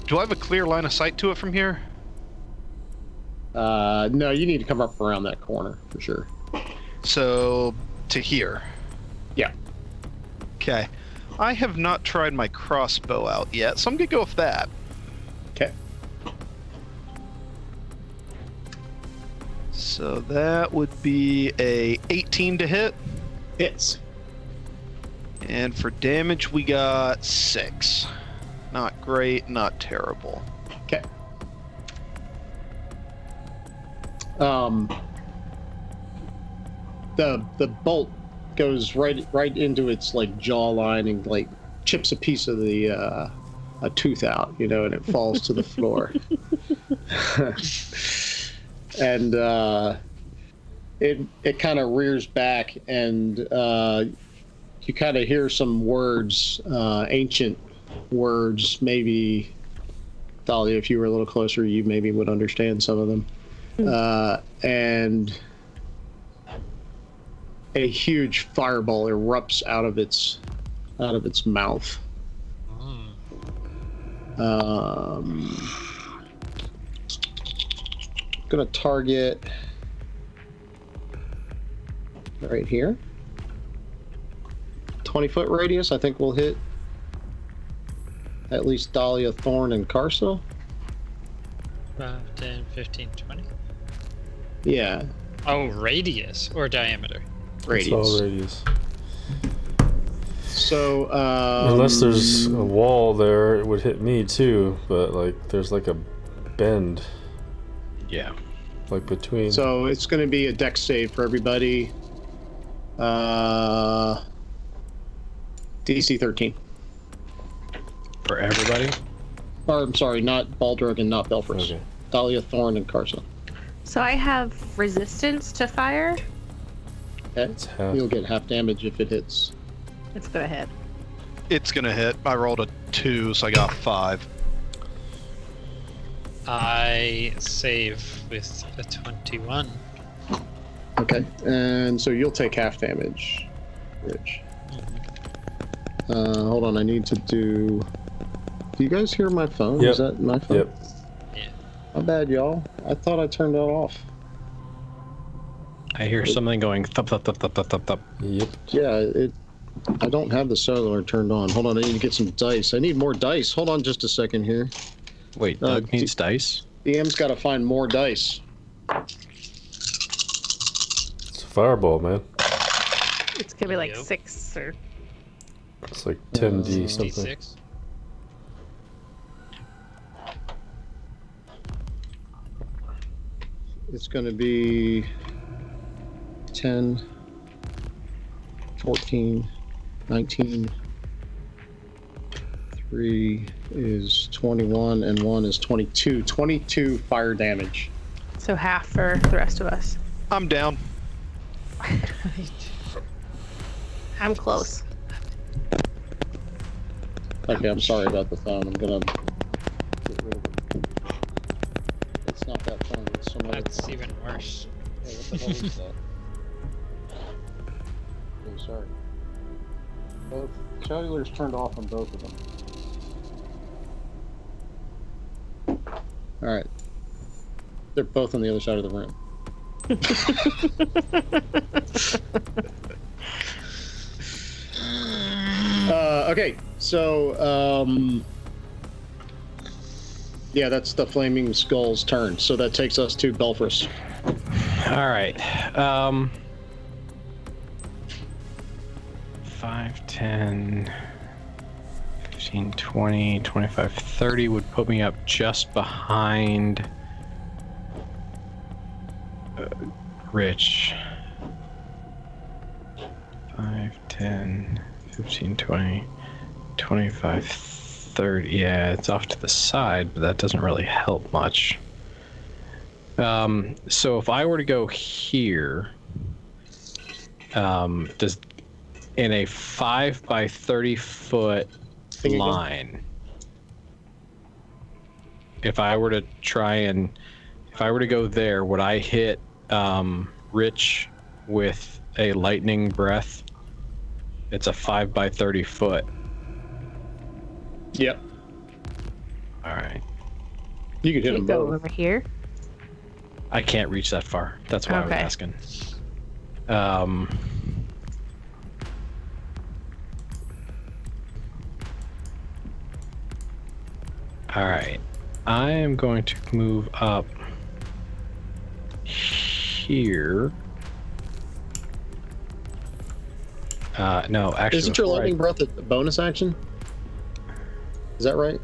Speaker 3: Do I have a clear line of sight to it from here?
Speaker 2: No, you need to come up around that corner for sure.
Speaker 3: So, to here.
Speaker 2: Yeah.
Speaker 3: Okay. I have not tried my crossbow out yet, so I'm gonna go with that.
Speaker 2: Okay.
Speaker 3: So that would be a 18 to hit.
Speaker 2: Hits.
Speaker 3: And for damage, we got 6. Not great, not terrible.
Speaker 2: Okay. The bolt goes right into its like jawline and like chips a piece of the a tooth out, and it falls to the floor. And it kind of rears back, and you kind of hear some words, ancient words. Maybe Thalia, if you were a little closer, you maybe would understand some of them. And a huge fireball erupts out of its mouth. Gonna target right here. 20-foot radius. I think we'll hit at least Dahlia, Thorn, and Karsa.
Speaker 8: 5, 10, 15, 20.
Speaker 2: Yeah,
Speaker 8: Oh, radius or diameter?
Speaker 1: It's all radius.
Speaker 2: So,
Speaker 1: Unless there's a wall there, it would hit me too. But like, there's like a bend,
Speaker 5: Yeah.
Speaker 1: like between.
Speaker 2: So it's going to be a dex save for everybody. DC 13.
Speaker 5: For everybody?
Speaker 2: Or, I'm sorry, not Baldrug and not Belfris.
Speaker 1: Okay.
Speaker 2: Dahlia, Thorn, and Karsa.
Speaker 4: So I have resistance to fire.
Speaker 2: Okay.
Speaker 1: It's half.
Speaker 2: You'll get half damage if it hits.
Speaker 4: It's gonna hit.
Speaker 3: It's gonna hit. I rolled a 2, so I got 5.
Speaker 8: I save with a 21.
Speaker 2: Okay. And so you'll take half damage, Rich. Hold on, I need to do... Do you guys hear my phone?
Speaker 1: Yep.
Speaker 2: Is that my phone?
Speaker 1: Yep.
Speaker 8: Yeah.
Speaker 2: My bad, y'all. I thought I turned that off.
Speaker 5: I hear something going thump, thump, thump, thump, thump, thump, thump.
Speaker 1: Yep.
Speaker 2: Yeah, I don't have the cellular turned on. Hold on, I need to get some dice. I need more dice. Hold on just a second here.
Speaker 5: Wait, Doug needs dice?
Speaker 2: DM's got to find more dice.
Speaker 1: It's a fireball, man.
Speaker 4: It's gonna be like
Speaker 8: Yep.
Speaker 4: 6 or
Speaker 1: It's like 10d something.
Speaker 8: D6.
Speaker 2: It's going to be 10, 14, 19, 3 is 21, and 1 is 22. 22 fire damage.
Speaker 4: so half for the rest of us.
Speaker 3: I'm down.
Speaker 4: I'm close.
Speaker 2: Okay, I'm sorry about the phone. I'm going to get rid of it. It's not that phone. It's some other
Speaker 8: That's
Speaker 2: phone.
Speaker 8: even worse.
Speaker 2: Hey, what the hell is that? Okay, sorry. Both cellular's turned off on both of them. All right. They're both on the other side of the room. Okay, so yeah, that's the Flaming Skull's turn. So that takes us to Belfris.
Speaker 5: All right. 5, 10, 15, 20, 25, 30 would put me up just behind Rich. 5, 10, 15, 20, 25, 30. Yeah, it's off to the side, but that doesn't really help much. So if I were to go here, does in a 5 by 30 foot
Speaker 2: Thing again?
Speaker 5: line, if I were to go there, would I hit Rich with a lightning breath? It's a 5 by 30 foot.
Speaker 2: Yep.
Speaker 5: All right.
Speaker 2: You could hit
Speaker 4: You
Speaker 2: them
Speaker 4: go
Speaker 2: both.
Speaker 4: over here.
Speaker 5: I can't reach that far. That's why I was
Speaker 4: Okay.
Speaker 5: asking. All right. I am going to move up here. No, actually.
Speaker 2: Isn't your
Speaker 5: before I-
Speaker 2: lightning breath a bonus action? Is that right?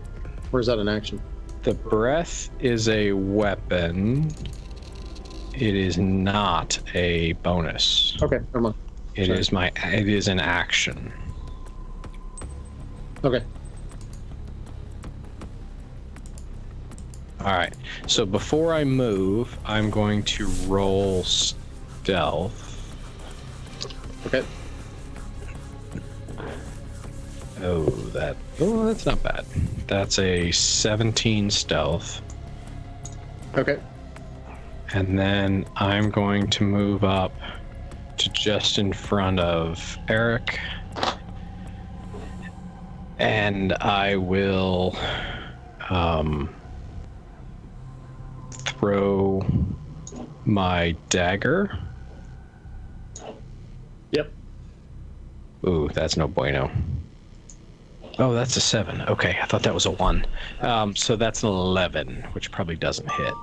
Speaker 2: Or is that an action?
Speaker 5: The breath is a weapon. It is not a bonus.
Speaker 2: Okay, never mind.
Speaker 5: It
Speaker 2: Sorry.
Speaker 5: is an action.
Speaker 2: Okay.
Speaker 5: All right. So before I move, I'm going to roll stealth.
Speaker 2: Okay.
Speaker 5: Oh, that's not bad. That's a 17 stealth.
Speaker 2: Okay.
Speaker 5: And then I'm going to move up to just in front of Eric. And I will throw my dagger.
Speaker 2: Yep.
Speaker 5: Ooh, that's no bueno. Oh, that's a 7. Okay, I thought that was a 1. So that's an 11, which probably doesn't hit.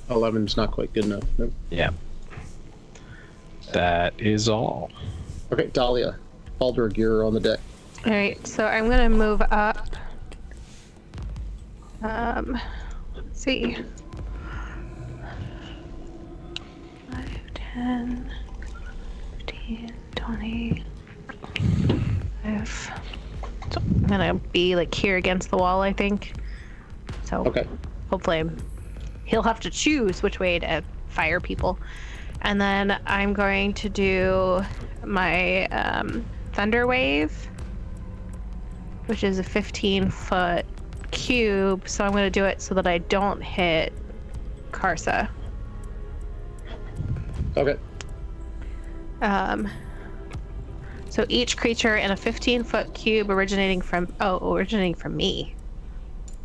Speaker 2: 11's not quite good enough. Nope.
Speaker 5: Yeah. That is all.
Speaker 2: Okay, Dahlia. Baldrug, you're on the deck.
Speaker 4: All right, so I'm gonna move up. Let's see. 5, 10, 15, 20. So I'm gonna be like here against the wall, I think. So
Speaker 2: Okay.
Speaker 4: hopefully he'll have to choose which way to fire people. And then I'm going to do my thunder wave, which is a 15-foot cube. So I'm going to do it so that I don't hit Karsa. So each creature in a 15-foot cube originating from me.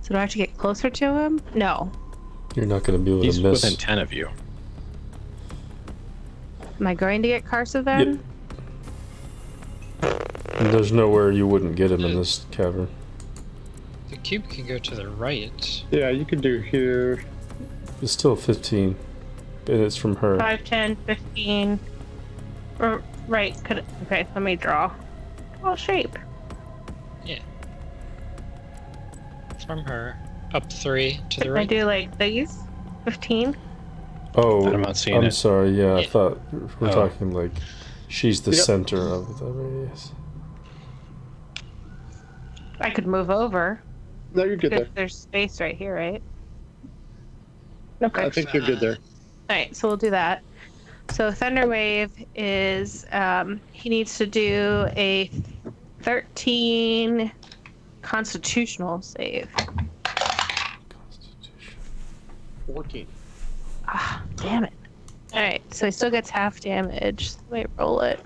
Speaker 4: So do I have to get closer to him? No.
Speaker 1: You're not going to be able
Speaker 5: He's
Speaker 1: to miss.
Speaker 5: within 10 of you.
Speaker 4: Am I going to get Karsa then?
Speaker 1: And there's nowhere you wouldn't get him in this cavern.
Speaker 8: The cube can go to the right.
Speaker 2: Yeah, you could do here.
Speaker 1: It's still 15, and it's from her.
Speaker 4: 5, 10, 15. Or, right. Okay, let me draw. Draw shape.
Speaker 8: From her. Up 3 to the
Speaker 4: I
Speaker 8: right.
Speaker 4: do like these. 15.
Speaker 1: Oh,
Speaker 5: I'm not seeing
Speaker 1: I'm
Speaker 5: it.
Speaker 1: sorry. Yeah, I
Speaker 8: Yeah.
Speaker 1: thought we're
Speaker 5: Oh.
Speaker 1: talking like she's the
Speaker 2: Yep.
Speaker 1: center of the radius.
Speaker 4: I could move over.
Speaker 2: No, you're good there.
Speaker 4: There's space right here, right? Okay.
Speaker 2: I think you're good there.
Speaker 4: All right, so we'll do that. So Thunderwave is he needs to do a 13 Constitutional save.
Speaker 2: 14.
Speaker 4: Ah, damn it! All right, so he still gets half damage. Let me roll it.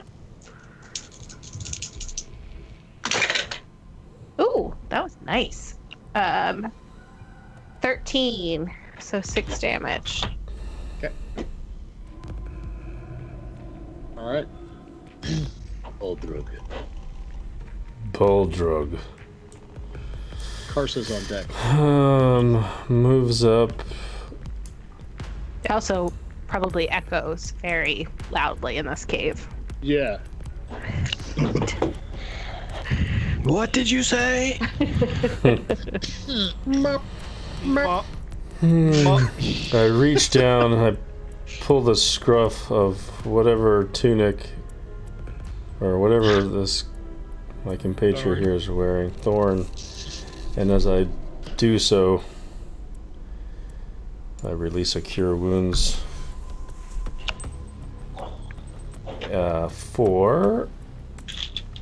Speaker 4: Ooh, that was nice. 13, so 6 damage.
Speaker 2: All right.
Speaker 1: Bull drug.
Speaker 2: Karsa's on deck.
Speaker 1: Moves up.
Speaker 4: It also probably echoes very loudly in this cave.
Speaker 2: Yeah.
Speaker 5: What did you say?
Speaker 1: I reach down and I pull the scruff of whatever tunic or whatever this my compatriot here is wearing, Thorn, and as I do so, I release a Cure Wounds for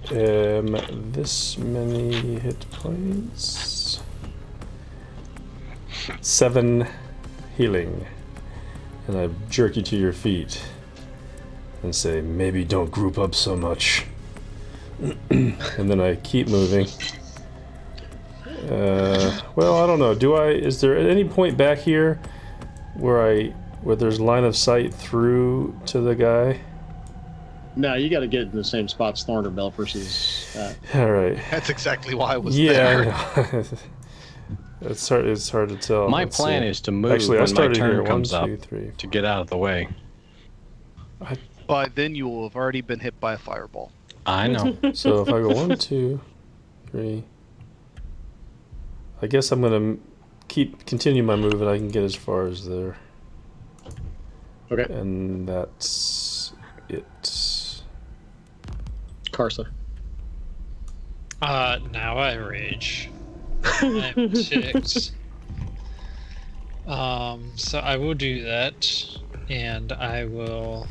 Speaker 1: this many hit points. 7 healing. And I jerk you to your feet and say, maybe don't group up so much. And then I keep moving. Well, I don't know. Is there at any point back here where there's line of sight through to the guy?
Speaker 2: No, you got to get in the same spots Thorn or Belfers is at.
Speaker 1: All right.
Speaker 3: That's exactly why I was
Speaker 1: Yeah,
Speaker 3: there.
Speaker 1: I know. It's hard to tell.
Speaker 5: My
Speaker 1: Let's
Speaker 5: plan
Speaker 1: see.
Speaker 5: is to move
Speaker 1: Actually, I
Speaker 5: when my
Speaker 1: started
Speaker 5: turn
Speaker 1: here.
Speaker 5: comes
Speaker 1: 1,
Speaker 5: up
Speaker 1: 2, 3.
Speaker 5: to get out of the way.
Speaker 3: By then you will have already been hit by a fireball.
Speaker 5: I know.
Speaker 1: So if I go 1, 2, 3, I guess I'm gonna continue my move, and I can get as far as there.
Speaker 2: Okay.
Speaker 1: And that's it.
Speaker 2: Karsa.
Speaker 8: Now I rage. I'm ticked. So I will do that, and I will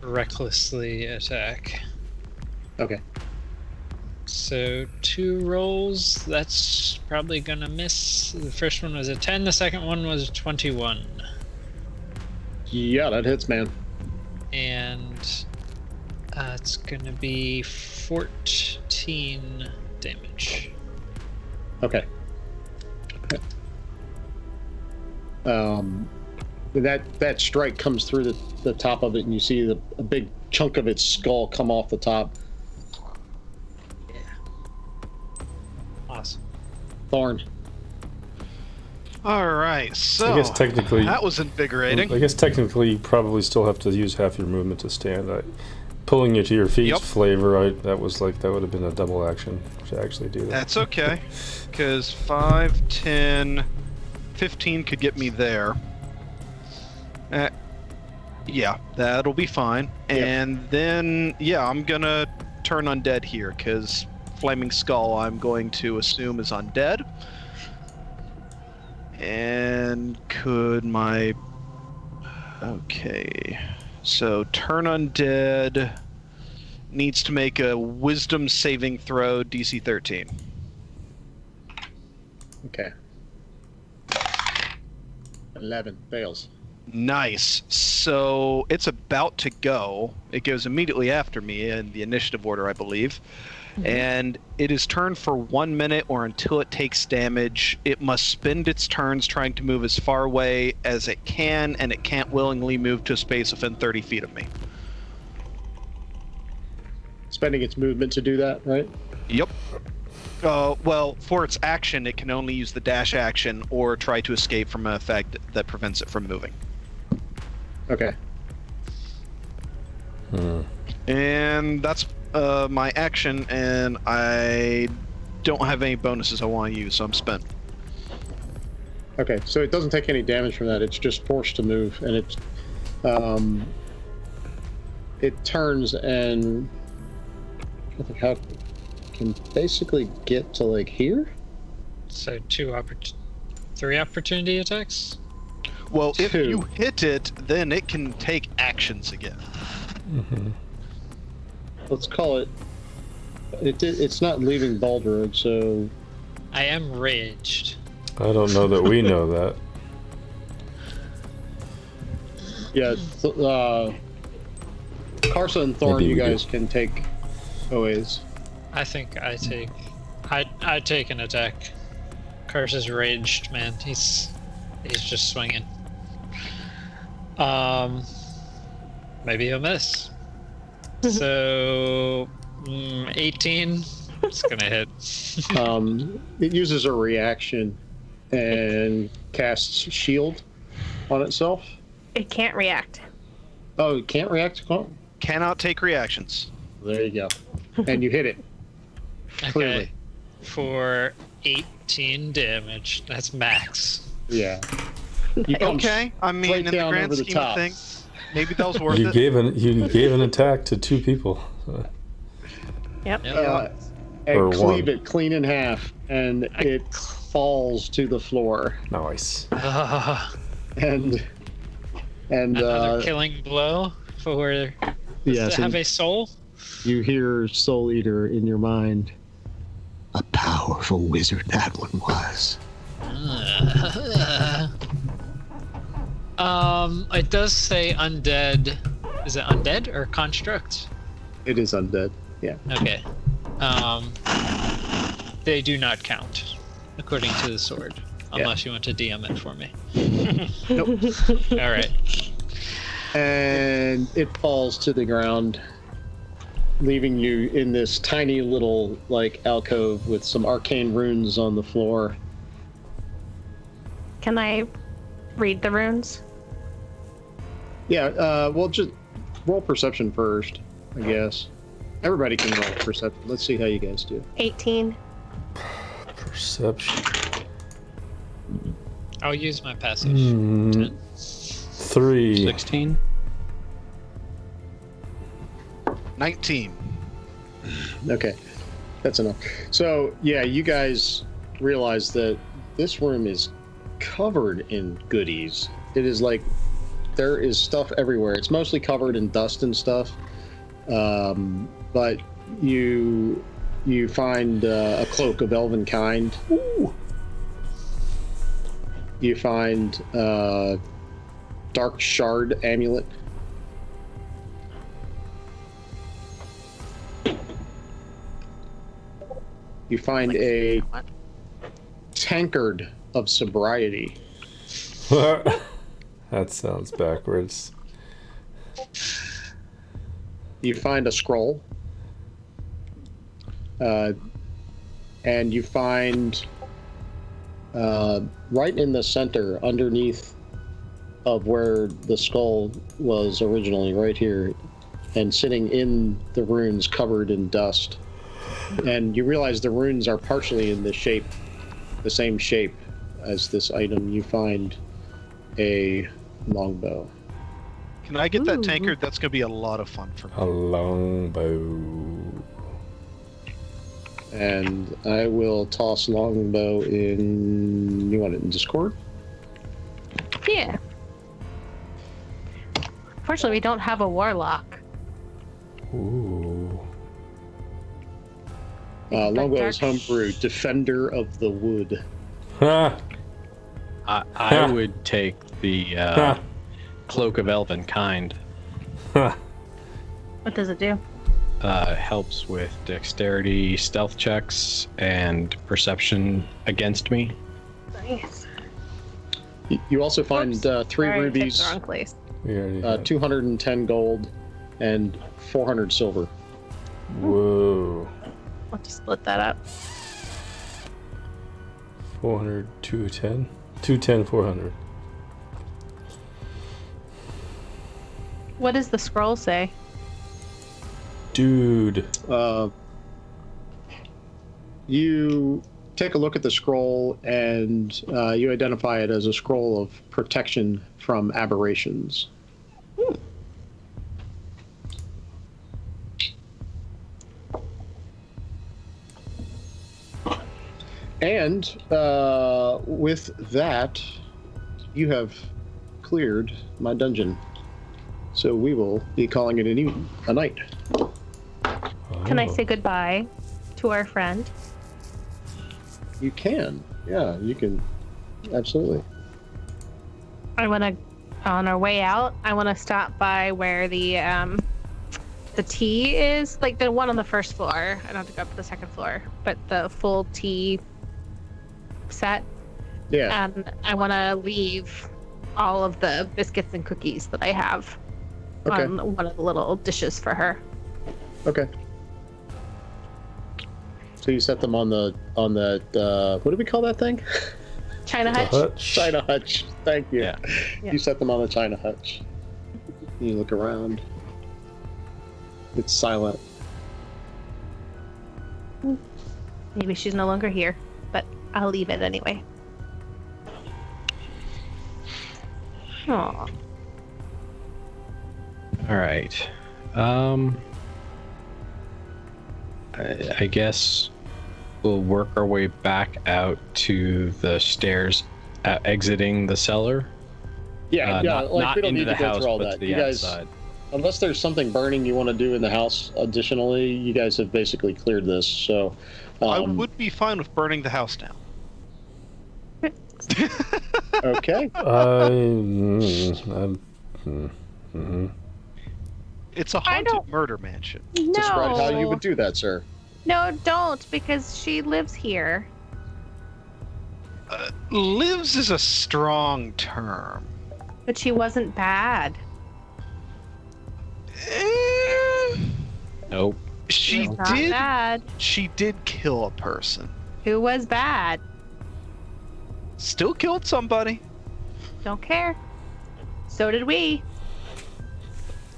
Speaker 8: recklessly attack.
Speaker 2: Okay.
Speaker 8: So 2 rolls, that's probably gonna miss. The first one was a 10, the second one was 21.
Speaker 2: Yeah, that hits, man.
Speaker 8: And it's gonna be 14 damage.
Speaker 2: Okay. That strike comes through the top of it, and you see a big chunk of its skull come off the top.
Speaker 8: Awesome.
Speaker 2: Thorn.
Speaker 3: All right, so
Speaker 1: I guess technically
Speaker 3: that was invigorating.
Speaker 1: I guess technically you probably still have to use half your movement to stand. Pulling you to your feet,
Speaker 3: Yep.
Speaker 1: flavor. That would have been a double action to actually do that.
Speaker 3: That's okay, because 5, 10, 15 could get me there. Yeah, that'll be fine.
Speaker 2: Yep.
Speaker 3: And then, yeah, I'm gonna turn undead here, because Flaming Skull I'm going to assume is undead. And could my... Okay. So turn undead needs to make a wisdom saving throw, DC 13.
Speaker 2: Okay. 11 fails.
Speaker 3: Nice. So it's about to go. It goes immediately after me in the initiative order, I believe. And it is turned for 1 minute or until it takes damage. It must spend its turns trying to move as far away as it can, and it can't willingly move to a space within 30 feet of me.
Speaker 2: Spending its movement to do that, right?
Speaker 3: Yep. Well, for its action, it can only use the dash action or try to escape from an effect that prevents it from moving.
Speaker 2: Okay.
Speaker 3: And that's my action, and I don't have any bonuses I want to use, so I'm spent.
Speaker 2: Okay, so it doesn't take any damage from that. It's just forced to move, and it turns and I think how can basically get to like here.
Speaker 8: So 3 opportunity attacks?
Speaker 3: Well, if
Speaker 2: 2.
Speaker 3: you hit it, then it can take actions again.
Speaker 2: Let's call it. It's not leaving Baldroad, so
Speaker 8: I am raged.
Speaker 1: I don't know that we know that.
Speaker 2: yeah. Carson and Thorn,
Speaker 1: Maybe
Speaker 2: you
Speaker 1: we do.
Speaker 2: guys can take OAs.
Speaker 8: I think I take an attack. Curse is raged, man. He's just swinging. Maybe he'll miss. So 18. It's gonna hit.
Speaker 2: It uses a reaction and casts shield on itself.
Speaker 4: It can't react.
Speaker 2: Oh, it can't react. Oh,
Speaker 3: Cannot take reactions.
Speaker 2: there you go. And you hit it.
Speaker 8: Okay.
Speaker 2: Clearly.
Speaker 8: For 18 damage. That's max.
Speaker 2: Yeah. You come
Speaker 3: Okay, I mean,
Speaker 2: right
Speaker 3: in the
Speaker 2: down
Speaker 3: grand
Speaker 2: over the
Speaker 3: scheme
Speaker 2: top.
Speaker 3: of things, maybe that was worth
Speaker 1: You
Speaker 3: it.
Speaker 1: gave an attack to 2 people.
Speaker 4: Yep.
Speaker 8: Yep.
Speaker 2: And
Speaker 1: Or
Speaker 2: cleave
Speaker 1: one.
Speaker 2: it clean in half, and it falls to the floor.
Speaker 1: Nice.
Speaker 2: And
Speaker 8: Another killing blow for. Does
Speaker 7: Yes,
Speaker 8: it have
Speaker 7: and
Speaker 8: a soul?
Speaker 7: you hear Soul Eater in your mind. A powerful wizard that one was.
Speaker 8: It does say undead. Is it undead or construct?
Speaker 2: it is undead. Yeah.
Speaker 8: Okay. They do not count, according to the sword. Unless you want to DM it for me.
Speaker 2: Nope.
Speaker 8: All right.
Speaker 2: And it falls to the ground, leaving you in this tiny little like alcove with some arcane runes on the floor.
Speaker 4: Can I read the runes?
Speaker 2: Yeah. Well, just roll perception first, I guess. Everybody can roll perception. Let's see how you guys do.
Speaker 4: 18.
Speaker 1: Perception.
Speaker 8: I'll use my passive.
Speaker 1: 3.
Speaker 5: 16.
Speaker 3: 19.
Speaker 2: Okay, that's enough. So yeah, you guys realize that this room is covered in goodies. It is like there is stuff everywhere. It's mostly covered in dust and stuff, but you find a cloak of elven kind. Ooh. You find dark shard amulet. You find a tankard of sobriety.
Speaker 1: That sounds backwards.
Speaker 2: You find a scroll. And you find right in the center, underneath of where the skull was originally, right here, and sitting in the runes covered in dust. And you realize the runes are partially in the same shape as this item. You find a longbow.
Speaker 3: Can I get that
Speaker 4: Ooh.
Speaker 3: tankard? That's going to be a lot of fun for me.
Speaker 1: A longbow.
Speaker 2: And I will toss longbow in. You want it in Discord?
Speaker 4: Yeah. Fortunately, we don't have a warlock.
Speaker 1: Ooh.
Speaker 2: Longbow is homebrew, defender of the wood.
Speaker 1: Ha!
Speaker 5: I would take the Cloak of Elven Kind.
Speaker 4: What does it do?
Speaker 5: Helps with dexterity, stealth checks, and perception against me.
Speaker 4: Nice.
Speaker 2: You also find
Speaker 4: Oops.
Speaker 2: 3
Speaker 4: Sorry, I picked
Speaker 2: rubies,
Speaker 4: the wrong place.
Speaker 1: We already had-
Speaker 2: 210 gold, and 400 silver.
Speaker 1: Whoa.
Speaker 4: I'll just split that up.
Speaker 1: 400, 210? 210, 400.
Speaker 4: What does the scroll say?
Speaker 1: Dude.
Speaker 2: You take a look at the scroll, and you identify it as a scroll of protection from aberrations. And with that, you have cleared my dungeon. So we will be calling it a night.
Speaker 4: Can I
Speaker 1: Oh.
Speaker 4: say goodbye to our friend?
Speaker 2: You can. Yeah, you can. Absolutely.
Speaker 4: I want to, on our way out, I want to stop by where the tea is, like the one on the first floor. I don't have to go up to the second floor, but the full tea set.
Speaker 2: Yeah.
Speaker 4: And I want to leave all of the biscuits and cookies that I have
Speaker 2: Okay.
Speaker 4: on one of the little dishes for her.
Speaker 2: Okay. So you set them on the what do we call that thing?
Speaker 4: China
Speaker 1: The
Speaker 4: hutch.
Speaker 1: hutch.
Speaker 2: China hutch. Thank you.
Speaker 5: Yeah.
Speaker 4: Yeah.
Speaker 2: You set them on the China hutch. You look around. It's silent.
Speaker 4: Maybe she's no longer here, but I'll leave it anyway. Aw.
Speaker 5: All right. I guess we'll work our way back out to the stairs, exiting the cellar.
Speaker 2: Yeah,
Speaker 5: not
Speaker 2: like we don't
Speaker 5: into
Speaker 2: need
Speaker 5: the
Speaker 2: to go
Speaker 5: house,
Speaker 2: through all
Speaker 5: but
Speaker 2: that.
Speaker 5: to the
Speaker 2: You guys,
Speaker 5: outside.
Speaker 2: unless there's something burning you want to do in the house additionally, you guys have basically cleared this. So,
Speaker 3: I would be fine with burning the house down.
Speaker 2: okay.
Speaker 3: It's a
Speaker 4: I
Speaker 3: haunted
Speaker 4: don't-
Speaker 3: murder mansion.
Speaker 4: No.
Speaker 2: Describe how you would do that, sir.
Speaker 4: No, don't, because she lives here.
Speaker 3: Lives is a strong term.
Speaker 4: But she wasn't bad.
Speaker 5: Nope.
Speaker 3: She
Speaker 4: She was not
Speaker 3: did.
Speaker 4: bad.
Speaker 3: She did kill a person.
Speaker 4: Who was bad?
Speaker 3: Still killed somebody.
Speaker 4: Don't care. So did we.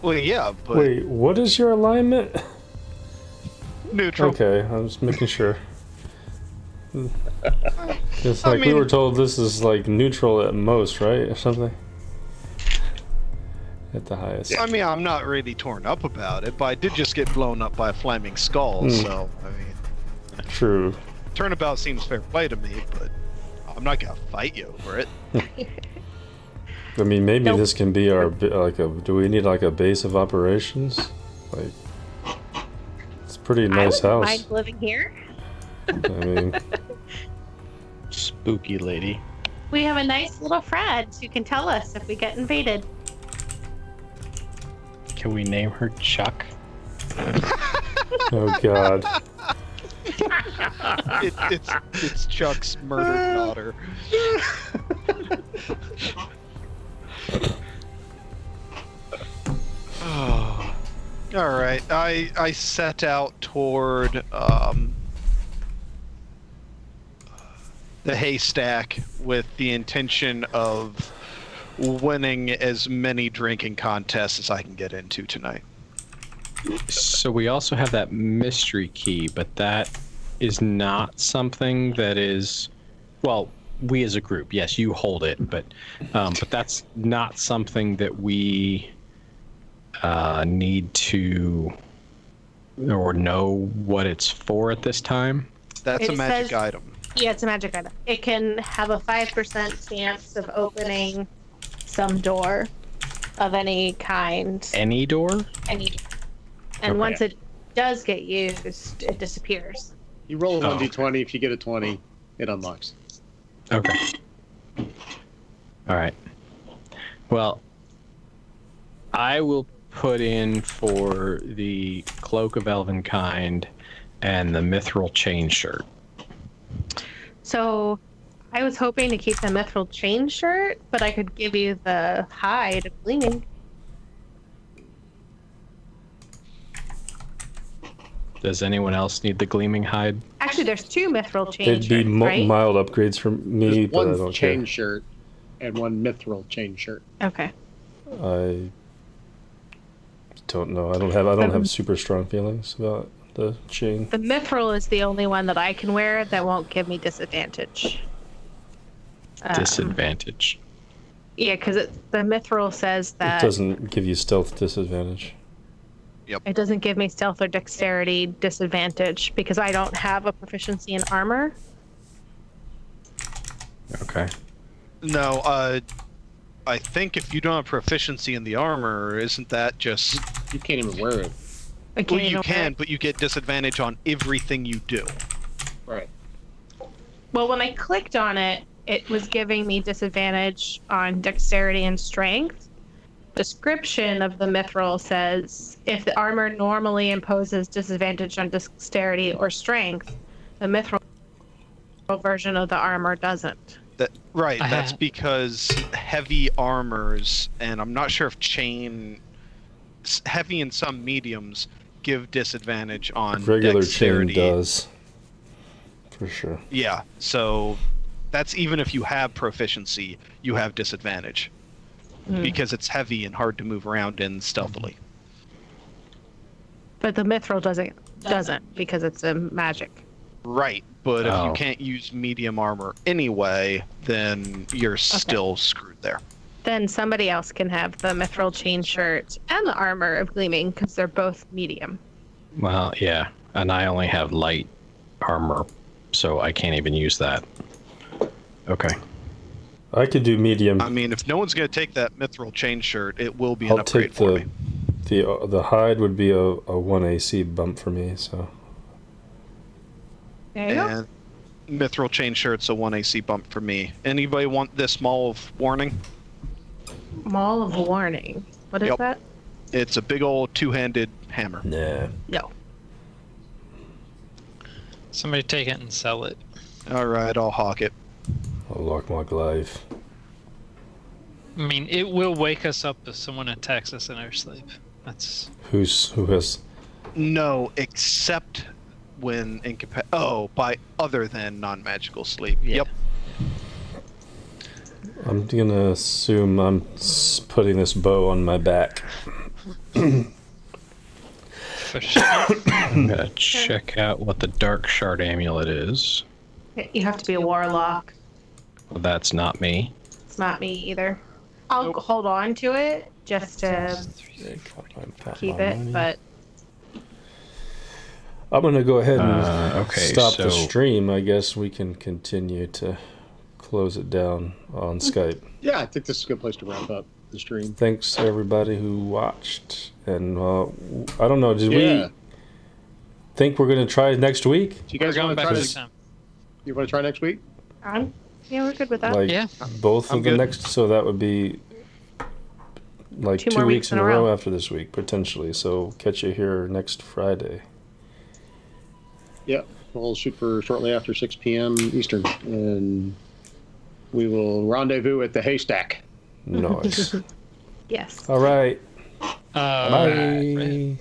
Speaker 3: Well, yeah, but
Speaker 1: Wait, what is your alignment?
Speaker 3: neutral.
Speaker 1: Okay, I was making sure. It's like we
Speaker 3: mean-
Speaker 1: were told this is like neutral at most, right? Or something? At the highest.
Speaker 3: I mean, I'm not really torn up about it, but I did just get blown up by a flaming skull, so, I mean,
Speaker 1: True.
Speaker 3: turnabout seems fair play to me, but I'm not gonna fight you over it.
Speaker 1: I mean, maybe
Speaker 4: Nope.
Speaker 1: this can be our do we need like a base of operations? Like, it's a pretty nice
Speaker 4: I wouldn't
Speaker 1: house.
Speaker 4: mind living here.
Speaker 1: I mean,
Speaker 5: Spooky lady.
Speaker 4: We have a nice little friend who can tell us if we get invaded.
Speaker 5: Can we name her Chuck?
Speaker 1: oh god.
Speaker 3: It's Chuck's murdered daughter. Oh. All right, I set out toward the haystack with the intention of winning as many drinking contests as I can get into tonight.
Speaker 5: So we also have that mystery key, but that is not something that is, well, we as a group, yes, you hold it, but that's not something that we need to or know what it's for at this time.
Speaker 3: That's a
Speaker 4: It
Speaker 3: magic
Speaker 4: says-
Speaker 3: item.
Speaker 4: Yeah, it's a magic item. It can have a 5% chance of opening some door of any kind.
Speaker 5: Any door?
Speaker 4: Any. And
Speaker 5: Okay.
Speaker 4: once it does get used, it disappears.
Speaker 2: You roll a
Speaker 5: Oh.
Speaker 2: 1d20. If you get a 20, it unlocks.
Speaker 5: Okay. All right. Well, Well, I will put in for the Cloak of Elvenkind and the Mithril Chain Shirt.
Speaker 4: So I was hoping to keep the mithril chain shirt, but I could give you the hide of gleaming.
Speaker 5: Does anyone else need the Gleaming Hide?
Speaker 4: Actually, there's 2 mithril chain
Speaker 1: It'd be
Speaker 4: shirts, right?
Speaker 1: mild upgrades for me,
Speaker 2: There's
Speaker 1: but I
Speaker 2: one
Speaker 1: don't
Speaker 2: chain
Speaker 1: care.
Speaker 2: shirt and one mithril chain shirt.
Speaker 4: Okay.
Speaker 1: I don't know. I don't have super strong feelings about the chain.
Speaker 4: The mithril is the only one that I can wear that won't give me disadvantage.
Speaker 5: Disadvantage.
Speaker 4: Yeah, because the mithril says
Speaker 1: It
Speaker 4: that
Speaker 1: doesn't give you stealth disadvantage.
Speaker 4: it doesn't give me stealth or dexterity disadvantage because I don't have a proficiency in armor.
Speaker 5: Okay.
Speaker 3: No, I think if you don't have proficiency in the armor, isn't that just...
Speaker 2: You can't even wear it.
Speaker 4: I can't
Speaker 3: Well,
Speaker 4: even
Speaker 3: you
Speaker 4: wear
Speaker 3: can,
Speaker 4: it.
Speaker 3: but you get disadvantage on everything you do.
Speaker 2: Right.
Speaker 4: Well, when I clicked on it, it was giving me disadvantage on dexterity and strength. Description of the mithril says if the armor normally imposes disadvantage on dexterity or strength, the mithril version of the armor doesn't.
Speaker 3: Right,
Speaker 6: I
Speaker 3: that's
Speaker 6: ha-
Speaker 3: because heavy armors, and I'm not sure if heavy and some mediums give disadvantage on
Speaker 1: Regular
Speaker 3: dexterity.
Speaker 1: chain does. For sure.
Speaker 3: Yeah, so that's even if you have proficiency, you have disadvantage. Because it's heavy and hard to move around in stealthily.
Speaker 4: But the mithril doesn't because it's a magic.
Speaker 3: Right, but if
Speaker 5: Oh.
Speaker 3: you can't use medium armor anyway, then you're still screwed there.
Speaker 4: Then somebody else can have the mithril chain shirt and the armor of gleaming because they're both medium.
Speaker 5: Well, yeah. And I only have light armor, so I can't even use that. Okay.
Speaker 1: I could do medium.
Speaker 3: I mean, if no one's going to take that mithril chain shirt, it will be an
Speaker 1: I'll
Speaker 3: upgrade
Speaker 1: take
Speaker 3: for me.
Speaker 1: the hide would be a 1 AC bump for me, so
Speaker 4: There you go.
Speaker 3: And mithril chain shirt's a 1 AC bump for me. Anybody want this Maul of Warning?
Speaker 4: Maul of warning. What is
Speaker 3: Yep.
Speaker 4: that?
Speaker 3: It's a big old two-handed hammer.
Speaker 1: nah.
Speaker 4: No.
Speaker 6: Somebody take it and sell it.
Speaker 3: All right, I'll hawk it.
Speaker 1: I'll lock my glaive.
Speaker 6: I mean, it will wake us up if someone attacks us in our sleep. That's
Speaker 1: Who has?
Speaker 3: No, except when by other than non-magical sleep.
Speaker 6: Yeah.
Speaker 3: Yep.
Speaker 1: I'm gonna assume I'm putting this bow on my back.
Speaker 6: for sure.
Speaker 5: I'm gonna check out what the Dark Shard Amulet is.
Speaker 4: You have to be a warlock.
Speaker 5: Well, that's not me.
Speaker 4: It's not me either. I'll hold on to it just to keep it, but
Speaker 1: I'm gonna go ahead and
Speaker 5: Okay,
Speaker 1: stop the
Speaker 5: so-
Speaker 1: stream. I guess we can continue to close it down on Skype.
Speaker 2: Yeah, I think this is a good place to wrap up the stream.
Speaker 1: Thanks to everybody who watched. And I don't know, did
Speaker 2: Yeah.
Speaker 1: we think we're gonna try next week?
Speaker 2: Do you
Speaker 6: We're
Speaker 2: guys
Speaker 6: going
Speaker 2: want to
Speaker 6: back
Speaker 2: try
Speaker 6: this
Speaker 2: this?
Speaker 6: time.
Speaker 2: You want to try next week?
Speaker 4: yeah, we're good with that.
Speaker 1: Like
Speaker 6: Yeah.
Speaker 1: both
Speaker 3: I'm
Speaker 1: of the
Speaker 3: good.
Speaker 1: next, so that would be like
Speaker 4: 2
Speaker 1: 2
Speaker 4: more
Speaker 1: weeks in a row after this week, potentially. So catch you here next Friday.
Speaker 2: Yeah, we'll shoot for shortly after 6 p.m. Eastern, and we will rendezvous at the haystack.
Speaker 1: Nice.
Speaker 4: Yes.
Speaker 1: All right.
Speaker 6: All
Speaker 1: Bye.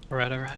Speaker 6: right. All right.